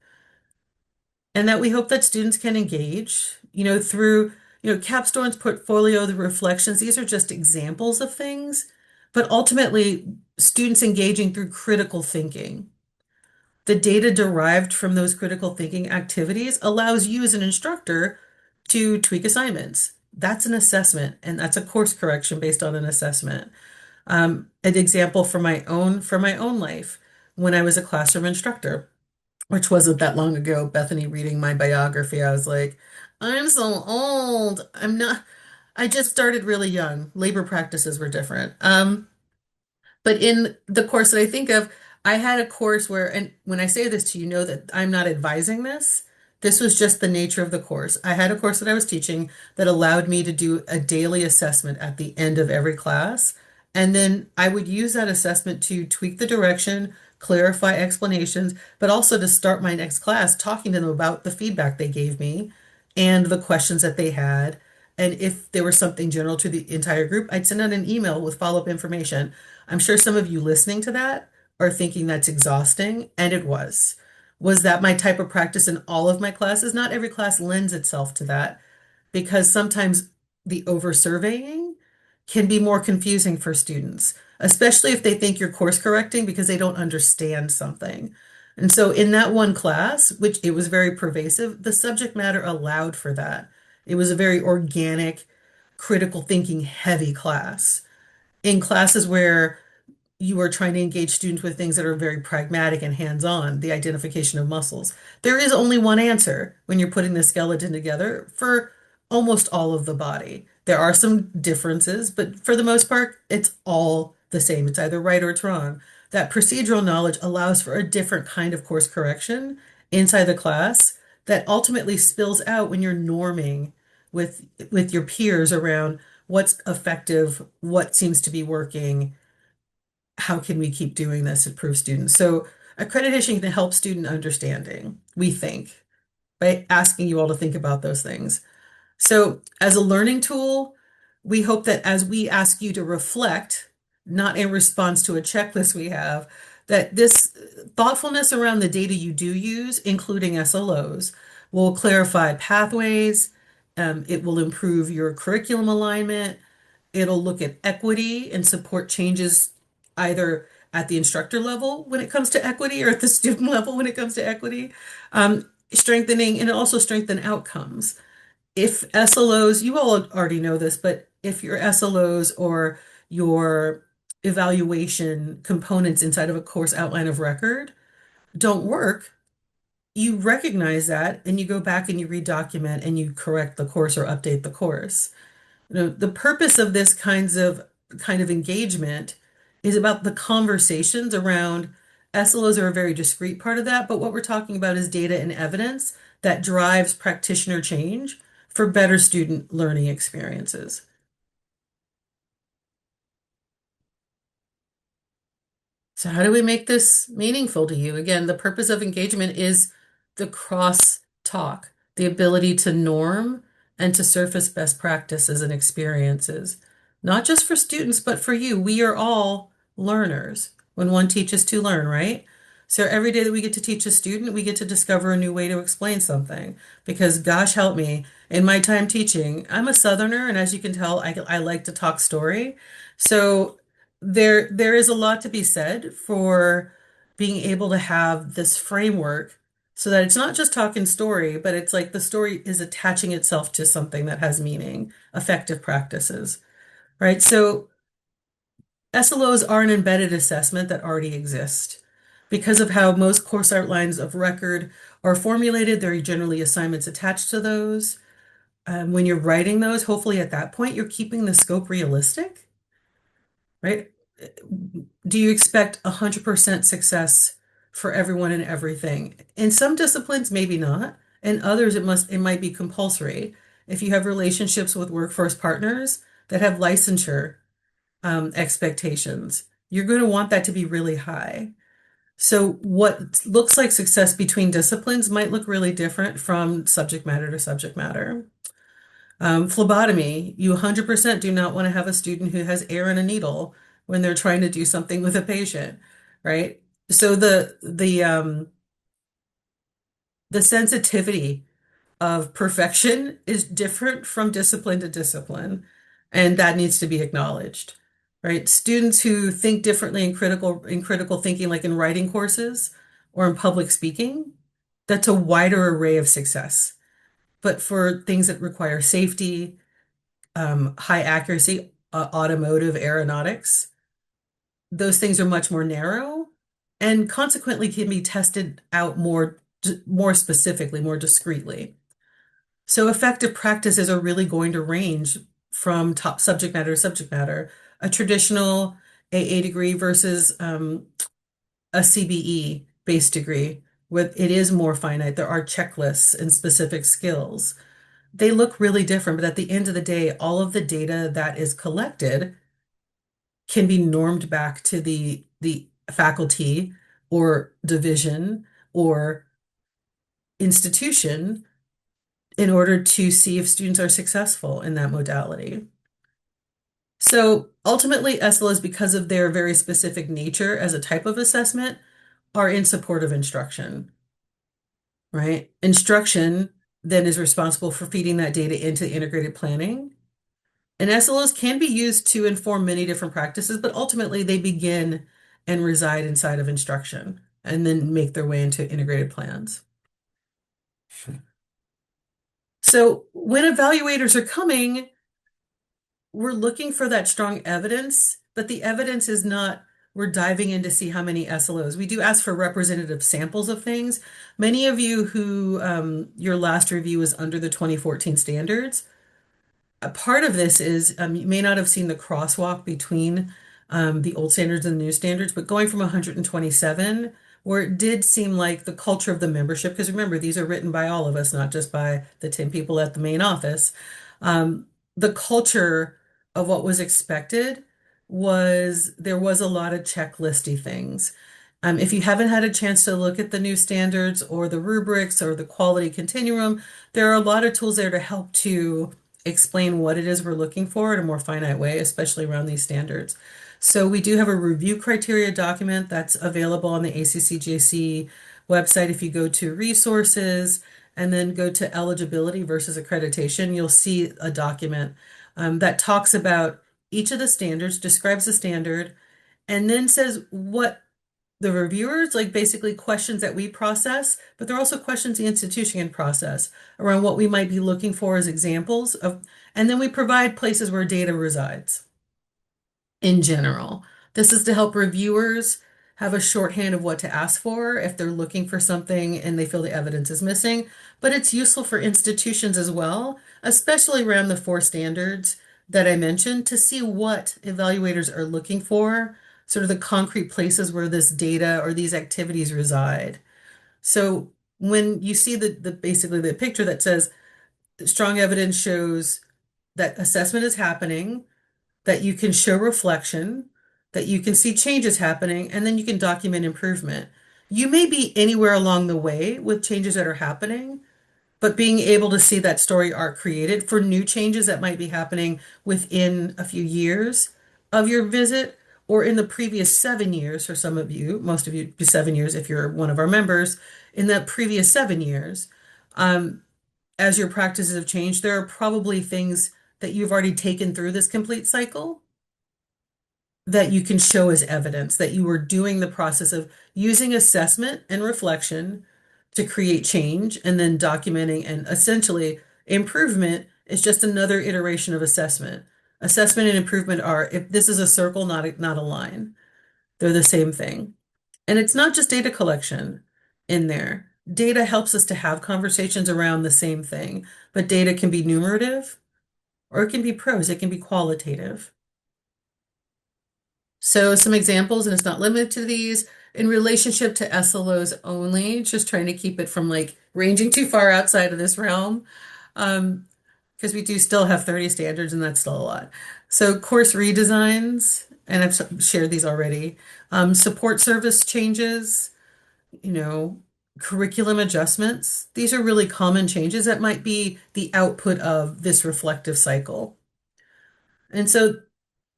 And that we hope that students can engage, through, capstones, portfolio, the reflections. These are just examples of things, but ultimately, students engaging through critical thinking. The data derived from those critical thinking activities allows you as an instructor to tweak assignments. That's an assessment, and that's a course correction based on an assessment. An example from my own life, when I was a classroom instructor, which wasn't that long ago, Bethany reading my biography, I was like, I'm so old. I just started really young. Labor practices were different. But in the course that I think of, I had a course where, and when I say this to you, know that I'm not advising this. This was just the nature of the course. I had a course that I was teaching that allowed me to do a daily assessment at the end of every class. And then I would use that assessment to tweak the direction, clarify explanations, but also to start my next class talking to them about the feedback they gave me and the questions that they had. And if there was something general to the entire group, I'd send out an email with follow-up information. I'm sure some of you listening to that are thinking that's exhausting, and it was. Was that my type of practice in all of my classes? Not every class lends itself to that because sometimes the over-surveying can be more confusing for students, especially if they think you're course correcting because they don't understand something. And so in that one class, which it was very pervasive, the subject matter allowed for that. It was a very organic, critical thinking heavy class. In classes where you are trying to engage students with things that are very pragmatic and hands-on, the identification of muscles. There is only one answer when you're putting the skeleton together for almost all of the body. There are some differences, but for the most part, it's all the same. It's either right or it's wrong. That procedural knowledge allows for a different kind of course correction inside the class that ultimately spills out when you're norming with your peers around what's effective, what seems to be working, how can we keep doing this to improve students? So accreditation can help student understanding, we think, by asking you all to think about those things. So as a learning tool, we hope that as we ask you to reflect, not in response to a checklist we have, that this thoughtfulness around the data you do use, including SLOs, will clarify pathways. It will improve your curriculum alignment. It'll look at equity and support changes either at the instructor level when it comes to equity or at the student level when it comes to equity, strengthening, and it also strengthen outcomes. If SLOs, you all already know this, but if your SLOs or your evaluation components inside of a course outline of record don't work, you recognize that and you go back and you redocument and you correct the course or update the course. The purpose of this kind of engagement is about the conversations around SLOs are a very discrete part of that, but what we're talking about is data and evidence that drives practitioner change for better student learning experiences. So how do we make this meaningful to you? Again, the purpose of engagement is the cross talk, the ability to norm and to surface best practices and experiences, not just for students, but for you. We are all learners when one teaches to learn, right? So every day that we get to teach a student, we get to discover a new way to explain something. Because gosh help me, in my time teaching, I'm a Southerner, and as you can tell, I like to talk story. So there is a lot to be said for being able to have this framework so that it's not just talking story, but it's like the story is attaching itself to something that has meaning, effective practices, right? So SLOs are an embedded assessment that already exist. Because of how most course outlines of record are formulated, there are generally assignments attached to those. When you're writing those, hopefully at that point, you're keeping the scope realistic, right? Do you expect 100% success for everyone and everything? In some disciplines, maybe not. In others, it might be compulsory. If you have relationships with workforce partners that have licensure expectations, you're going to want that to be really high. So what looks like success between disciplines might look really different from subject matter to subject matter. Phlebotomy, you 100% do not want to have a student who has air in a needle when they're trying to do something with a patient, right? So the sensitivity of perfection is different from discipline to discipline, and that needs to be acknowledged, right? Students who think differently in critical thinking, like in writing courses or in public speaking, that's a wider array of success. But for things that require safety, high accuracy, automotive, aeronautics, those things are much more narrow and consequently can be tested out more specifically, more discreetly. So effective practices are really going to range from top subject matter to subject matter. A traditional AA degree versus a CBE based degree, with it is more finite. There are checklists and specific skills. They look really different, but at the end of the day, all of the data that is collected can be normed back to the faculty or division or institution in order to see if students are successful in that modality. So ultimately, SLOs, because of their very specific nature as a type of assessment, are in support of instruction, right? Instruction then is responsible for feeding that data into integrated planning. And SLOs can be used to inform many different practices, but ultimately they begin and reside inside of instruction and then make their way into integrated plans. So when evaluators are coming, we're looking for that strong evidence, but the evidence is not, we're diving in to see how many SLOs. We do ask for representative samples of things. Many of you who your last review was under the 2014 standards, a part of this is you may not have seen the crosswalk between the old standards and the new standards, but going from 127, where it did seem like the culture of the membership, because remember, these are written by all of us, not just by the 10 people at the main office. The culture of what was expected was there was a lot of checklisty things. If you haven't had a chance to look at the new standards or the rubrics or the quality continuum, there are a lot of tools there to help to explain what it is we're looking for in a more finite way, especially around these standards. So we do have a review criteria document that's available on the ACCJC website. If you go to resources and then go to eligibility versus accreditation, you'll see a document that talks about each of the standards, describes the standard, and then says what the reviewers, like basically questions that we process, but there are also questions the institution can process around what we might be looking for as examples of, and then we provide places where data resides in general. This is to help reviewers have a shorthand of what to ask for if they're looking for something and they feel the evidence is missing. But it's useful for institutions as well, especially around the 4 standards that I mentioned, to see what evaluators are looking for, sort of the concrete places where this data or these activities reside. So when you see the basically the picture that says strong evidence shows that assessment is happening, that you can show reflection, that you can see changes happening, and then you can document improvement. You may be anywhere along the way with changes that are happening, but being able to see that story arc created for new changes that might be happening within a few years of your visit or in the previous 7 years for some of you, most of you, 7 years if you're one of our members, in that previous 7 years. As your practices have changed, there are probably things that you've already taken through this complete cycle that you can show as evidence that you were doing the process of using assessment and reflection to create change and then documenting, and essentially improvement is just another iteration of assessment. Assessment and improvement are, if this is a circle, not a line. They're the same thing. And it's not just data collection in there. Data helps us to have conversations around the same thing, but data can be numerative or it can be prose, it can be qualitative. So some examples, and it's not limited to these, in relationship to SLOs only, just trying to keep it from like ranging too far outside of this realm, because we do still have 30 standards and that's still a lot. So course redesigns, and I've shared these already, support service changes, curriculum adjustments. These are really common changes that might be the output of this reflective cycle. And so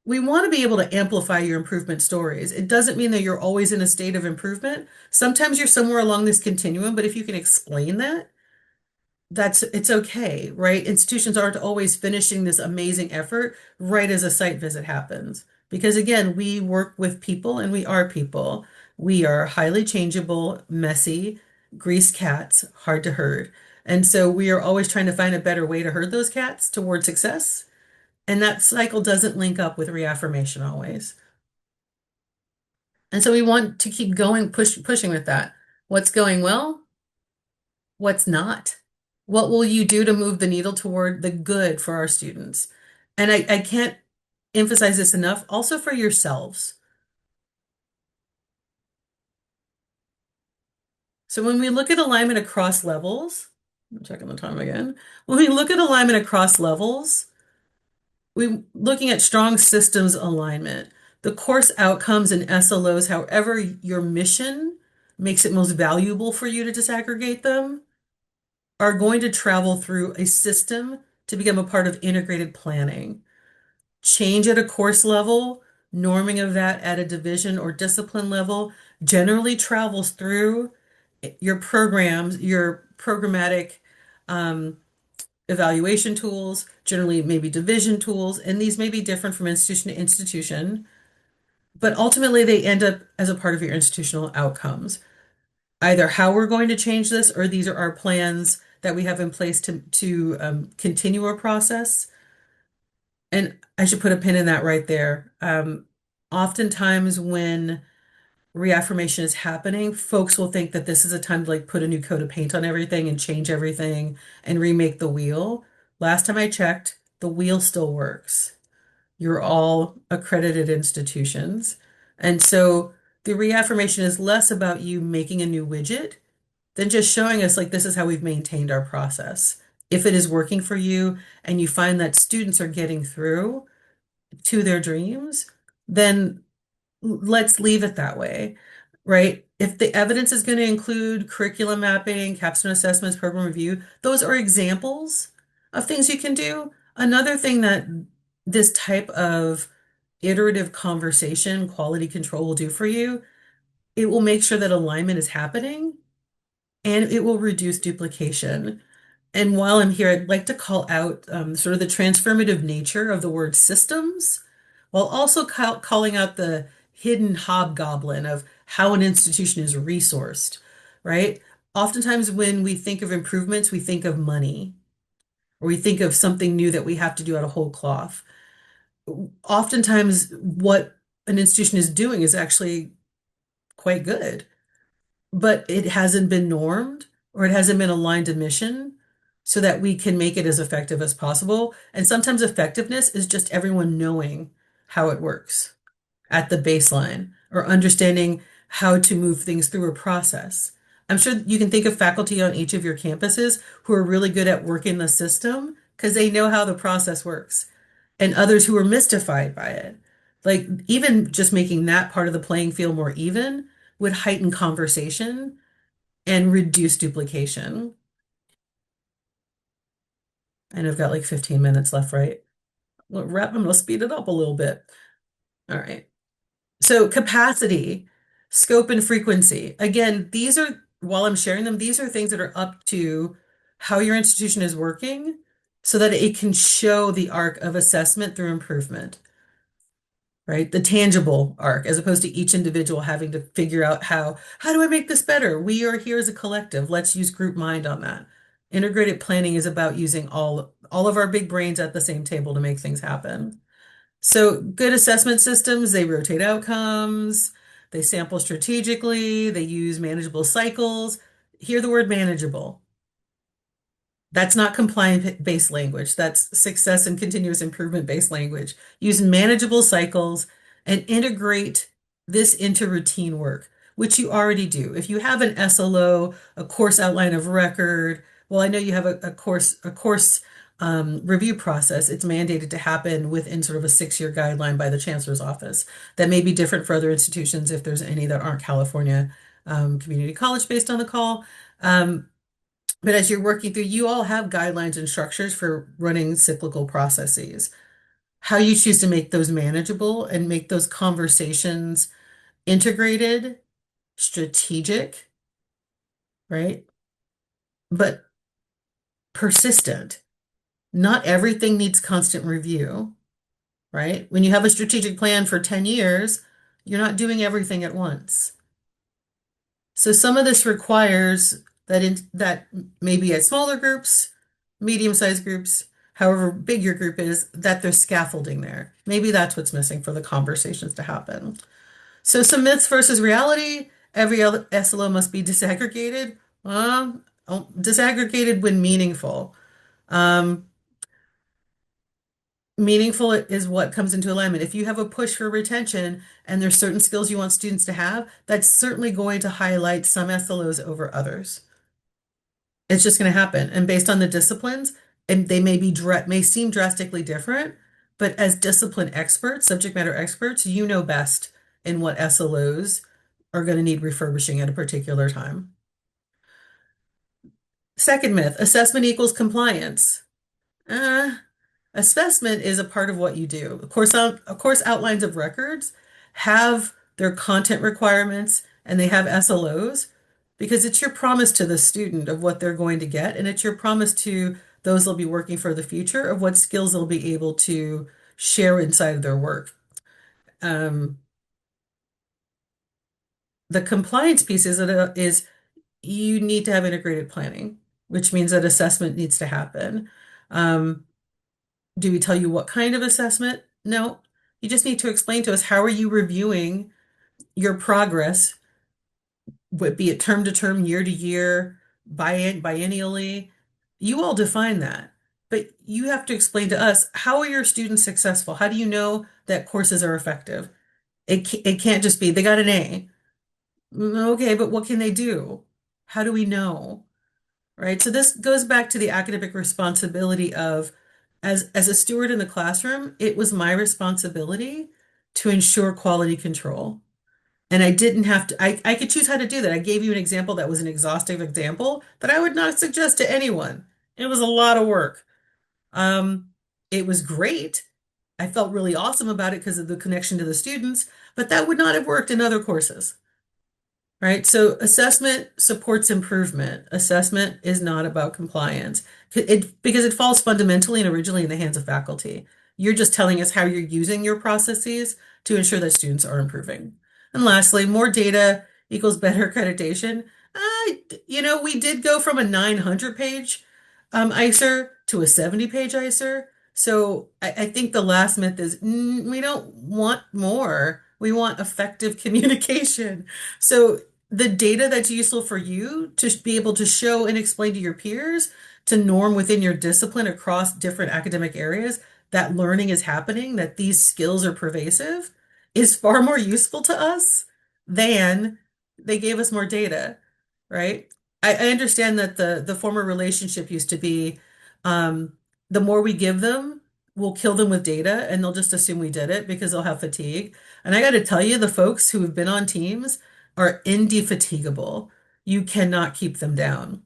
we want to be able to amplify your improvement stories. It doesn't mean that you're always in a state of improvement. Sometimes you're somewhere along this continuum, but if you can explain that, it's okay, right? Institutions aren't always finishing this amazing effort right as a site visit happens. Because again, we work with people and we are people. We are highly changeable, messy, greased cats, hard to herd. And so we are always trying to find a better way to herd those cats toward success. And that cycle doesn't link up with reaffirmation always. And so we want to keep going, pushing with that. What's going well? What's not? What will you do to move the needle toward the good for our students? And I can't emphasize this enough, also for yourselves. So when we look at alignment across levels, I'm checking the time again. When we look at alignment across levels, we're looking at strong systems alignment. The course outcomes and SLOs, however your mission makes it most valuable for you to disaggregate them, are going to travel through a system to become a part of integrated planning. Change at a course level, norming of that at a division or discipline level, generally travels through your programs, your programmatic evaluation tools, generally maybe division tools, and these may be different from institution to institution, but ultimately they end up as a part of your institutional outcomes. Either how we're going to change this, or these are our plans that we have in place to continue our process. And I should put a pin in that right there. Oftentimes when reaffirmation is happening, folks will think that this is a time to like put a new coat of paint on everything and change everything and remake the wheel. Last time I checked, the wheel still works. You're all accredited institutions. And so the reaffirmation is less about you making a new widget than just showing us like this is how we've maintained our process. If it is working for you and you find that students are getting through to their dreams, then let's leave it that way, right? If the evidence is going to include curriculum mapping, capstone assessments, program review, those are examples of things you can do. Another thing that this type of iterative conversation, quality control will do for you, it will make sure that alignment is happening and it will reduce duplication. And while I'm here, I'd like to call out sort of the transformative nature of the word systems, while also calling out the hidden hobgoblin of how an institution is resourced, right? Oftentimes, when we think of improvements, we think of money, or we think of something new that we have to do out of whole cloth. Oftentimes, what an institution is doing is actually quite good, but it hasn't been normed or it hasn't been aligned to mission so that we can make it as effective as possible. And sometimes effectiveness is just everyone knowing how it works at the baseline or understanding how to move things through a process. I'm sure you can think of faculty on each of your campuses who are really good at working the system because they know how the process works, and others who are mystified by it. Like even just making that part of the playing field more even would heighten conversation and reduce duplication. And I've got like 15 minutes left, right? I'm going to speed it up a little bit. All right. So capacity, scope, and frequency. Again, these are, while I'm sharing them, these are things that are up to how your institution is working so that it can show the arc of assessment through improvement, right? The tangible arc, as opposed to each individual having to figure out how do I make this better? We are here as a collective. Let's use group mind on that. Integrated planning is about using all of our big brains at the same table to make things happen. So good assessment systems, they rotate outcomes, they sample strategically, they use manageable cycles. Hear the word manageable. That's not compliant-based language. That's success and continuous improvement-based language. Use manageable cycles and integrate this into routine work, which you already do. If you have an SLO, a course outline of record, well, I know you have a course review process. It's mandated to happen within sort of a 6-year guideline by the chancellor's office. That may be different for other institutions if there's any that aren't California community college based on the call. But as you're working through, you all have guidelines and structures for running cyclical processes. How you choose to make those manageable and make those conversations integrated, strategic, right? But persistent. Not everything needs constant review, right? When you have a strategic plan for 10 years, you're not doing everything at once. So some of this requires that maybe at smaller groups, medium-sized groups, however big your group is, that there's scaffolding there. Maybe that's what's missing for the conversations to happen. So some myths versus reality. Every SLO must be disaggregated. Disaggregated when meaningful. Meaningful is what comes into alignment. If you have a push for retention and there's certain skills you want students to have, that's certainly going to highlight some SLOs over others. It's just going to happen. And based on the disciplines, and they may seem drastically different, but as discipline experts, subject matter experts, you know best in what SLOs are going to need refurbishing at a particular time. Second myth, assessment equals compliance. Assessment is a part of what you do. Of course, outlines of records have their content requirements and they have SLOs because it's your promise to the student of what they're going to get, and it's your promise to those they'll be working for the future of what skills they'll be able to share inside of their work. The compliance piece is you need to have integrated planning, which means that assessment needs to happen. Do we tell you what kind of assessment? No. You just need to explain to us, how are you reviewing your progress, be it term to term, year to year, biennially? You all define that. But you have to explain to us, how are your students successful? How do you know that courses are effective? It can't just be, they got an A. Okay, but what can they do? How do we know? Right? So this goes back to the academic responsibility of, as a steward in the classroom, it was my responsibility to ensure quality control. And I didn't have to, I could choose how to do that. I gave you an example that was an exhaustive example that I would not suggest to anyone. It was a lot of work. It was great. I felt really awesome about it because of the connection to the students, but that would not have worked in other courses. Right? So assessment supports improvement. Assessment is not about compliance. Because it falls fundamentally and originally in the hands of faculty. You're just telling us how you're using your processes to ensure that students are improving. And lastly, more data equals better accreditation. We did go from a 900-page ICER to a 70-page ICER. So I think the last myth is we don't want more. We want effective communication. So the data that's useful for you to be able to show and explain to your peers, to norm within your discipline across different academic areas, that learning is happening, that these skills are pervasive, is far more useful to us than they gave us more data, right? I understand that the former relationship used to be the more we give them, we'll kill them with data and they'll just assume we did it because they'll have fatigue. And I got to tell you, the folks who have been on teams are indefatigable. You cannot keep them down.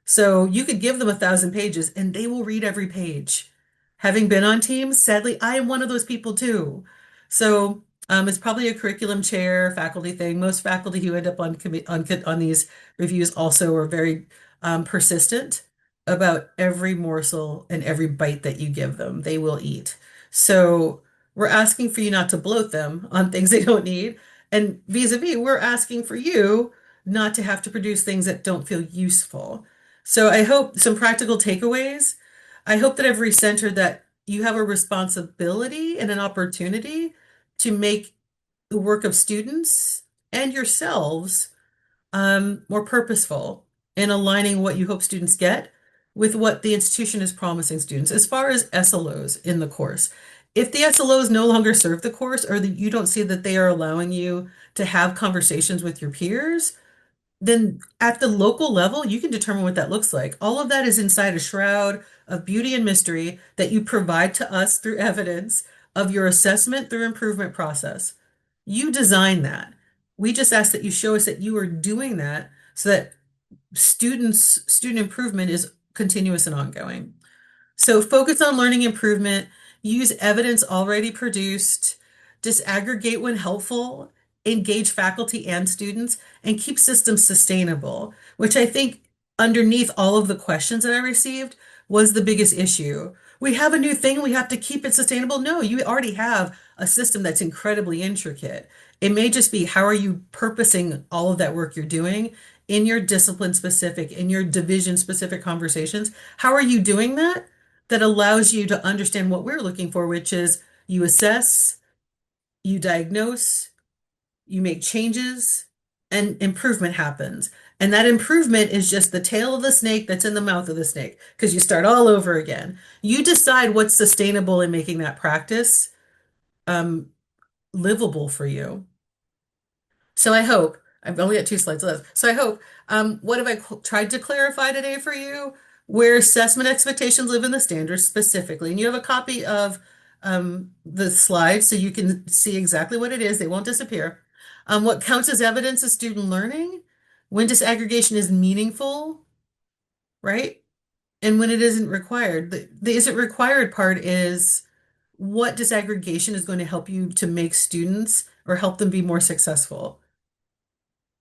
So you could give them 1,000 pages and they will read every page. Having been on teams, sadly, I am one of those people too. So it's probably a curriculum chair faculty thing. Most faculty who end up on these reviews also are very persistent about every morsel and every bite that you give them. They will eat. So we're asking for you not to bloat them on things they don't need. And vis-a-vis, we're asking for you not to have to produce things that don't feel useful. So I hope some practical takeaways. I hope that every center that you have a responsibility and an opportunity to make the work of students and yourselves more purposeful in aligning what you hope students get with what the institution is promising students as far as SLOs in the course. If the SLOs no longer serve the course or that you don't see that they are allowing you to have conversations with your peers, then at the local level, you can determine what that looks like. All of that is inside a shroud of beauty and mystery that you provide to us through evidence of your assessment through improvement process. You design that. We just ask that you show us that you are doing that so that student improvement is continuous and ongoing. So focus on learning improvement, use evidence already produced, disaggregate when helpful, engage faculty and students, and keep systems sustainable, which I think underneath all of the questions that I received was the biggest issue. We have a new thing, we have to keep it sustainable. No, you already have a system that's incredibly intricate. It may just be how are you purposing all of that work you're doing in your discipline specific, in your division specific conversations. How are you doing that? That allows you to understand what we're looking for, which is you assess, you diagnose, you make changes, and improvement happens. And that improvement is just the tail of the snake that's in the mouth of the snake, because you start all over again. You decide what's sustainable in making that practice livable for you. So I hope, I've only got 2 slides left. So I hope, what have I tried to clarify today for you? Where assessment expectations live in the standards specifically. And you have a copy of the slides so you can see exactly what it is. They won't disappear. What counts as evidence of student learning, when disaggregation is meaningful, right? And when it isn't required. The isn't required part is what disaggregation is going to help you to make students or help them be more successful.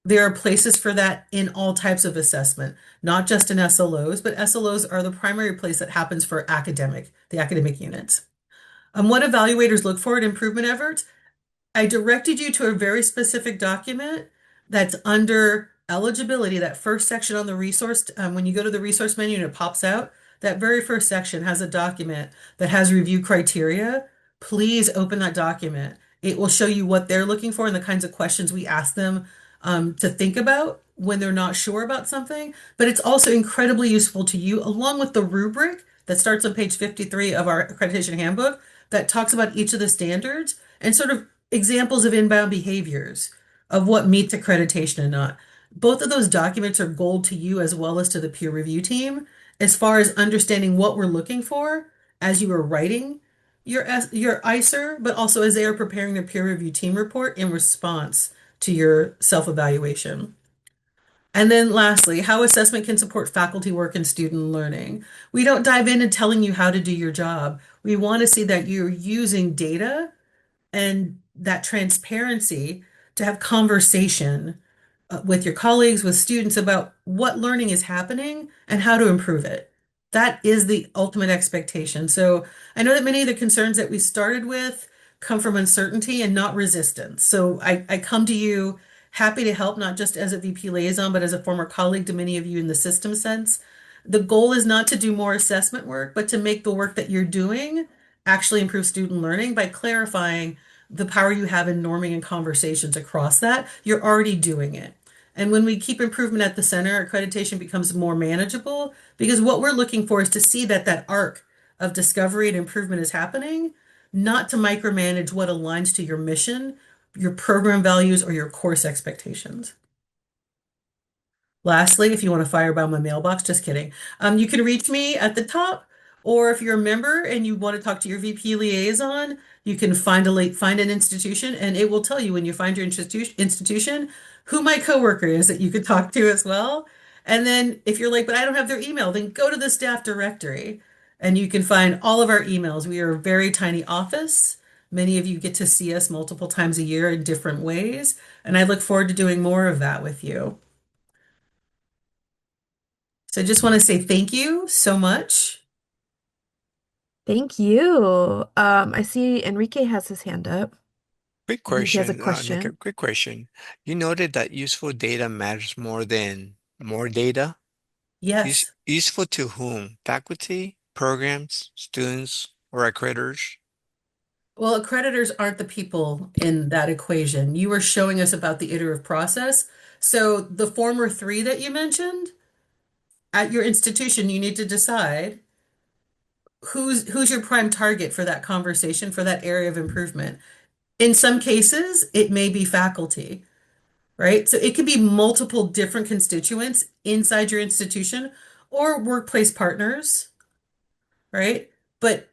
There are places for that in all types of assessment, not just in SLOs, but SLOs are the primary place that happens for the academic units. What evaluators look for in improvement efforts, I directed you to a very specific document that's under eligibility, that first section on the resource. When you go to the resource menu and it pops out, that very first section has a document that has review criteria. Please open that document. It will show you what they're looking for and the kinds of questions we ask them to think about when they're not sure about something. But it's also incredibly useful to you, along with the rubric that starts on page 53 of our accreditation handbook that talks about each of the standards and sort of examples of inbound behaviors of what meets accreditation and not. Both of those documents are gold to you as well as to the peer review team as far as understanding what we're looking for as you are writing your ICER, but also as they are preparing their peer review team report in response to your self-evaluation. And then lastly, how assessment can support faculty work and student learning. We don't dive in and telling you how to do your job. We want to see that you're using data and that transparency to have conversation with your colleagues, with students about what learning is happening and how to improve it. That is the ultimate expectation. So I know that many of the concerns that we started with come from uncertainty and not resistance. So I come to you happy to help, not just as a VP liaison, but as a former colleague to many of you in the system sense. The goal is not to do more assessment work, but to make the work that you're doing actually improve student learning by clarifying the power you have in norming and conversations across that. You're already doing it. And when we keep improvement at the center, accreditation becomes more manageable because what we're looking for is to see that that arc of discovery and improvement is happening, not to micromanage what aligns to your mission, your program values, or your course expectations. Lastly, if you want to firebomb my mailbox, just kidding. You can reach me at the top, or if you're a member and you want to talk to your VP liaison, you can find an institution, and it will tell you when you find your institution who my coworker is that you could talk to as well. And then if you're like, but I don't have their email, then go to the staff directory and you can find all of our emails. We are a very tiny office. Many of you get to see us multiple times a year in different ways, and I look forward to doing more of that with you. So I just want to say thank you so much. Thank you. I see Enrique has his hand up. Quick I think he has a question, Nick, question. quick question. You noted that useful data matters more than more data. Yes. Useful to whom? Faculty, programs, students, or accreditors? Well, accreditors aren't the people in that equation. You were showing us about the iterative process. So the former three that you mentioned, at your institution, you need to decide who's your prime target for that conversation, for that area of improvement. In some cases, it may be faculty, right? So it could be multiple different constituents inside your institution or workplace partners, right? But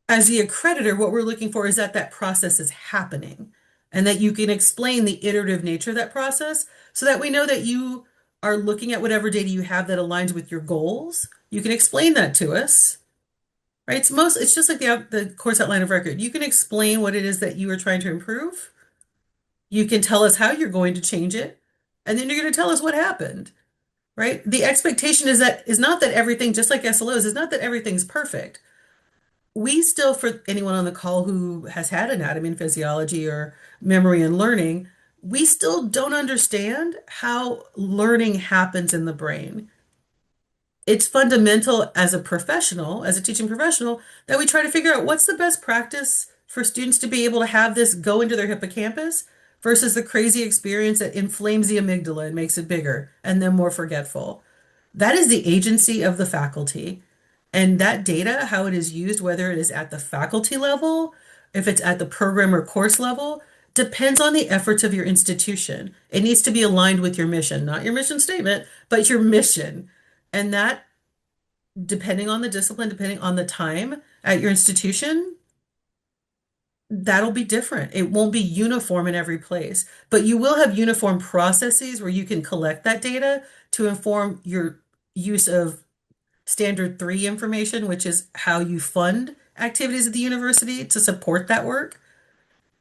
as the accreditor, what we're looking for is that that process is happening and that you can explain the iterative nature of that process so that we know that you are looking at whatever data you have that aligns with your goals. You can explain that to us, right? It's just like the course outline of record. You can explain what it is that you are trying to improve. You can tell us how you're going to change it, and then you're going to tell us what happened, right? The expectation is not that everything, just like SLOs, is not that everything's perfect. We still, for anyone on the call who has had anatomy and physiology or memory and learning, we still don't understand how learning happens in the brain. It's fundamental as a professional, as a teaching professional, that we try to figure out what's the best practice for students to be able to have this go into their hippocampus versus the crazy experience that inflames the amygdala and makes it bigger and then more forgetful. That is the agency of the faculty. And that data, how it is used, whether it is at the faculty level, if it's at the program or course level, depends on the efforts of your institution. It needs to be aligned with your mission, not your mission statement, but your mission. And that, depending on the discipline, depending on the time at your institution, that'll be different. It won't be uniform in every place, but you will have uniform processes where you can collect that data to inform your use of standard 3 information, which is how you fund activities at the university to support that work.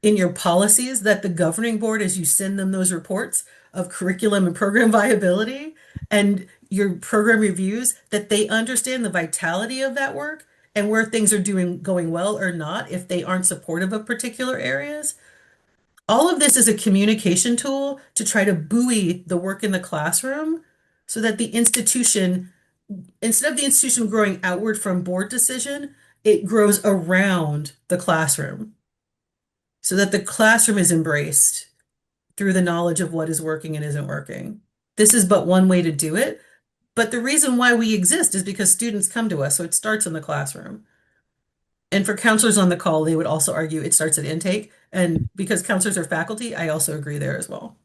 In your policies that the governing board, as you send them those reports of curriculum and program viability and your program reviews, that they understand the vitality of that work and where things are going well or not if they aren't supportive of particular areas. All of this is a communication tool to try to buoy the work in the classroom so that the institution, instead of the institution growing outward from board decision, it grows around the classroom so that the classroom is embraced through the knowledge of what is working and isn't working. This is but one way to do it. But the reason why we exist is because students come to us. So it starts in the classroom. And for counselors on the call, they would also argue it starts at intake. And because counselors are faculty, I also agree there as well.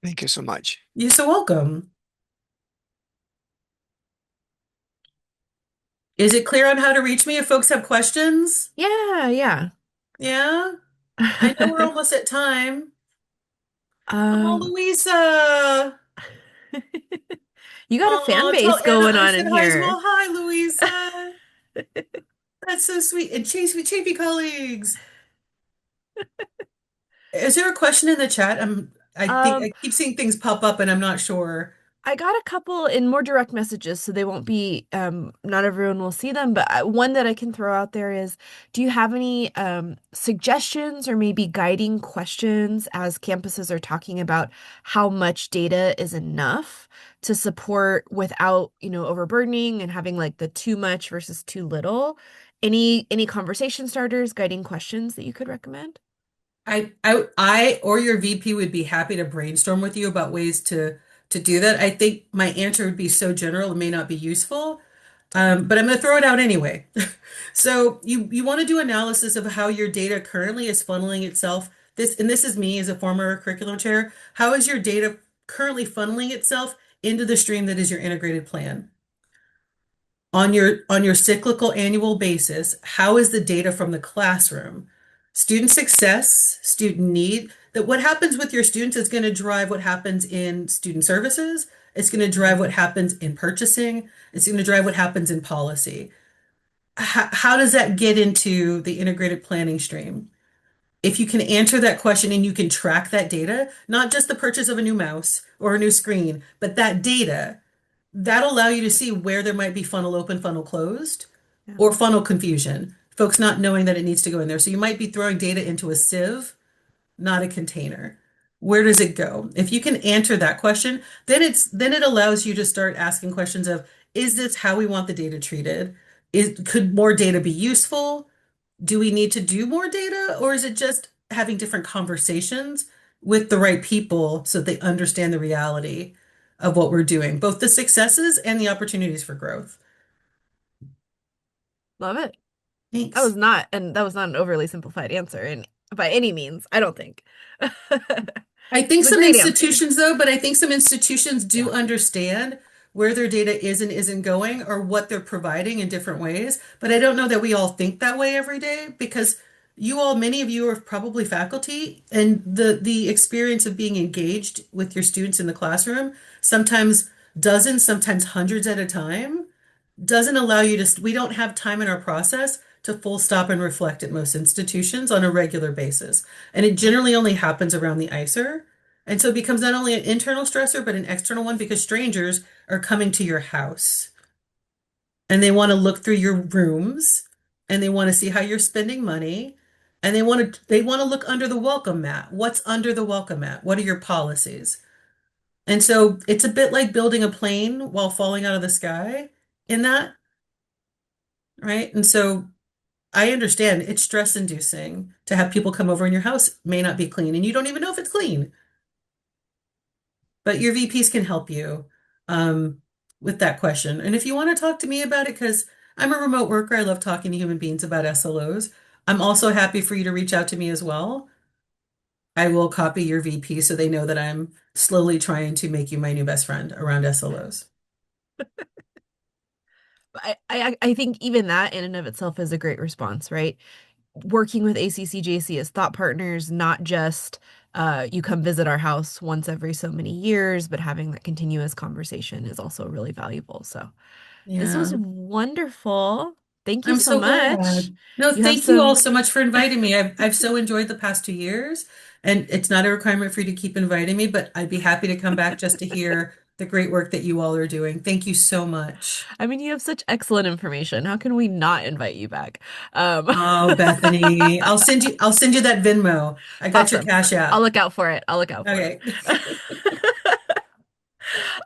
Thank you so much. You're so welcome. Is it clear on how to reach me if folks have questions? Yeah. Yeah? I know we're almost at time. Oh, Um, Louisa. you got a fan Oh, tell base Anna going I on said in hi as here. well. Hi, Louisa. That's so sweet. And Chafee colleagues. Is there a question in the chat? I think Um, I keep seeing things pop up and I'm not sure. I got a couple in more direct messages, so they won't be, not everyone will see them, but one that I can throw out there is, do you have any suggestions or maybe guiding questions as campuses are talking about how much data is enough to support without, overburdening and having like the too much versus too little? Any conversation starters, guiding questions that you could recommend? I or your VP would be happy to brainstorm with you about ways to do that. I think my answer would be so general, it may not be useful. But I'm going to throw it out anyway. So you want to do analysis of how your data currently is funneling itself. This is me as a former curriculum chair. How is your data currently funneling itself into the stream that is your integrated plan? On your cyclical annual basis, how is the data from the classroom? Student success, student need, that what happens with your students is going to drive what happens in student services. It's going to drive what happens in purchasing. It's going to drive what happens in policy. How does that get into the integrated planning stream? If you can answer that question and you can track that data, not just the purchase of a new mouse or a new screen, but that data, that'll allow you to see where there might be funnel open, funnel closed, Yeah. or funnel confusion, folks not knowing that it needs to go in there. So you might be throwing data into a sieve, not a container. Where does it go? If you can answer that question, then it allows you to start asking questions of, is this how we want the data treated? Could more data be useful? Do we need to do more data, or is it just having different conversations with the right people so that they understand the reality of what we're doing, both the successes and the opportunities for growth? Love it. Thanks. That was not an overly simplified answer and by any means, I don't think. I think It's a some great answer. institutions, though, but I think some institutions do Yeah. understand where their data is and isn't going or what they're providing in different ways. But I don't know that we all think that way every day because many of you are probably faculty, and the experience of being engaged with your students in the classroom, sometimes dozens, sometimes hundreds at a time, doesn't allow you to, we don't have time in our process to full stop and reflect at most institutions on a regular basis. And it generally only happens around the ICER. And so it becomes not only an internal stressor, but an external one because strangers are coming to your house and they want to look through your rooms and they want to see how you're spending money. And they want to look under the welcome mat. What's under the welcome mat? What are your policies? And so it's a bit like building a plane while falling out of the sky in that, right? And so I understand it's stress inducing to have people come over and your house may not be clean and you don't even know if it's clean, but your VPs can help you with that question. And if you want to talk to me about it, because I'm a remote worker, I love talking to human beings about SLOs. I'm also happy for you to reach out to me as well. I will copy your VP so they know that I'm slowly trying to make you my new best friend around SLOs. I think even that in and of itself is a great response, right? Working with ACCJC as thought partners, not just you come visit our house once every so many years, but having that continuous conversation is also really valuable. So this Yeah. was wonderful. Thank you I'm so so much. glad. No, You have thank you all some, so much for inviting me. I've so enjoyed the past 2 years, and it's not a requirement for you to keep inviting me, but I'd be happy to come back just to hear the great work that you all are doing. Thank you so much. I mean, you have such excellent information. How can we not invite you back? Oh, Bethany, I'll send you that Venmo. I got your Awesome. Cash I'll App. look out for it. I'll look out for it. Okay.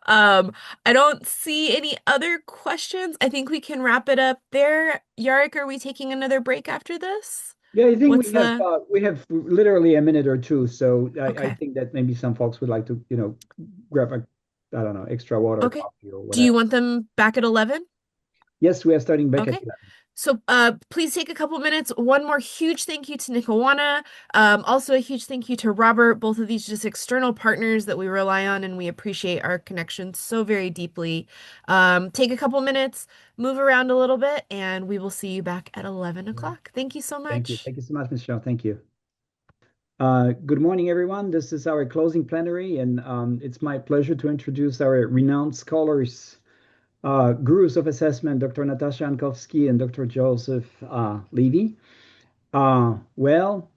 Um, I don't see any other questions. I think we can wrap it up there. Yarek, are we taking another break after this? Yeah, I think What's the we have literally a minute or two, so I Okay. think that maybe some folks would like to, grab I don't know, extra water, Okay. coffee, or Do you whatever. want them back at 11? Yes, we are starting back at Okay. 11. So please take a couple minutes. One more huge thank you to Nickawanna. Also a huge thank you to Robert. Both of these just external partners that we rely on and we appreciate our connection so very deeply. Take a couple minutes, move around a little bit, and we will see you back at 11 o'clock. Thank you so Thank you. much. Thank you so much, Michelle. Thank you. Good morning, everyone. This is our closing plenary, and it's my pleasure to introduce our renowned scholars, gurus of assessment, Dr. Natasha Jankowski and Dr. Joseph Levy. Well,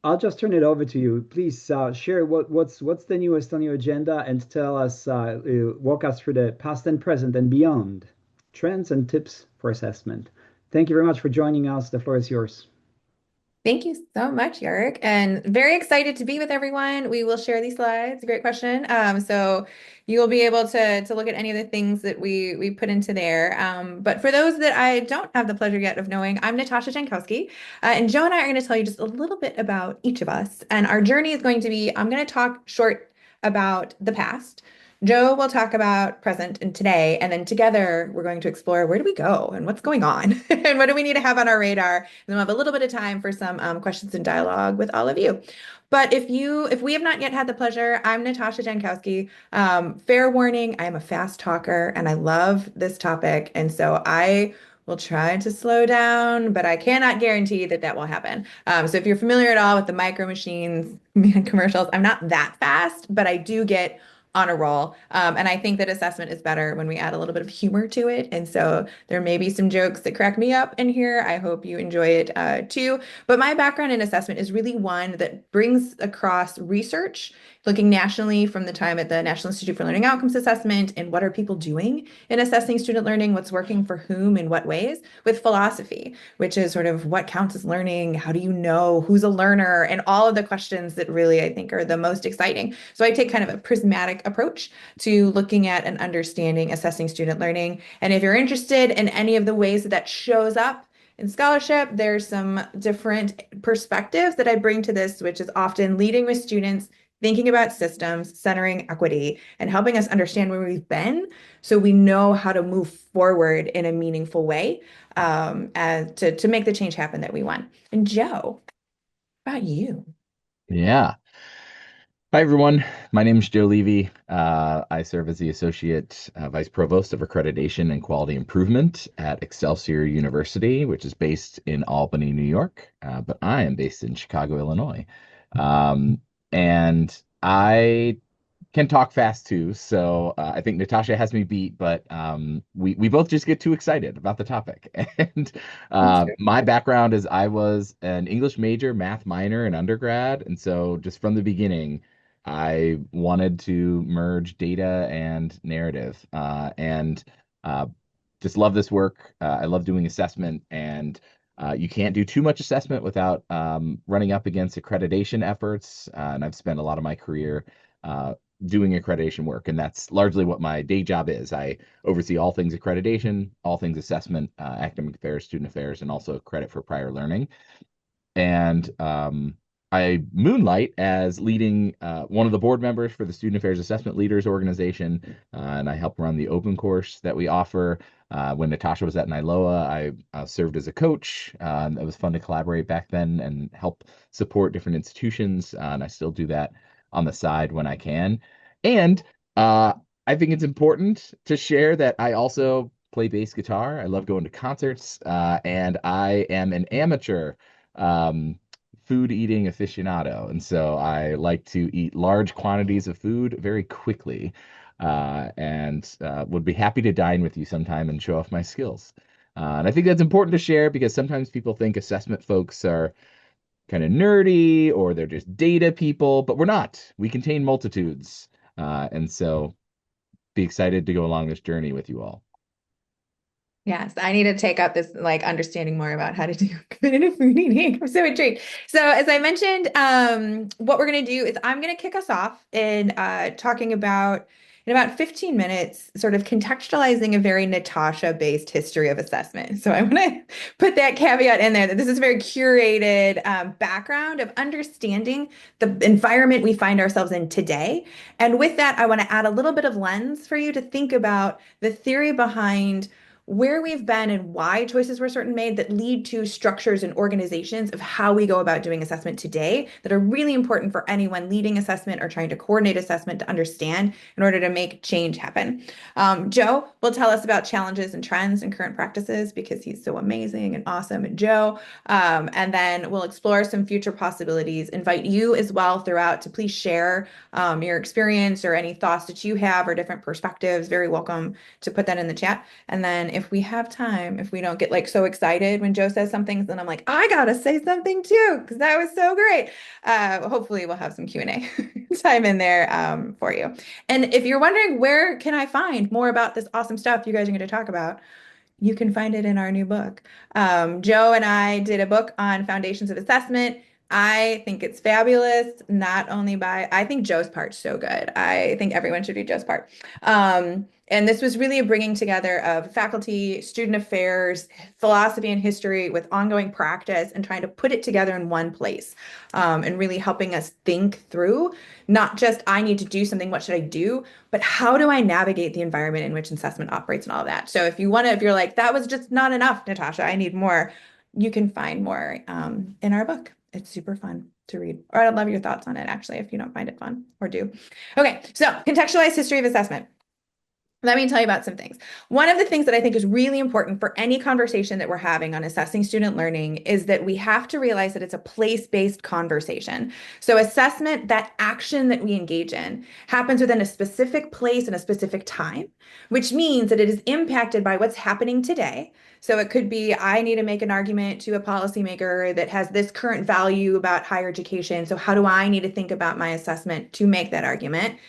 I'll just turn it over to you. Please share what's the newest on your agenda and tell us, walk us through the past and present and beyond trends and tips for assessment. Thank you very much for joining us. The floor is yours. Thank you so much, Yarrick, and very excited to be with everyone. We will share these slides. Great question. So you'll be able to look at any of the things that we put into there. But for those that I don't have the pleasure yet of knowing, I'm Natasha Jankowski, and Joe and I are going to tell you just a little bit about each of us. And our journey is going to be, I'm going to talk short about the past. Joe will talk about present and today, and then together we're going to explore where do we go and what's going on and what do we need to have on our radar. And then we'll have a little bit of time for some questions and dialogue with all of you. But if we have not yet had the pleasure, I'm Natasha Jankowski. Fair warning, I am a fast talker and I love this topic. And so I will try to slow down, but I cannot guarantee that that will happen. So if you're familiar at all with the micro machines commercials, I'm not that fast, but I do get on a roll. And I think that assessment is better when we add a little bit of humor to it. And so there may be some jokes that crack me up in here. I hope you enjoy it too. But my background in assessment is really one that brings across research, looking nationally from the time at the National Institute for Learning Outcomes Assessment and what are people doing in assessing student learning, what's working for whom in what ways, with philosophy, which is sort of what counts as learning, how do you know who's a learner, and all of the questions that really I think are the most exciting. So I take kind of a prismatic approach to looking at and understanding assessing student learning. And if you're interested in any of the ways that that shows up in scholarship, there's some different perspectives that I bring to this, which is often leading with students, thinking about systems, centering equity, and helping us understand where we've been so we know how to move forward in a meaningful way to make the change happen that we want. And Joe, how about you? Yeah. Hi, everyone. My name is Joe Levy. I serve as the Associate Vice Provost of Accreditation and Quality Improvement at Excelsior University, which is based in Albany, New York, but I am based in Chicago, Illinois. And I can talk fast too, so I think Natasha has me beat, but we both just get too excited about the topic. And my background is I was an English major, math minor in undergrad, and so just from the beginning, I wanted to merge data and narrative, and just love this work. I love doing assessment, and you can't do too much assessment without running up against accreditation efforts. And I've spent a lot of my career doing accreditation work, and that's largely what my day job is. I oversee all things accreditation, all things assessment, academic affairs, student affairs, and also credit for prior learning. And I moonlight as leading one of the board members for the Student Affairs Assessment Leaders Organization, and I help run the open course that we offer. When Natasha was at NILOA, I served as a coach. It was fun to collaborate back then and help support different institutions, and I still do that on the side when I can. And I think it's important to share that I also play bass guitar. I love going to concerts, and I am an amateur food eating aficionado. And so I like to eat large quantities of food very quickly, and would be happy to dine with you sometime and show off my skills. And I think that's important to share because sometimes people think assessment folks are kind of nerdy or they're just data people, but we're not. We contain multitudes. And so be excited to go along this journey with you all. Yes, I need to take up this like understanding more about how to do competitive food eating. I'm so intrigued. So as I mentioned, what we're going to do is I'm going to kick us off in talking about in about 15 minutes, sort of contextualizing a very Natasha-based history of assessment. So I want to put that caveat in there that this is a very curated background of understanding the environment we find ourselves in today. And with that, I want to add a little bit of lens for you to think about the theory behind where we've been and why choices were certain made that lead to structures and organizations of how we go about doing assessment today that are really important for anyone leading assessment or trying to coordinate assessment to understand in order to make change happen. Joe will tell us about challenges and trends and current practices because he's so amazing and awesome. And Joe, and then we'll explore some future possibilities, invite you as well throughout to please share your experience or any thoughts that you have or different perspectives. Very welcome to put that in the chat. And then if we have time, if we don't get like so excited when Joe says something, then I'm like, I gotta say something too, because that was so great. Hopefully we'll have some Q&A time in there for you. And if you're wondering where can I find more about this awesome stuff you guys are going to talk about, you can find it in our new book. Joe and I did a book on foundations of assessment. I think it's fabulous, not only I think Joe's part's so good. I think everyone should read Joe's part. And this was really a bringing together of faculty, student affairs, philosophy and history with ongoing practice and trying to put it together in one place and really helping us think through, not just I need to do something, what should I do, but how do I navigate the environment in which assessment operates and all that. So if you're like, that was just not enough, Natasha, I need more, you can find more in our book. It's super fun to read. Or I'd love your thoughts on it, actually, if you don't find it fun or do. Okay, so contextualized history of assessment. Let me tell you about some things. One of the things that I think is really important for any conversation that we're having on assessing student learning is that we have to realize that it's a place-based conversation. So assessment, that action that we engage in, happens within a specific place and a specific time, which means that it is impacted by what's happening today. So it could be, I need to make an argument to a policymaker that has this current value about higher education. So how do I need to think about my assessment to make that argument?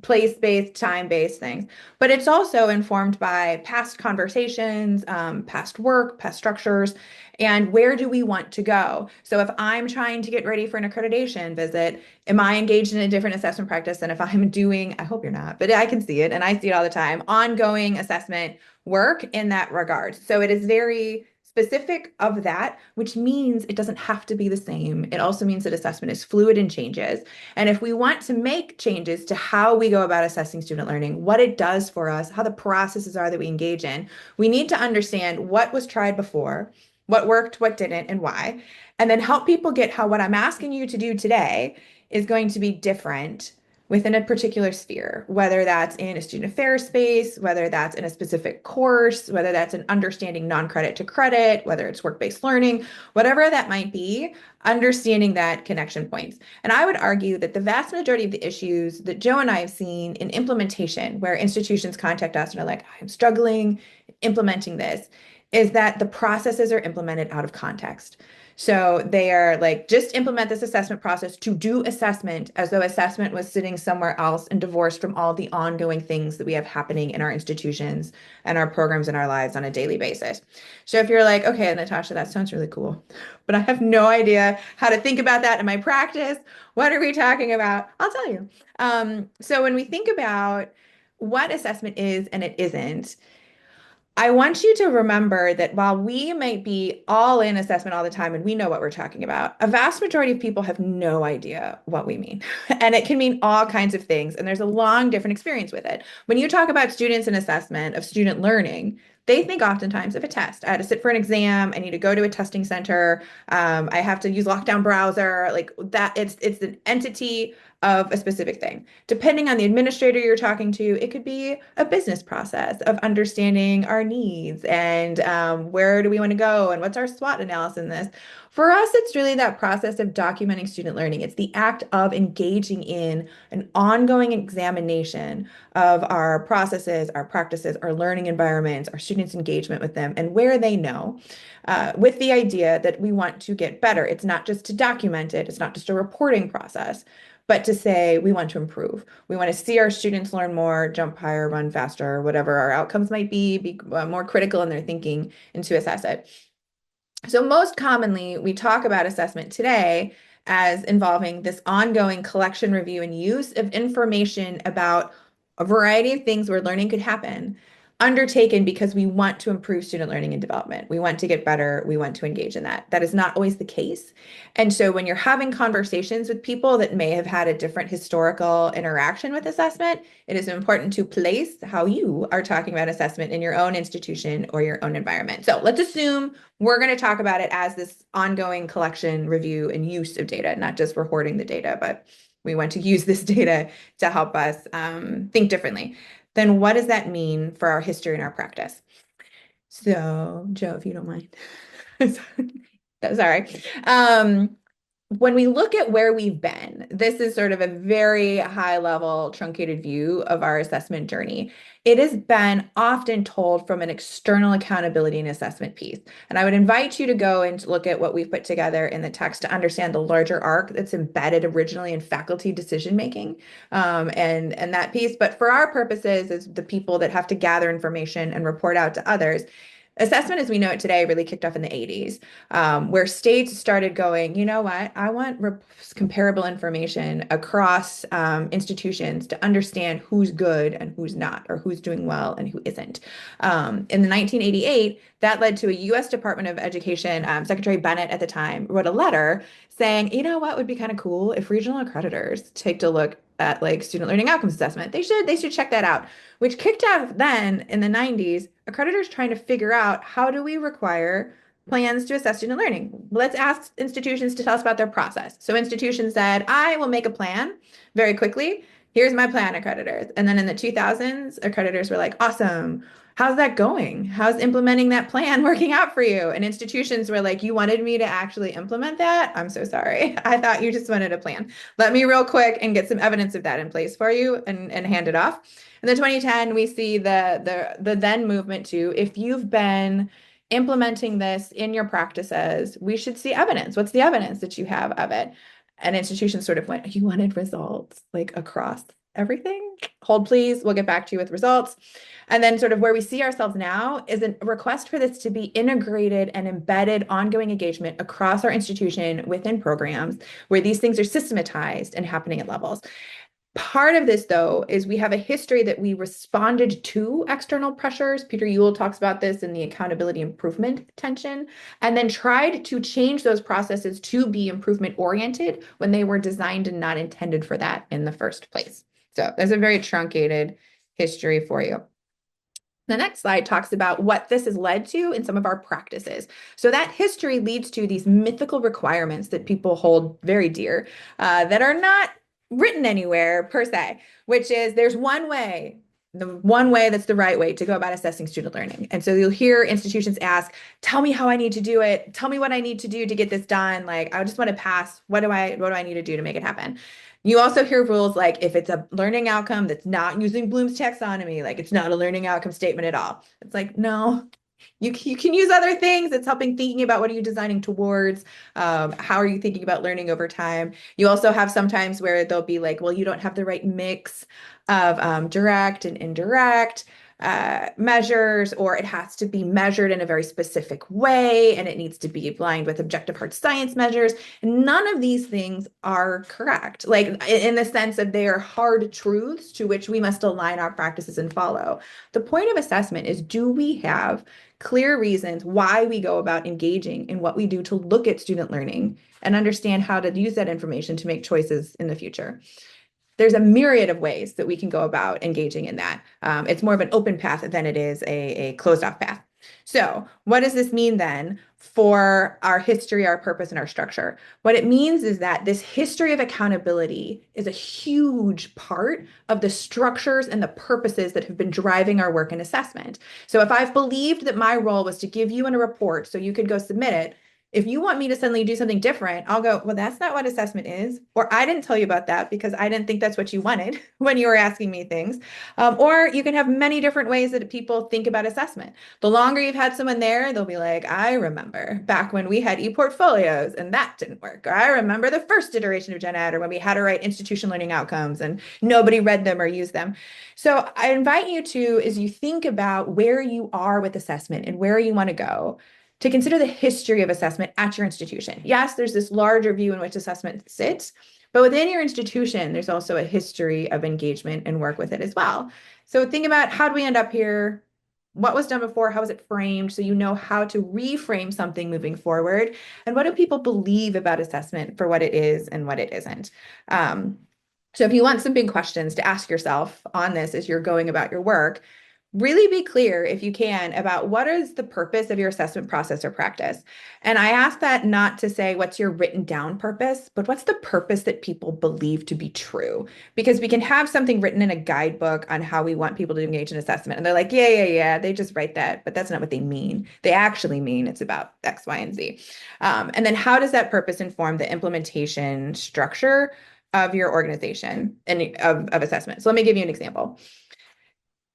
Place-based, time-based things. But it's also informed by past conversations, past work, past structures, and where do we want to go? So if I'm trying to get ready for an accreditation visit, am I engaged in a different assessment practice than if I'm doing, I hope you're not, but I can see it and I see it all the time, ongoing assessment work in that regard. So it is very specific of that, which means it doesn't have to be the same. It also means that assessment is fluid and changes. And if we want to make changes to how we go about assessing student learning, what it does for us, how the processes are that we engage in, we need to understand what was tried before, what worked, what didn't, and why, and then help people get how what I'm asking you to do today is going to be different within a particular sphere, whether that's in a student affairs space, whether that's in a specific course, whether that's an understanding non-credit to credit, whether it's work-based learning, whatever that might be, understanding that connection points. And I would argue that the vast majority of the issues that Joe and I have seen in implementation, where institutions contact us and are like, I'm struggling implementing this, is that the processes are implemented out of context. So they are like, just implement this assessment process to do assessment as though assessment was sitting somewhere else and divorced from all the ongoing things that we have happening in our institutions and our programs in our lives on a daily basis. So if you're like, okay, Natasha, that sounds really cool, but I have no idea how to think about that in my practice. What are we talking about? I'll tell you. So when we think about what assessment is and it isn't, I want you to remember that while we might be all in assessment all the time and we know what we're talking about, a vast majority of people have no idea what we mean. And it can mean all kinds of things. And there's a long different experience with it. When you talk about students in assessment of student learning, they think oftentimes of a test. I had to sit for an exam. I need to go to a testing center. I have to use lockdown browser, like that. It's an entity of a specific thing. Depending on the administrator you're talking to, it could be a business process of understanding our needs and where do we want to go and what's our SWOT analysis in this. For us, it's really that process of documenting student learning. It's the act of engaging in an ongoing examination of our processes, our practices, our learning environments, our students' engagement with them, and where they know, with the idea that we want to get better. It's not just to document it. It's not just a reporting process, but to say we want to improve. We want to see our students learn more, jump higher, run faster, whatever our outcomes might be more critical in their thinking and to assess it. So most commonly, we talk about assessment today as involving this ongoing collection, review, and use of information about a variety of things where learning could happen. undertaken because we want to improve student learning and development. We want to get better. We want to engage in that. That is not always the case. And so when you're having conversations with people that may have had a different historical interaction with assessment, it is important to place how you are talking about assessment in your own institution or your own environment. So let's assume we're going to talk about it as this ongoing collection, review, and use of data, not just we're hoarding the data, but we want to use this data to help us think differently. Then what does that mean for our history and our practice? So, Joe, if you don't mind. Sorry. When we look at where we've been, this is sort of a very high level truncated view of our assessment journey. It has been often told from an external accountability and assessment piece. And I would invite you to go and look at what we've put together in the text to understand the larger arc that's embedded originally in faculty decision making and that piece. But for our purposes, as the people that have to gather information and report out to others, assessment as we know it today really kicked off in the 80s, where states started going, you know what, I want comparable information across institutions to understand who's good and who's not, or who's doing well and who isn't. In the 1988, that led to a U.S. Department of Education, Secretary Bennett at the time wrote a letter saying, you know what would be kind of cool if regional accreditors take a look at like student learning outcomes assessment. They should check that out, which kicked off then in the 90s, accreditors trying to figure out how do we require plans to assess student learning. Let's ask institutions to tell us about their process. So institutions said, I will make a plan very quickly. Here's my plan, accreditors. And then in the 2000s, accreditors were like, awesome. How's that going? How's implementing that plan working out for you? And institutions were like, you wanted me to actually implement that? I'm so sorry. I thought you just wanted a plan. Let me real quick and get some evidence of that in place for you and hand it off. In the 2010, we see the then movement to, if you've been implementing this in your practices, we should see evidence. What's the evidence that you have of it? And institutions sort of went, you wanted results like across everything? Hold please, we'll get back to you with results. And then sort of where we see ourselves now is a request for this to be integrated and embedded ongoing engagement across our institution within programs where these things are systematized and happening at levels. Part of this, though, is we have a history that we responded to external pressures. Peter Ewell talks about this in the accountability improvement tension, and then tried to change those processes to be improvement oriented when they were designed and not intended for that in the first place. So there's a very truncated history for you. The next slide talks about what this has led to in some of our practices. So that history leads to these mythical requirements that people hold very dear that are not written anywhere per se, which is there's one way, the one way that's the right way to go about assessing student learning. And so you'll hear institutions ask, tell me how I need to do it. Tell me what I need to do to get this done. Like, I just want to pass. What do I need to do to make it happen? You also hear rules like if it's a learning outcome that's not using Bloom's taxonomy, like it's not a learning outcome statement at all. It's like, no, you can use other things. It's helping thinking about what are you designing towards? How are you thinking about learning over time? You also have sometimes where they'll be like, well, you don't have the right mix of direct and indirect measures, or it has to be measured in a very specific way, and it needs to be aligned with objective hard science measures. And none of these things are correct, like in the sense that they are hard truths to which we must align our practices and follow. The point of assessment is, do we have clear reasons why we go about engaging in what we do to look at student learning and understand how to use that information to make choices in the future? There's a myriad of ways that we can go about engaging in that. It's more of an open path than it is a closed off path. So what does this mean then for our history, our purpose, and our structure? What it means is that this history of accountability is a huge part of the structures and the purposes that have been driving our work in assessment. So if I've believed that my role was to give you in a report so you could go submit it, if you want me to suddenly do something different, I'll go, well, that's not what assessment is. Or I didn't tell you about that because I didn't think that's what you wanted when you were asking me things. Or you can have many different ways that people think about assessment. The longer you've had someone there, they'll be like, I remember back when we had e-portfolios and that didn't work. Or I remember the first iteration of Gen Ed, or when we had to write institution learning outcomes and nobody read them or used them. So I invite you to, as you think about where you are with assessment and where you want to go, to consider the history of assessment at your institution. Yes, there's this larger view in which assessment sits, but within your institution, there's also a history of engagement and work with it as well. So think about, how do we end up here? what was done before, how was it framed, so you know how to reframe something moving forward, and what do people believe about assessment for what it is and what it isn't. So if you want some big questions to ask yourself on this as you're going about your work, really be clear, if you can, about what is the purpose of your assessment process or practice. And I ask that not to say what's your written down purpose, but what's the purpose that people believe to be true? Because we can have something written in a guidebook on how we want people to engage in assessment. And they're like, yeah, they just write that, but that's not what they mean. They actually mean it's about X, Y, and Z. And then how does that purpose inform the implementation structure of your organization and of assessment? So let me give you an example.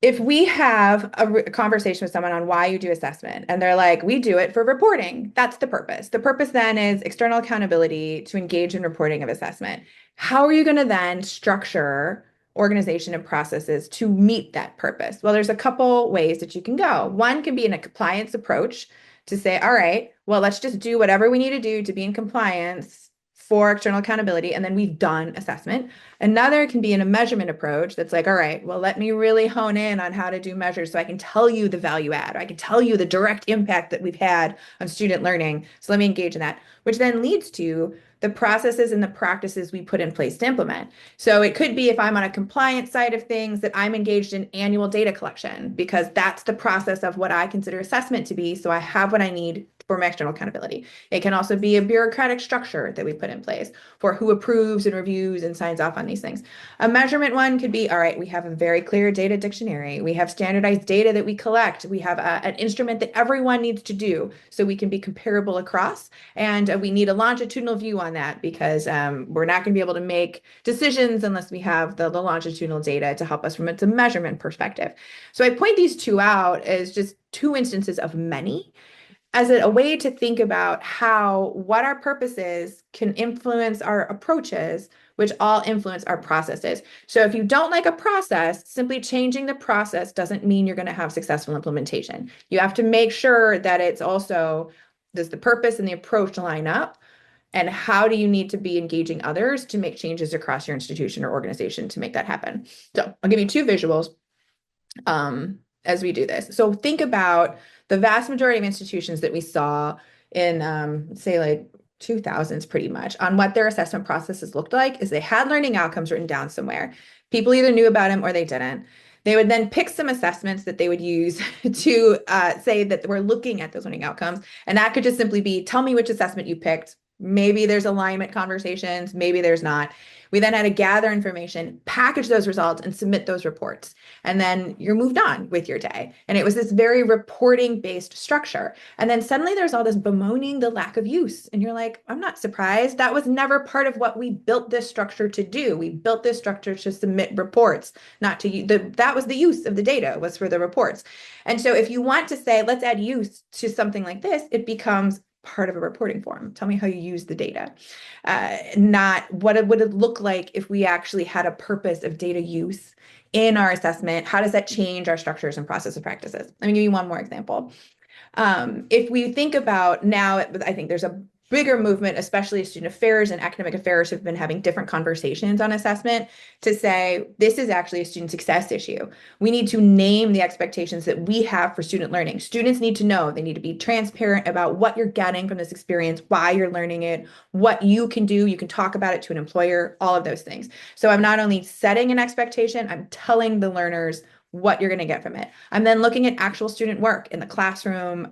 If we have a conversation with someone on why you do assessment and they're like, we do it for reporting, that's the purpose. The purpose then is external accountability to engage in reporting of assessment. How are you going to then structure organization and processes to meet that purpose? Well, there's a couple ways that you can go. One can be in a compliance approach to say, all right, well, let's just do whatever we need to do to be in compliance for external accountability, and then we've done assessment. Another can be in a measurement approach that's like, all right, well, let me really hone in on how to do measures so I can tell you the value add, or I can tell you the direct impact that we've had on student learning. So let me engage in that, which then leads to the processes and the practices we put in place to implement. So it could be, if I'm on a compliance side of things, that I'm engaged in annual data collection, because that's the process of what I consider assessment to be. So I have what I need for my external accountability. It can also be a bureaucratic structure that we put in place for who approves and reviews and signs off on these things. A measurement one could be, all right, we have a very clear data dictionary. We have standardized data that we collect. We have an instrument that everyone needs to do so we can be comparable across. And we need a longitudinal view on that, because we're not going to be able to make decisions unless we have the longitudinal data to help us from a measurement perspective. So I point these two out as just two instances of many, as a way to think about how what our purpose is can influence our approaches, which all influence our processes. So if you don't like a process, simply changing the process doesn't mean you're going to have successful implementation. You have to make sure that it's also, does the purpose and the approach line up? And how do you need to be engaging others to make changes across your institution or organization to make that happen? So I'll give you two visuals as we do this. So think about the vast majority of institutions that we saw in, say, like 2000s, pretty much, on what their assessment processes looked like is they had learning outcomes written down somewhere. People either knew about them or they didn't. They would then pick some assessments that they would use to say that we're looking at those learning outcomes. And that could just simply be, tell me which assessment you picked. Maybe there's alignment conversations, maybe there's not. We then had to gather information, package those results, and submit those reports. And then you're moved on with your day. And it was this very reporting-based structure. And then suddenly there's all this bemoaning the lack of use. And you're like, I'm not surprised. That was never part of what we built this structure to do. We built this structure to submit reports, not to that was the use of the data, was for the reports. And so if you want to say, let's add use to something like this, it becomes part of a reporting form. Tell me how you use the data, not what would it look like if we actually had a purpose of data use in our assessment. How does that change our structures and processes and practices? Let me give you one more example. If we think about now, I think there's a bigger movement, especially student affairs and academic affairs, have been having different conversations on assessment to say, this is actually a student success issue. We need to name the expectations that we have for student learning. Students need to know, they need to be transparent about what you're getting from this experience, why you're learning it, what you can do. You can talk about it to an employer, all of those things. So I'm not only setting an expectation, I'm telling the learners what you're going to get from it. I'm then looking at actual student work in the classroom,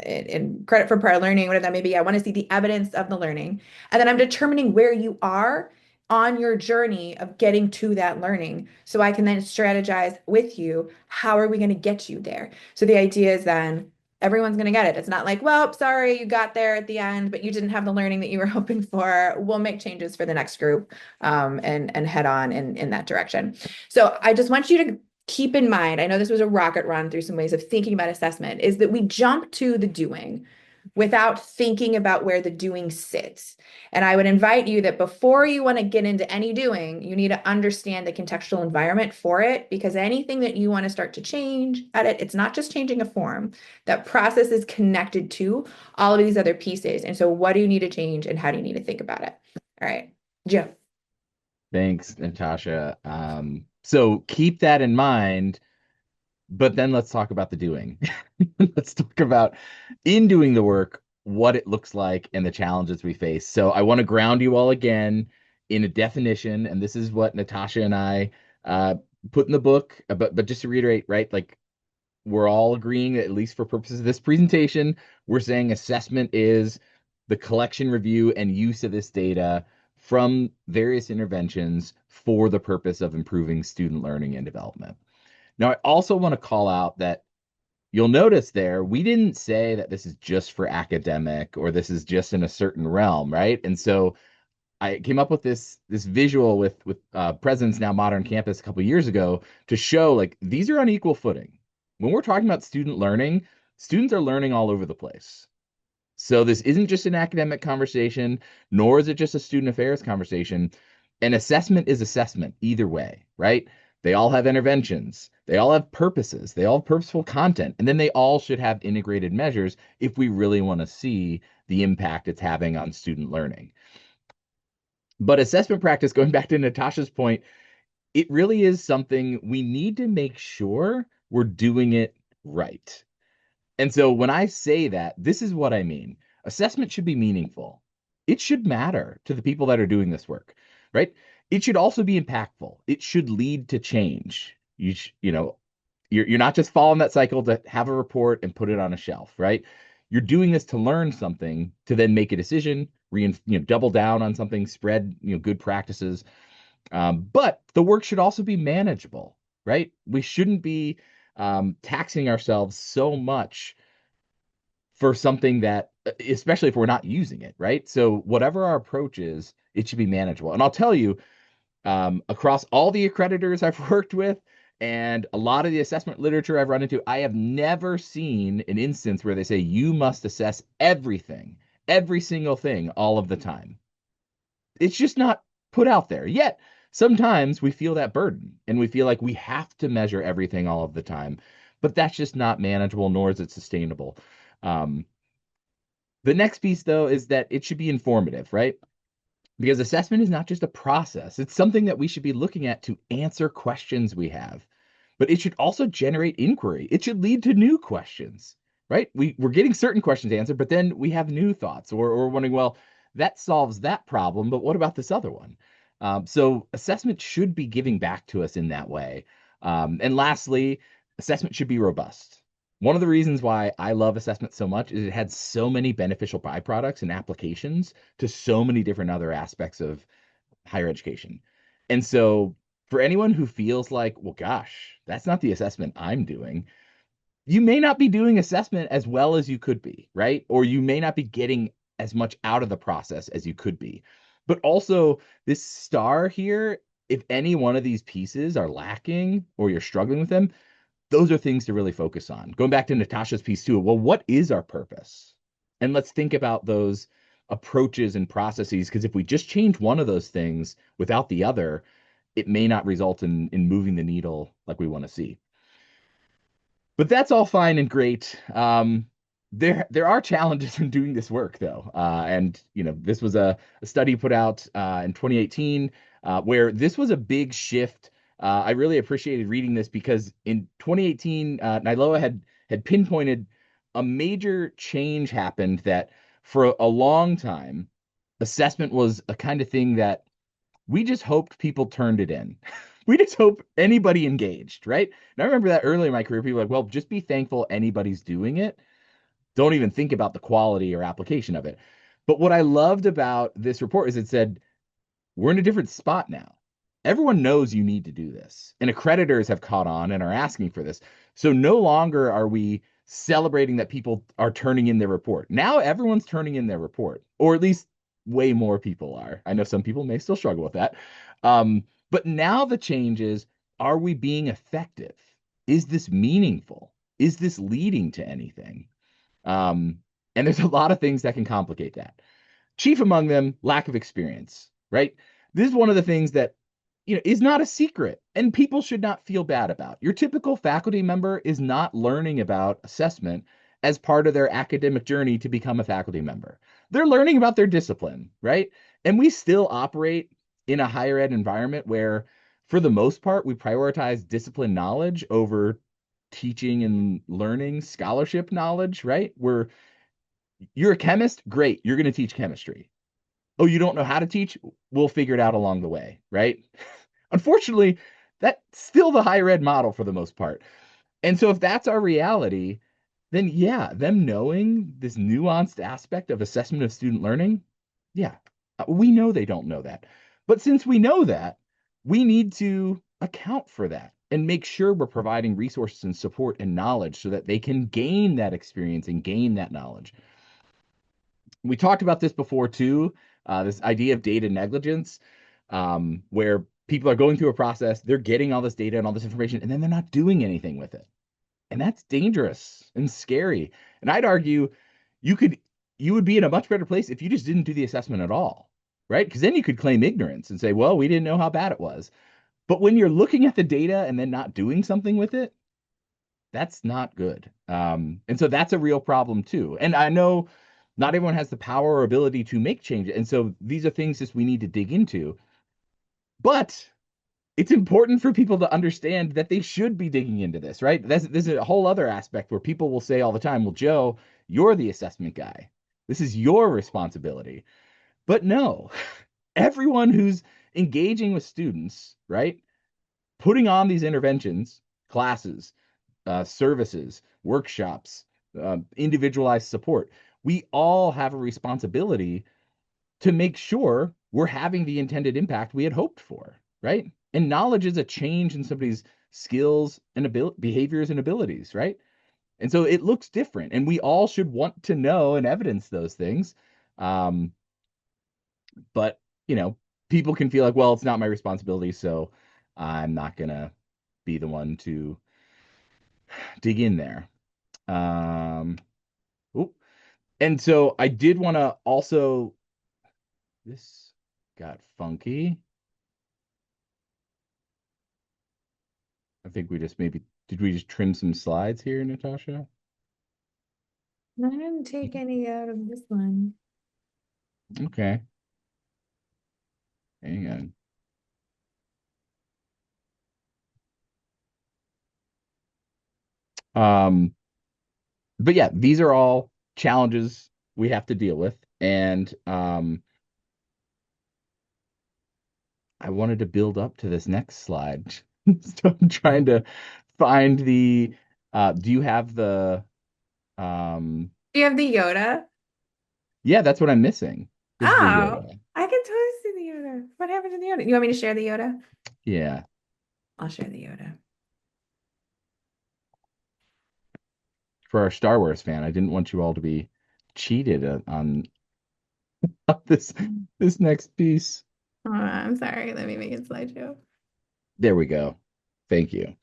in credit for prior learning, whatever that may be. I want to see the evidence of the learning. And then I'm determining where you are on your journey of getting to that learning. So I can then strategize with you, how are we going to get you there? So the idea is then everyone's going to get it. It's not like, well, sorry, you got there at the end, but you didn't have the learning that you were hoping for. We'll make changes for the next group and head on in that direction. So I just want you to keep in mind, I know this was a rocket run through some ways of thinking about assessment, is that we jump to the doing without thinking about where the doing sits. And I would invite you that before you want to get into any doing, you need to understand the contextual environment for it, because anything that you want to start to change at it, it's not just changing a form. That process is connected to all of these other pieces. And so what do you need to change and how do you need to think about it? All right, Joe. Thanks, Natasha. So keep that in mind. But then let's talk about the doing. Let's talk about in doing the work, what it looks like and the challenges we face. So I want to ground you all again in a definition, and this is what Natasha and I uh, put in the book. But just to reiterate, right? Like we're all agreeing that at least for purposes of this presentation, we're saying assessment is the collection, review, and use of this data from various interventions for the purpose of improving student learning and development. Now, I also want to call out that you'll notice there, we didn't say that this is just for academic or this is just in a certain realm, right? And so I came up with this visual with President's Now Modern Campus a couple of years ago to show like these are on equal footing. When we're talking about student learning, students are learning all over the place. So this isn't just an academic conversation, nor is it just a student affairs conversation. An assessment is assessment either way, right? They all have interventions. They all have purposes. They all have purposeful content. And then they all should have integrated measures if we really want to see the impact it's having on student learning. But assessment practice, going back to Natasha's point, it really is something we need to make sure we're doing it right. And so when I say that, this is what I mean. Assessment should be meaningful. It should matter to the people that are doing this work, right? It should also be impactful. It should lead to change. You're not just following that cycle to have a report and put it on a shelf, right? You're doing this to learn something, to then make a decision, double down on something, spread good practices. But the work should also be manageable, right? We shouldn't be taxing ourselves so much for something that, especially if we're not using it, right? So whatever our approach is, it should be manageable. And I'll tell you, across all the accreditors I've worked with and a lot of the assessment literature I've run into, I have never seen an instance where they say you must assess everything, every single thing, all of the time. It's just not put out there yet. Sometimes we feel that burden and we feel like we have to measure everything all of the time, but that's just not manageable, nor is it sustainable. The next piece, though, is that it should be informative, right? Because assessment is not just a process. It's something that we should be looking at to answer questions we have, but it should also generate inquiry. It should lead to new questions, right? We're getting certain questions answered, but then we have new thoughts or wondering, well, that solves that problem, but what about this other one? So assessment should be giving back to us in that way. And lastly, assessment should be robust. One of the reasons why I love assessment so much is it had so many beneficial byproducts and applications to so many different other aspects of higher education. And so for anyone who feels like, well, gosh, that's not the assessment I'm doing, you may not be doing assessment as well as you could be, right? Or you may not be getting as much out of the process as you could be. But also this star here, if any one of these pieces are lacking or you're struggling with them, those are things to really focus on. Going back to Natasha's piece too, well, what is our purpose? And let's think about those approaches and processes, because if we just change one of those things without the other, it may not result in moving the needle like we want to see. But that's all fine and great. There are challenges in doing this work, though. And this was a study put out in 2018 where this was a big shift. I really appreciated reading this because in 2018, NILOA had pinpointed a major change happened that for a long time, assessment was a kind of thing that we just hoped people turned it in. We just hope anybody engaged, right? And I remember that early in my career, people were like, well, just be thankful anybody's doing it. Don't even think about the quality or application of it. But what I loved about this report is it said, we're in a different spot now. Everyone knows you need to do this, and accreditors have caught on and are asking for this. So no longer are we celebrating that people are turning in their report. Now everyone's turning in their report, or at least way more people are. I know some people may still struggle with that. But now the change is, are we being effective? Is this meaningful? Is this leading to anything? And there's a lot of things that can complicate that. Chief among them, lack of experience, right? This is one of the things that is not a secret and people should not feel bad about. Your typical faculty member is not learning about assessment as part of their academic journey to become a faculty member. They're learning about their discipline, right? And we still operate in a higher ed environment where, for the most part, we prioritize discipline knowledge over teaching and learning scholarship knowledge, right? Where you're a chemist, great, you're going to teach chemistry. Oh, you don't know how to teach? We'll figure it out along the way, right? Unfortunately, that's still the higher ed model for the most part. And so if that's our reality, then yeah, them knowing this nuanced aspect of assessment of student learning, yeah, we know they don't know that. But since we know that, we need to account for that and make sure we're providing resources and support and knowledge so that they can gain that experience and gain that knowledge. We talked about this before too, this idea of data negligence, where people are going through a process, they're getting all this data and all this information, and then they're not doing anything with it. And that's dangerous and scary. And I'd argue you would be in a much better place if you just didn't do the assessment at all, right? Because then you could claim ignorance and say, well, we didn't know how bad it was. But when you're looking at the data and then not doing something with it, that's not good. And so that's a real problem too. And I know not everyone has the power or ability to make changes. And so these are things that we need to dig into. But it's important for people to understand that they should be digging into this, right? This is a whole other aspect where people will say all the time, well, Joe, you're the assessment guy. This is your responsibility. But no, everyone who's engaging with students, right? Putting on these interventions, classes, services, workshops, individualized support, we all have a responsibility to make sure we're having the intended impact we had hoped for, right? And knowledge is a change in somebody's skills and behaviors and abilities, right? And so it looks different, and we all should want to know and evidence those things. But, people can feel like, well, it's not my responsibility, so I'm not going to be the one to dig in there. And so I did want to also, this got funky. I think we just did we just trim some slides here, Natasha? I didn't take any out of this one. Okay. Hang on. But yeah, these are all challenges we have to deal with. And I wanted to build up to this next slide. So I'm trying to find the do you have the Do you have the Yoda? Yeah, that's what I'm missing. This is the Yoda. I can totally see the Yoda. What happened to the Yoda? You want me to share the Yoda? Yeah. I'll share the Yoda. For our Star Wars fan, I didn't want you all to be cheated on this next piece. Oh, I'm sorry. Let me make it slideshow. There we go. Thank you.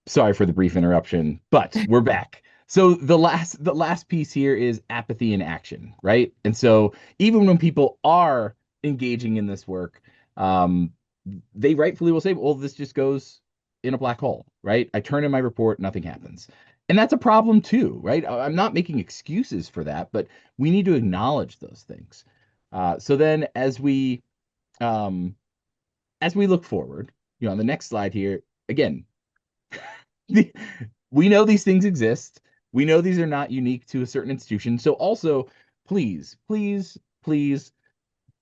Sorry for the brief interruption, but we're back. So the last piece here is apathy in action, right? And so even when people are engaging in this work, they rightfully will say, well, this just goes in a black hole, right? I turn in my report, nothing happens. And that's a problem too, right? I'm not making excuses for that, but we need to acknowledge those things. So then as we look forward, on the next slide here, again, we know these things exist. We know these are not unique to a certain institution. So also, please, please, please,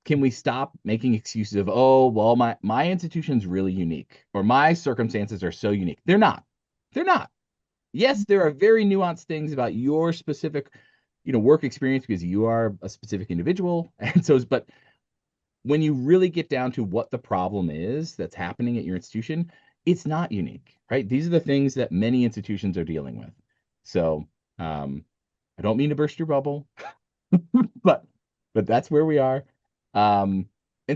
can we stop making excuses of, oh, well, my institution's really unique, or my circumstances are so unique. They're not. They're not. Yes, there are very nuanced things about your specific, work experience because you are a specific individual. And so, but when you really get down to what the problem is that's happening at your institution, it's not unique, right? These are the things that many institutions are dealing with. So I don't mean to burst your bubble, but that's where we are. And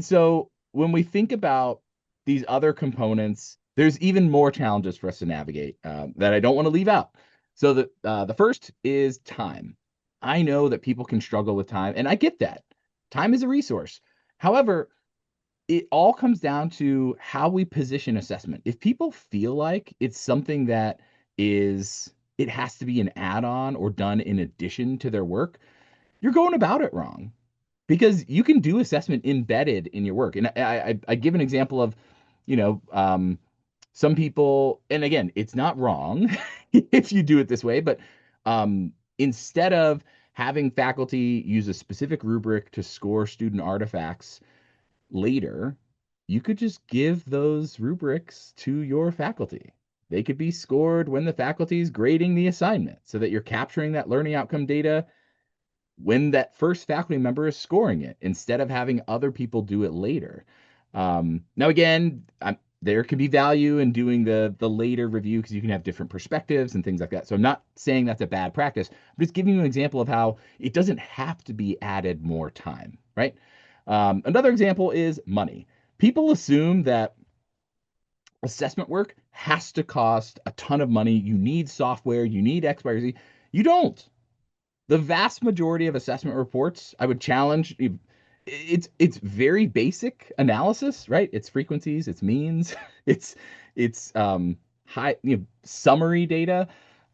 so when we think about these other components, there's even more challenges for us to navigate that I don't want to leave out. So the first is time. I know that people can struggle with time, and I get that. Time is a resource. However, it all comes down to how we position assessment. If people feel like it's something that it has to be an add-on or done in addition to their work, you're going about it wrong, because you can do assessment embedded in your work. And I give an example of, Some people, and again, it's not wrong if you do it this way, but instead of having faculty use a specific rubric to score student artifacts later, you could just give those rubrics to your faculty. They could be scored when the faculty is grading the assignment so that you're capturing that learning outcome data when that first faculty member is scoring it instead of having other people do it later. Now, again, there can be value in doing the later review because you can have different perspectives and things like that. So I'm not saying that's a bad practice. I'm just giving you an example of how it doesn't have to be added more time, right? Another example is money. People assume that assessment work has to cost a ton of money. You need software, you need X, Y, or Z. You don't. The vast majority of assessment reports, I would challenge, it's very basic analysis, right? It's frequencies, it's means, it's high, summary data.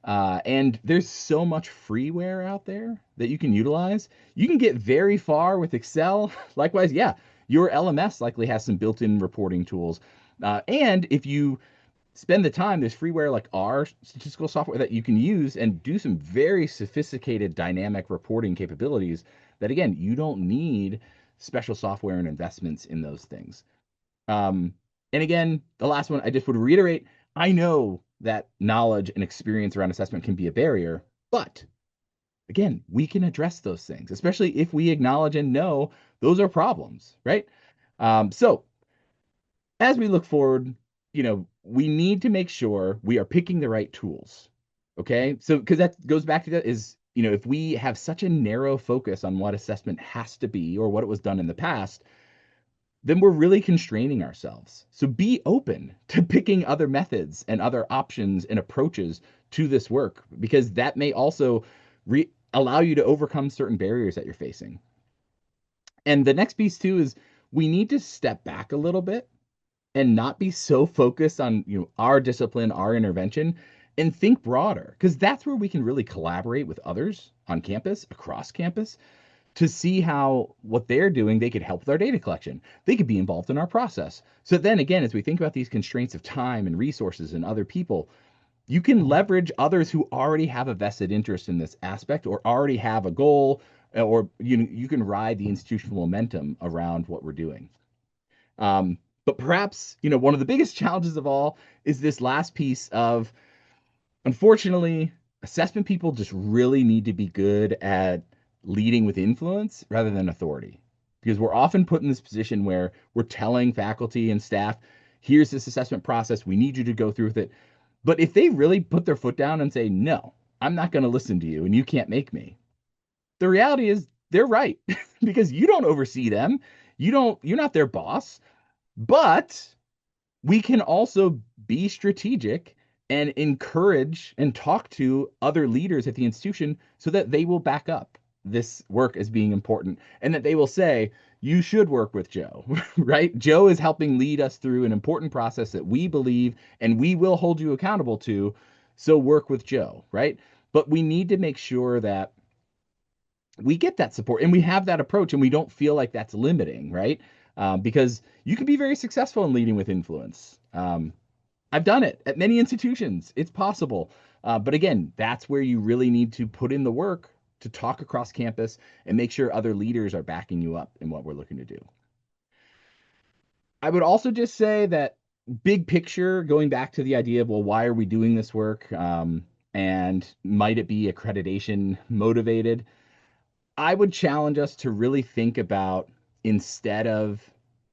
And there's so much freeware out there that you can utilize. You can get very far with Excel. Likewise, yeah, your LMS likely has some built-in reporting tools. And if you spend the time, there's freeware like R statistical software that you can use and do some very sophisticated dynamic reporting capabilities that, again, you don't need special software and investments in those things. And again, the last one, I just would reiterate, I know that knowledge and experience around assessment can be a barrier, but again, we can address those things, especially if we acknowledge and know those are problems, right? So as we look forward, we need to make sure we are picking the right tools. Okay. So, because that goes back to that is, if we have such a narrow focus on what assessment has to be or what it was done in the past, then we're really constraining ourselves. So be open to picking other methods and other options and approaches to this work, because that may also allow you to overcome certain barriers that you're facing. And the next piece too is we need to step back a little bit and not be so focused on our discipline, our intervention, and think broader, because that's where we can really collaborate with others on campus, across campus, to see how what they're doing, they could help with our data collection. They could be involved in our process. So then again, as we think about these constraints of time and resources and other people, you can leverage others who already have a vested interest in this aspect or already have a goal, or you can ride the institutional momentum around what we're doing. But perhaps, one of the biggest challenges of all is this last piece of, unfortunately, assessment people just really need to be good at leading with influence rather than authority, because we're often put in this position where we're telling faculty and staff, here's this assessment process, we need you to go through with it. But if they really put their foot down and say, no, I'm not going to listen to you and you can't make me, the reality is they're right because you don't oversee them. You're not their boss. But we can also be strategic and encourage and talk to other leaders at the institution so that they will back up this work as being important and that they will say, you should work with Joe, right? Joe is helping lead us through an important process that we believe and we will hold you accountable to. So work with Joe, right? But we need to make sure that we get that support and we have that approach and we don't feel like that's limiting, right? Because you can be very successful in leading with influence. I've done it at many institutions. It's possible. But again, that's where you really need to put in the work to talk across campus and make sure other leaders are backing you up in what we're looking to do. I would also just say that big picture, going back to the idea of, well, why are we doing this work? And might it be accreditation motivated? I would challenge us to really think about, instead of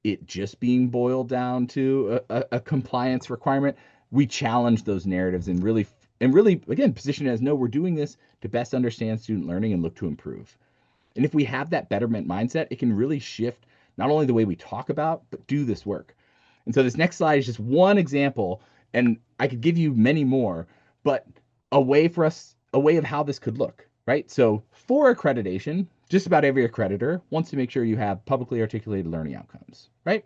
it just being boiled down to a compliance requirement, we challenge those narratives and really, again, position it as, no, we're doing this to best understand student learning and look to improve. And if we have that betterment mindset, it can really shift not only the way we talk about, but do this work. And so this next slide is just one example, and I could give you many more, but a way of how this could look, right? So for accreditation, just about every accreditor wants to make sure you have publicly articulated learning outcomes, right?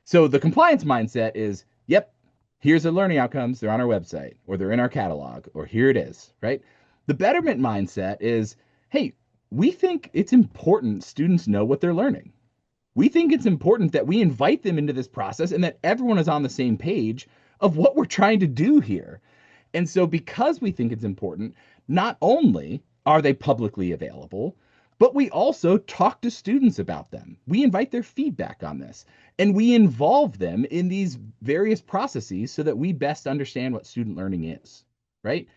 So the compliance mindset is, yep, here's the learning outcomes, they're on our website, or they're in our catalog, or here it is, right? The betterment mindset is, hey, we think it's important students know what they're learning. We think it's important that we invite them into this process and that everyone is on the same page of what we're trying to do here. And so because we think it's important, not only are they publicly available, but we also talk to students about them. We invite their feedback on this, and we involve them in these various processes so that we best understand what student learning is, right?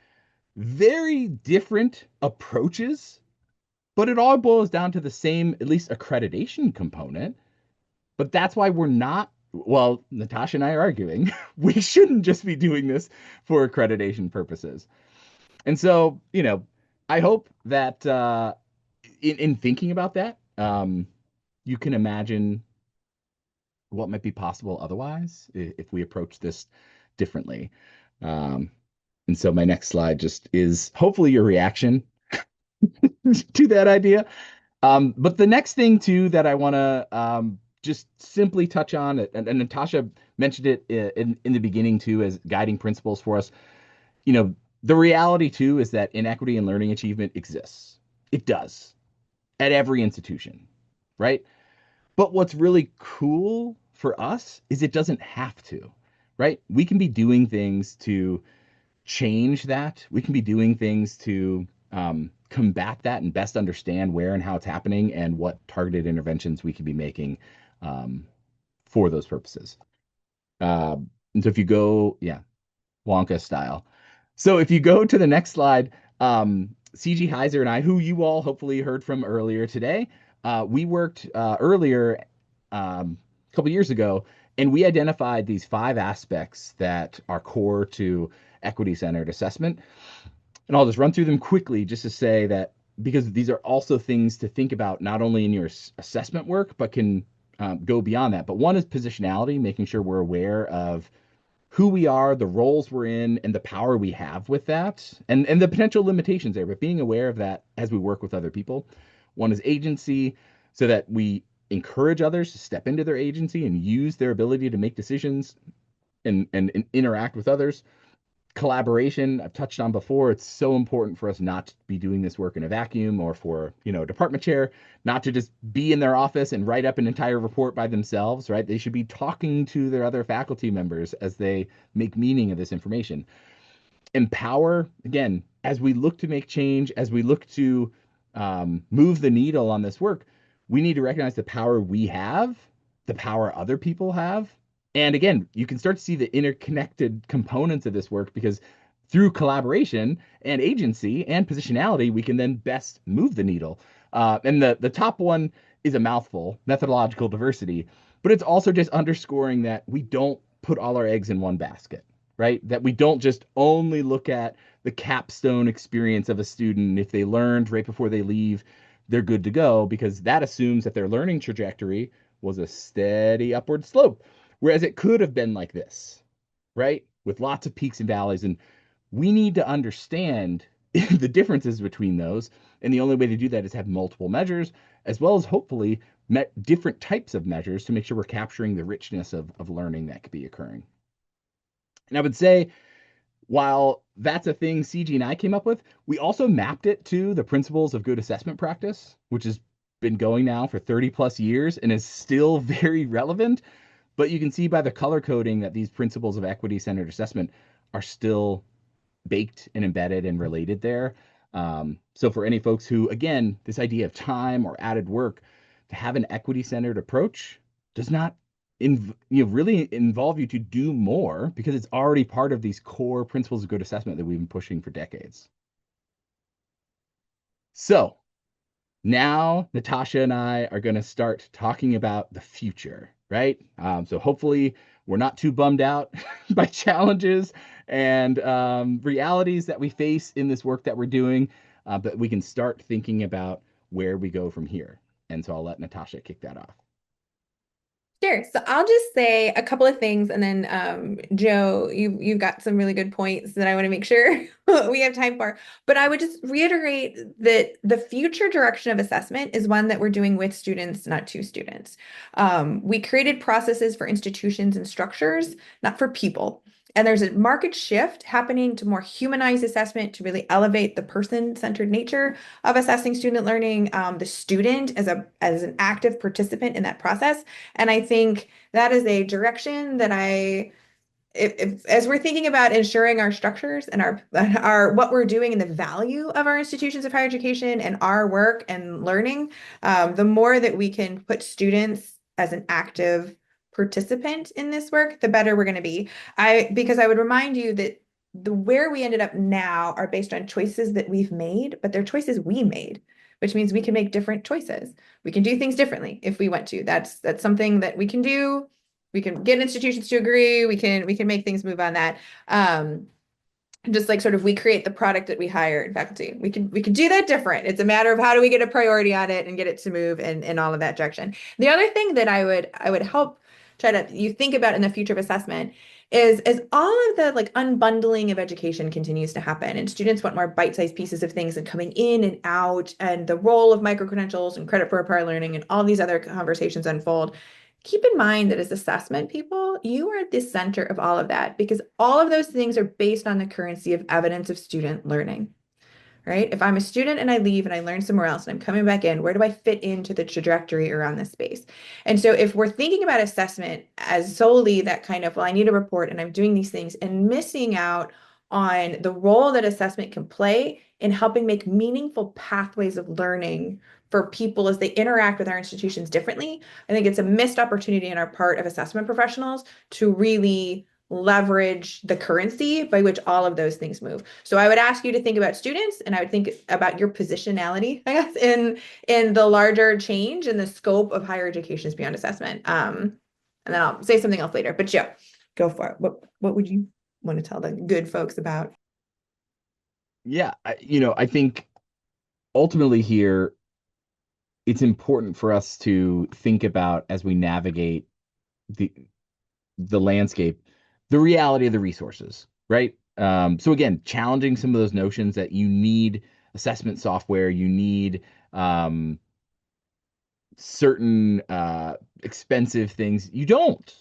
Very different approaches, but it all boils down to the same, at least accreditation component. But that's why we're not, well, Natasha and I are arguing, we shouldn't just be doing this for accreditation purposes. And so, I hope that in thinking about that, you can imagine what might be possible otherwise if we approach this differently. And so my next slide just is hopefully your reaction to that idea. But the next thing too that I want to just simply touch on, and Natasha mentioned it in the beginning too as guiding principles for us. The reality too is that inequity in learning achievement exists. It does at every institution, right? But what's really cool for us is it doesn't have to, right? We can be doing things to change that. We can be doing things to combat that and best understand where and how it's happening and what targeted interventions we can be making for those purposes. And so if you go, Wonka style. So if you go to the next slide, Ciji, Heiser, and I, who you all hopefully heard from earlier today, we worked earlier a couple years ago, and we identified these 5 aspects that are core to equity-centered assessment. And I'll just run through them quickly just to say that because these are also things to think about not only in your assessment work, but can go beyond that. But one is positionality, making sure we're aware of who we are, the roles we're in, and the power we have with that, and the potential limitations there, but being aware of that as we work with other people. One is agency, so that we encourage others to step into their agency and use their ability to make decisions and interact with others. Collaboration, I've touched on before. It's so important for us not to be doing this work in a vacuum, or for, a department chair, not to just be in their office and write up an entire report by themselves, right? They should be talking to their other faculty members as they make meaning of this information. Empower, again, as we look to make change, as we look to move the needle on this work, we need to recognize the power we have, the power other people have. And again, you can start to see the interconnected components of this work, because through collaboration and agency and positionality, we can then best move the needle. And the top one is a mouthful, methodological diversity, but it's also just underscoring that we don't put all our eggs in one basket, right? That we don't just only look at the capstone experience of a student. If they learned right before they leave, they're good to go, because that assumes that their learning trajectory was a steady upward slope. Whereas it could have been like this, right? With lots of peaks and valleys. And we need to understand the differences between those. And the only way to do that is have multiple measures, as well as hopefully different types of measures to make sure we're capturing the richness of learning that could be occurring. And I would say, while that's a thing Ciji and I came up with, we also mapped it to the principles of good assessment practice, which has been going now for 30 plus years and is still very relevant. But you can see by the color coding that these principles of equity-centered assessment are still baked and embedded and related there. So for any folks who, again, this idea of time or added work, to have an equity-centered approach does not really involve you to do more, because it's already part of these core principles of good assessment that we've been pushing for decades. So now Natasha and I are going to start talking about the future, right? So hopefully we're not too bummed out by challenges and realities that we face in this work that we're doing, but we can start thinking about where we go from here. And so I'll let Natasha kick that off. Sure. So I'll just say a couple of things, and then Joe, you've got some really good points that I want to make sure we have time for. But I would just reiterate that the future direction of assessment is one that we're doing with students, not to students. We created processes for institutions and structures, not for people. And there's a market shift happening to more humanized assessment, to really elevate the person-centered nature of assessing student learning, the student as an active participant in that process. And I think that is a direction that I as we're thinking about ensuring our structures and our what we're doing and the value of our institutions of higher education and our work and learning, the more that we can put students as an active participant in this work, the better we're going to be. Because I would remind you that the where we ended up now are based on choices that we've made, but they're choices we made, which means we can make different choices. We can do things differently if we want to. That's something that we can do. We can get institutions to agree. We can make things move on that. Just like sort of we create the product that we hire in faculty. We can do that different. It's a matter of how do we get a priority on it and get it to move in all of that direction. The other thing that I would help try to you think about in the future of assessment is as all of the like unbundling of education continues to happen and students want more bite-sized pieces of things and coming in and out and the role of micro-credentials and credit for applied learning and all these other conversations unfold. Keep in mind that as assessment people, you are at the center of all of that because all of those things are based on the currency of evidence of student learning, right? If I'm a student and I leave and I learn somewhere else and I'm coming back in, where do I fit into the trajectory around this space? And so if we're thinking about assessment as solely that kind of, well, I need a report and I'm doing these things and missing out on the role that assessment can play in helping make meaningful pathways of learning for people as they interact with our institutions differently, I think it's a missed opportunity on our part of assessment professionals to really leverage the currency by which all of those things move. So I would ask you to think about students and I would think about your positionality, I guess, in the larger change in the scope of higher education beyond assessment. And then I'll say something else later, but Joe, go for it. What would you want to tell the good folks about? Yeah, I think ultimately here, it's important for us to think about as we navigate the landscape, the reality of the resources, right? So again, challenging some of those notions that you need assessment software, you need certain expensive things. You don't.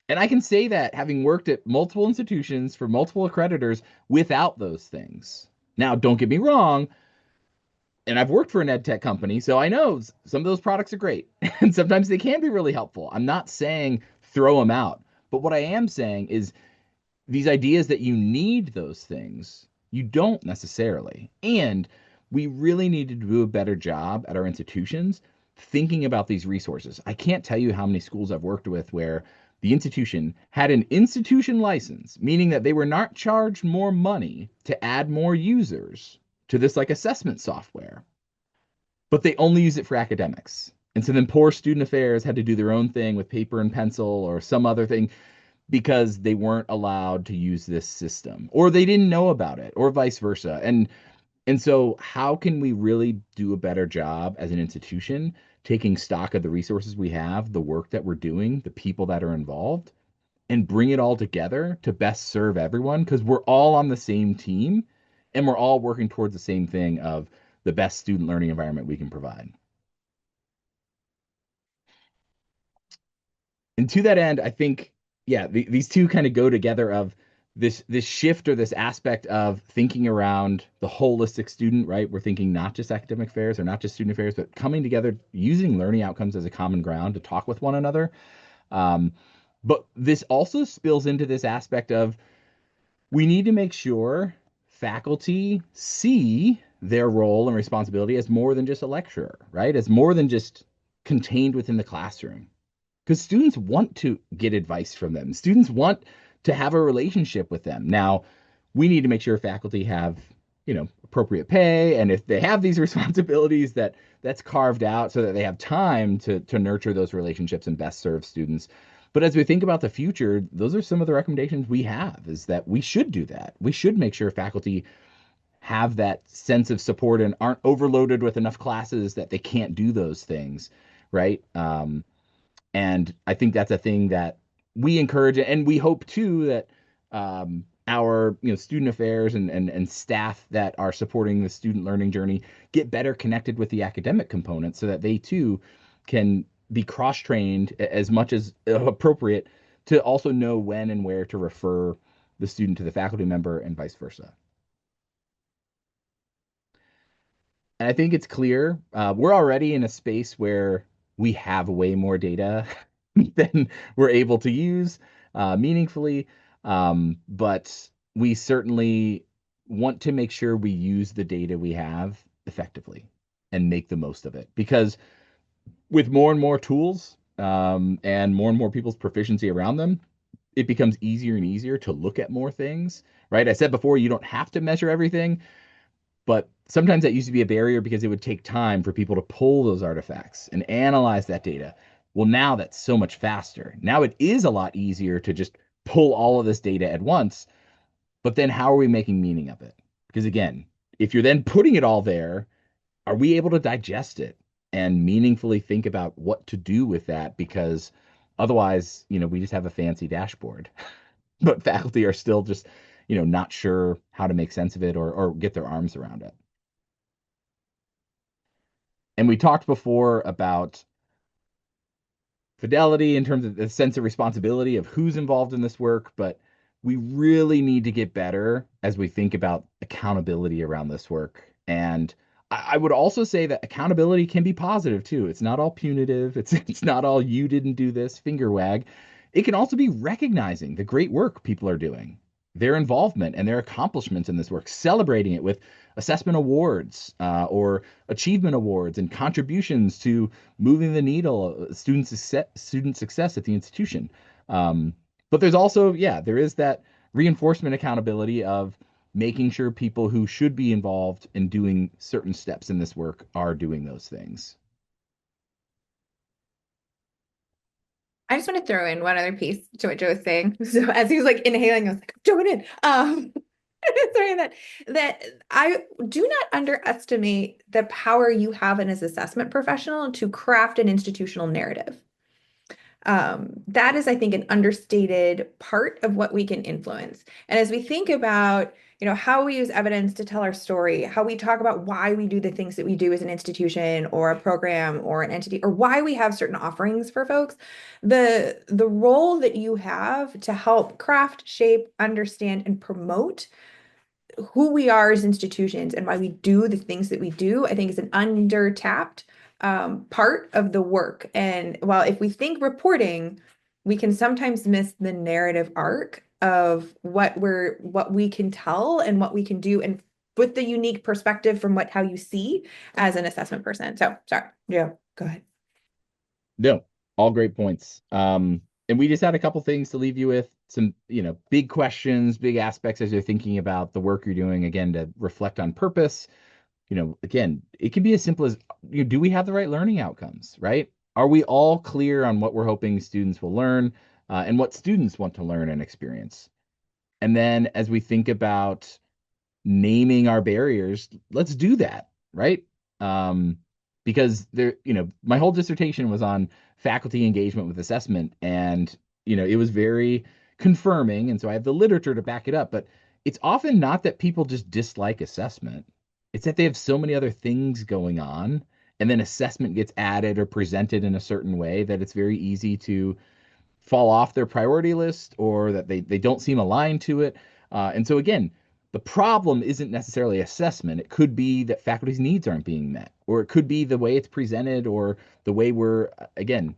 And I can say that having worked at multiple institutions for multiple accreditors without those things. Now, don't get me wrong, and I've worked for an ed tech company, so I know some of those products are great. And sometimes they can be really helpful. I'm not saying throw them out. But what I am saying is these ideas that you need those things, you don't necessarily. And we really need to do a better job at our institutions thinking about these resources. I can't tell you how many schools I've worked with where the institution had an institution license, meaning that they were not charged more money to add more users to this like assessment software, but they only use it for academics. And so then poor student affairs had to do their own thing with paper and pencil or some other thing because they weren't allowed to use this system or they didn't know about it or vice versa. And so how can we really do a better job as an institution taking stock of the resources we have, the work that we're doing, the people that are involved, and bring it all together to best serve everyone? Because we're all on the same team and we're all working towards the same thing of the best student learning environment we can provide. And to that end, I think, yeah, these two kind of go together of this shift or this aspect of thinking around the holistic student, right? We're thinking not just academic affairs or not just student affairs, but coming together, using learning outcomes as a common ground to talk with one another. But this also spills into this aspect of we need to make sure faculty see their role and responsibility as more than just a lecturer, right? As more than just contained within the classroom. Because students want to get advice from them. Students want to have a relationship with them. Now, we need to make sure faculty have, appropriate pay, and if they have these responsibilities, that's carved out so that they have time to nurture those relationships and best serve students. But as we think about the future, those are some of the recommendations we have, is that we should do that. We should make sure faculty have that sense of support and aren't overloaded with enough classes that they can't do those things, right? And I think that's a thing that we encourage, and we hope too that our student affairs and staff that are supporting the student learning journey get better connected with the academic component so that they too can be cross-trained as much as appropriate to also know when and where to refer the student to the faculty member and vice versa. And I think it's clear we're already in a space where we have way more data than we're able to use meaningfully. But we certainly want to make sure we use the data we have effectively and make the most of it. Because with more and more tools and more people's proficiency around them, it becomes easier and easier to look at more things, right? I said before, you don't have to measure everything, but sometimes that used to be a barrier because it would take time for people to pull those artifacts and analyze that data. Well, now that's so much faster. Now it is a lot easier to just pull all of this data at once, but then how are we making meaning of it? Because again, if you're then putting it all there, are we able to digest it and meaningfully think about what to do with that? Because otherwise, we just have a fancy dashboard, but faculty are still just, not sure how to make sense of it or get their arms around it. And we talked before about fidelity in terms of the sense of responsibility of who's involved in this work, but we really need to get better as we think about accountability around this work. And I would also say that accountability can be positive too. It's not all punitive. It's not all you didn't do this, finger wag. It can also be recognizing the great work people are doing, their involvement and their accomplishments in this work, celebrating it with assessment awards or achievement awards and contributions to moving the needle, student success at the institution. But there's also, there is that reinforcement accountability of making sure people who should be involved in doing certain steps in this work are doing those things. I just want to throw in one other piece to what Joe was saying. So as he was like inhaling, I was like, throw it in. Sorry, that I do not underestimate the power you have as an assessment professional to craft an institutional narrative. That is, I think, an understated part of what we can influence. And as we think about, how we use evidence to tell our story, how we talk about why we do the things that we do as an institution or a program or an entity, or why we have certain offerings for folks, the role that you have to help craft, shape, understand, and promote who we are as institutions and why we do the things that we do, I think is an under-tapped part of the work. And while if we think reporting, we can sometimes miss the narrative arc of what we can tell and what we can do, and with the unique perspective from how you see as an assessment person. So sorry, yeah, go ahead. No, all great points. And we just had a couple things to leave you with, some, big questions, big aspects as you're thinking about the work you're doing, again, to reflect on purpose. Again, it can be as simple as, do we have the right learning outcomes, right? Are we all clear on what we're hoping students will learn and what students want to learn and experience? And then as we think about naming our barriers, let's do that, right? Because my whole dissertation was on faculty engagement with assessment, and it was very confirming, and so I have the literature to back it up, but it's often not that people just dislike assessment. It's that they have so many other things going on, and then assessment gets added or presented in a certain way that it's very easy to fall off their priority list, or that they don't seem aligned to it. And so again, the problem isn't necessarily assessment. It could be that faculty's needs aren't being met, or it could be the way it's presented, or the way we're, again,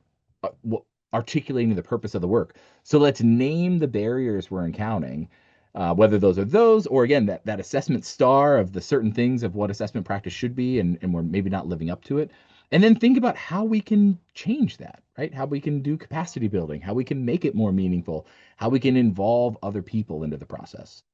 articulating the purpose of the work. So let's name the barriers we're encountering, whether those are those, or again, that assessment star of the certain things of what assessment practice should be, and we're maybe not living up to it. And then think about how we can change that, right? How we can do capacity building, how we can make it more meaningful, how we can involve other people into the process.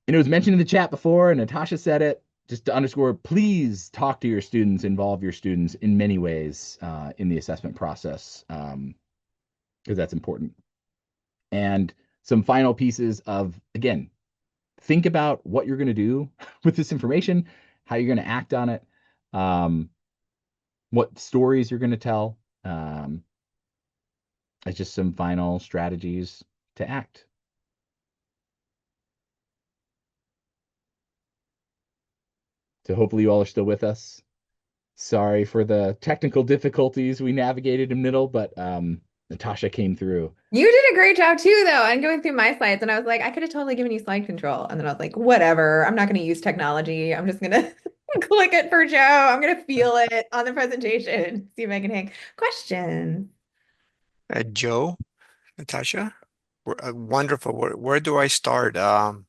And it was mentioned in the chat before, and Natasha said it, just to underscore, please talk to your students, involve your students in many ways in the assessment process, because that's important. And some final pieces of, again, think about what you're going to do with this information, how you're going to act on it, what stories you're going to tell. It's just some final strategies to act. So hopefully you all are still with us. Sorry for the technical difficulties we navigated in the middle, but Natasha came through. You did a great job too, though. I'm going through my slides and I was like, I could have totally given you slide control. And then I was like, whatever, I'm not going to use technology. I'm just going to click it for Joe. I'm going to feel it on the presentation. See if I can hang. Question. Joe, Natasha? Wonderful. Where do I start? Well,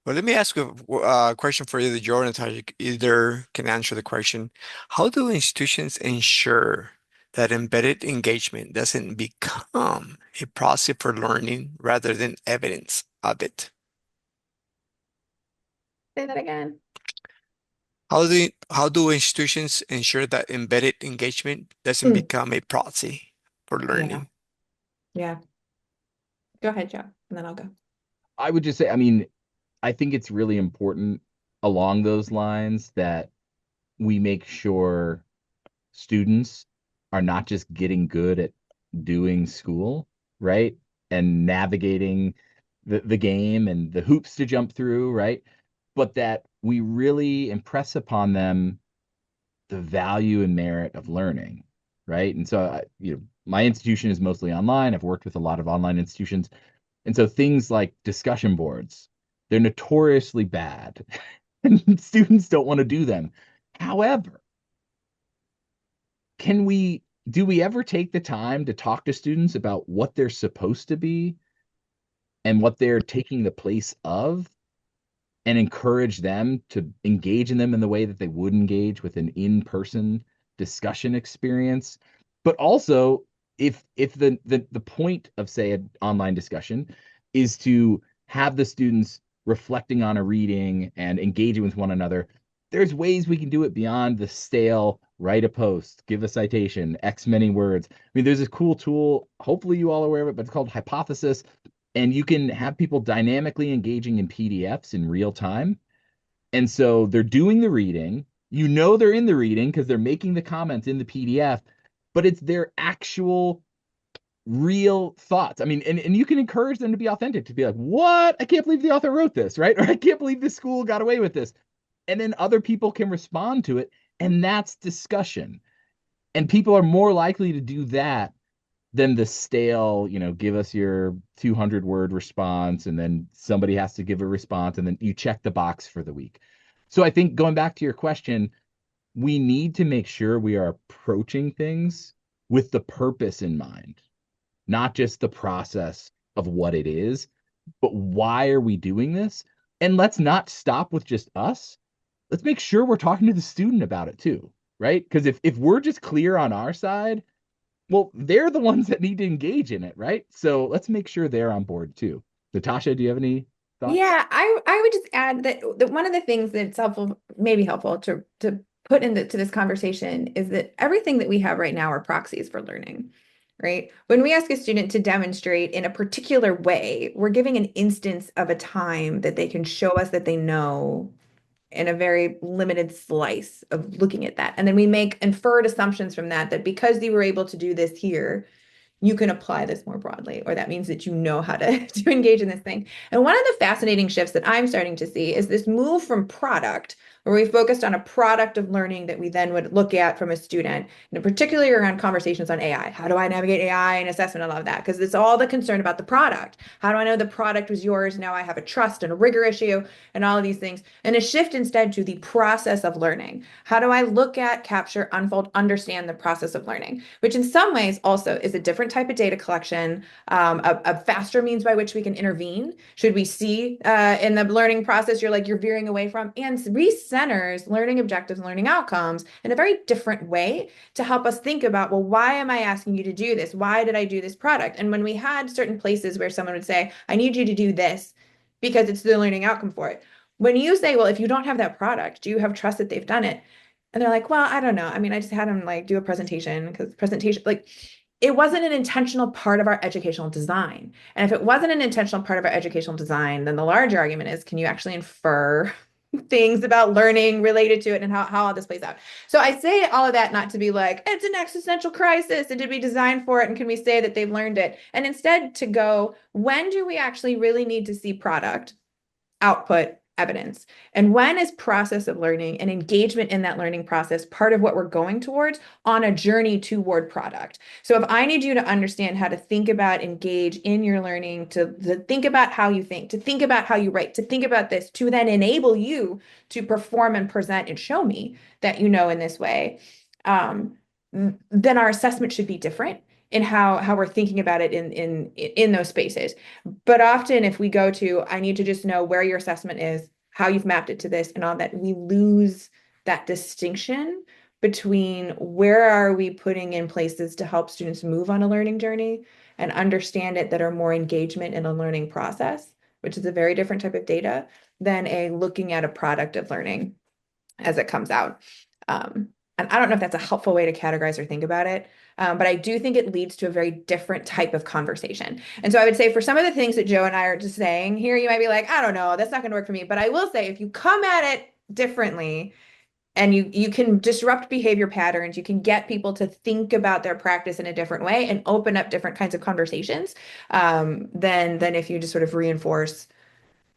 let me ask a question for either Joe or Natasha. Either can answer the question. How do institutions ensure that embedded engagement doesn't become a proxy for learning rather than evidence of it? Say that again. How do institutions ensure that embedded engagement doesn't become a proxy for learning? Yeah. Go ahead, Joe, and then I'll go. I would just say, I mean, I think it's really important along those lines that we make sure students are not just getting good at doing school, right? And navigating the game and the hoops to jump through, right? But that we really impress upon them the value and merit of learning, right? And so, my institution is mostly online. I've worked with a lot of online institutions. And so things like discussion boards, they're notoriously bad and students don't want to do them. However, do we ever take the time to talk to students about what they're supposed to be and what they're taking the place of, and encourage them to engage in them in the way that they would engage with an in-person discussion experience? But also, if the point of, say, an online discussion is to have the students reflecting on a reading and engaging with one another, there's ways we can do it beyond the stale write a post, give a citation, X many words. I mean, there's this cool tool, hopefully you all are aware of it, but it's called Hypothesis. And you can have people dynamically engaging in PDFs in real time. And so they're doing the reading. They're in the reading because they're making the comments in the PDF, but it's their actual real thoughts. I mean, and you can encourage them to be authentic, to be like, what? I can't believe the author wrote this, right? Or I can't believe the school got away with this. And then other people can respond to it. And that's discussion. And people are more likely to do that than the stale, give us your 200-word response, and then somebody has to give a response, and then you check the box for the week. So I think, going back to your question, we need to make sure we are approaching things with the purpose in mind, not just the process of what it is, but why are we doing this? And let's not stop with just us. Let's make sure we're talking to the student about it too, right? Because if we're just clear on our side, well, they're the ones that need to engage in it, right? So let's make sure they're on board too. Natasha, do you have any thoughts? Yeah, I would just add that one of the things that's maybe helpful to put into this conversation is that everything that we have right now are proxies for learning, right? When we ask a student to demonstrate in a particular way, we're giving an instance of a time that they can show us that they know in a very limited slice of looking at that. And then we make inferred assumptions from that because you were able to do this here, you can apply this more broadly, or that means that you know how to engage in this thing. And one of the fascinating shifts that I'm starting to see is this move from product, where we focused on a product of learning that we then would look at from a student, and particularly around conversations on AI. How do I navigate AI and assessment and all of that? Because it's all the concern about the product. How do I know the product was yours? Now I have a trust and a rigor issue and all of these things. And a shift instead to the process of learning. How do I look at, capture, unfold, understand the process of learning? Which in some ways also is a different type of data collection, a faster means by which we can intervene. Should we see in the learning process you're veering away from, and recenters learning objectives and learning outcomes in a very different way to help us think about, well, why am I asking you to do this? Why did I do this product? And when we had certain places where someone would say, I need you to do this because it's the learning outcome for it. When you say, well, if you don't have that product, do you have trust that they've done it? And they're like, well, I don't know. I mean, I just had them do a presentation because it wasn't an intentional part of our educational design. And if it wasn't an intentional part of our educational design, then the larger argument is, can you actually infer things about learning related to it and how all this plays out? So I say all of that not to be like, it's an existential crisis, and did we design for it? And can we say that they've learned it? And instead to go, when do we actually really need to see product, output, evidence? And when is process of learning and engagement in that learning process part of what we're going towards on a journey toward product? So if I need you to understand how to think about, engage in your learning, to think about how you think, to think about how you write, to think about this, to then enable you to perform and present and show me that you know in this way, then our assessment should be different. in how we're thinking about it in those spaces. But often if we go to, I need to just know where your assessment is, how you've mapped it to this, and all that, we lose that distinction between where are we putting in places to help students move on a learning journey and understand it that are more engagement in a learning process, which is a very different type of data than a looking at a product of learning as it comes out. And I don't know if that's a helpful way to categorize or think about it, but I do think it leads to a very different type of conversation. And so I would say for some of the things that Joe and I are just saying here, you might be like, I don't know, that's not going to work for me. But I will say, if you come at it differently and you can disrupt behavior patterns, you can get people to think about their practice in a different way and open up different kinds of conversations, than if you just sort of reinforce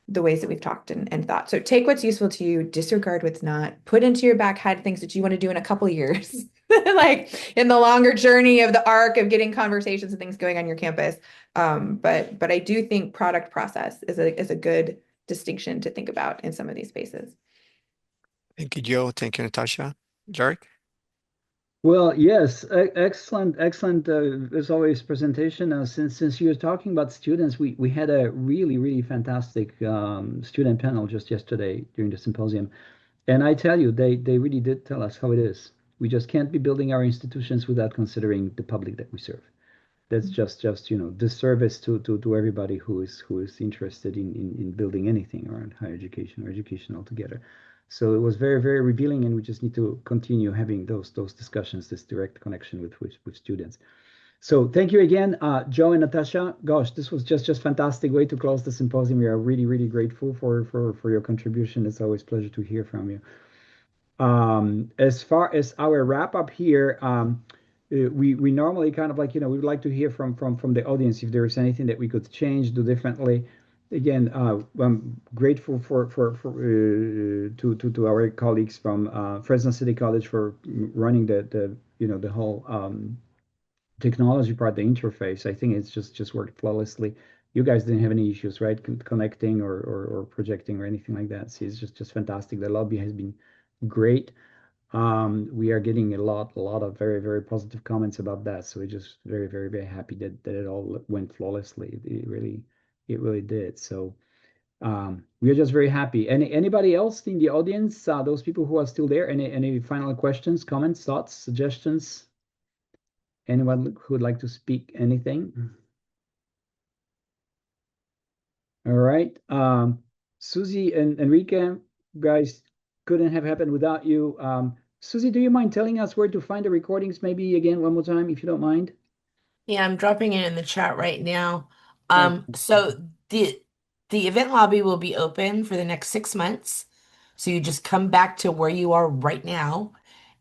the ways that we've talked and thought. So take what's useful to you, disregard what's not, put into your back head things that you want to do in a couple of years, like in the longer journey of the arc of getting conversations and things going on your campus. But I do think product process is a good distinction to think about in some of these spaces. Thank you, Joe. Thank you, Natasha. Jarek? Well, yes, excellent, excellent, as always, presentation. Since you were talking about students, we had a really fantastic student panel just yesterday during the symposium, and I tell you, they really did tell us how it is. We just can't be building our institutions without considering the public that we serve. That's just disservice to everybody who is interested in building anything around higher education or education altogether. So it was very revealing, and we just need to continue having those discussions, this direct connection with students. So thank you again, Joe and Natasha. Gosh, this was just fantastic way to close the symposium. We are really grateful for your contribution. It's always a pleasure to hear from you. As far as our wrap up here, we normally kind of like, we would like to hear from the audience if there is anything that we could change, do differently. Again, I'm grateful to our colleagues from Fresno City College for running the whole technology part, the interface. I think it's just worked flawlessly. You guys didn't have any issues, right? Connecting or projecting or anything like that. See, it's just fantastic. The lobby has been great. We are getting a lot of very positive comments about that. So we're just very happy that it all went flawlessly. It really did. So we are just very happy. Anybody else in the audience? Those people who are still there. Any final questions, comments, thoughts, suggestions? Anyone who would like to speak anything? All right. Susie and Enrique, guys, couldn't have happened without you. Susie, do you mind telling us where to find the recordings maybe again one more time, if you don't mind? Yeah, I'm dropping it in the chat right now. Okay. So the event lobby will be open for the next 6 months. So you just come back to where you are right now,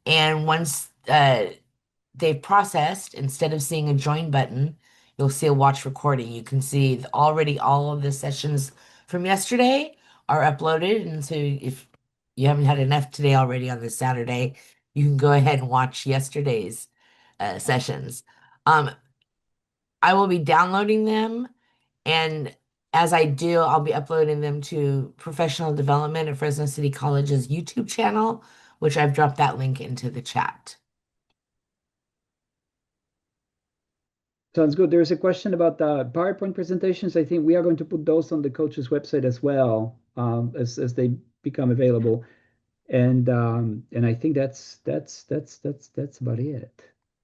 and once they've processed, instead of seeing a join button, you'll see a watch recording. You can see already all of the sessions from yesterday are uploaded, and so if you haven't had enough today already on this Saturday, you can go ahead and watch yesterday's sessions. I will be downloading them, and as I do, I'll be uploading them to Professional Development at Fresno City College's YouTube channel, which I've dropped that link into the chat. Sounds good. There's a question about the PowerPoint presentations. I think we are going to put those on the coach's website as well, as they become available. And I think that's about it.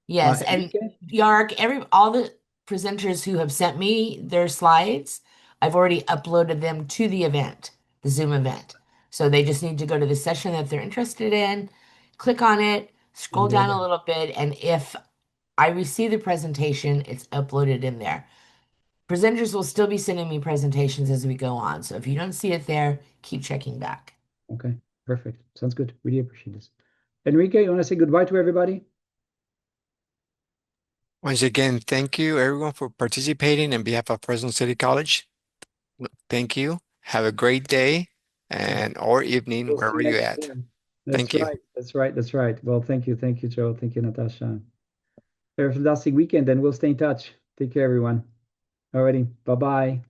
Yes, and Yark, all the presenters who have sent me their slides, I've already uploaded them to the event, the Zoom event. So they just need to go to the session that they're interested in, click on it, scroll down a little bit, and if I receive the presentation, it's uploaded in there. Presenters will still be sending me presentations as we go on. So if you don't see it there, keep checking back. Okay, perfect. Sounds good. Really appreciate this. Enrique, you want to say goodbye to everybody? Once again, thank you everyone for participating on behalf of Fresno City College. Thank you. Have a great day or evening, wherever you're at. Thank you. That's right. Well, thank you, Joe. Thank you, Natasha. Have a fantastic weekend, and we'll stay in touch. Take care, everyone. Alrighty, bye-bye.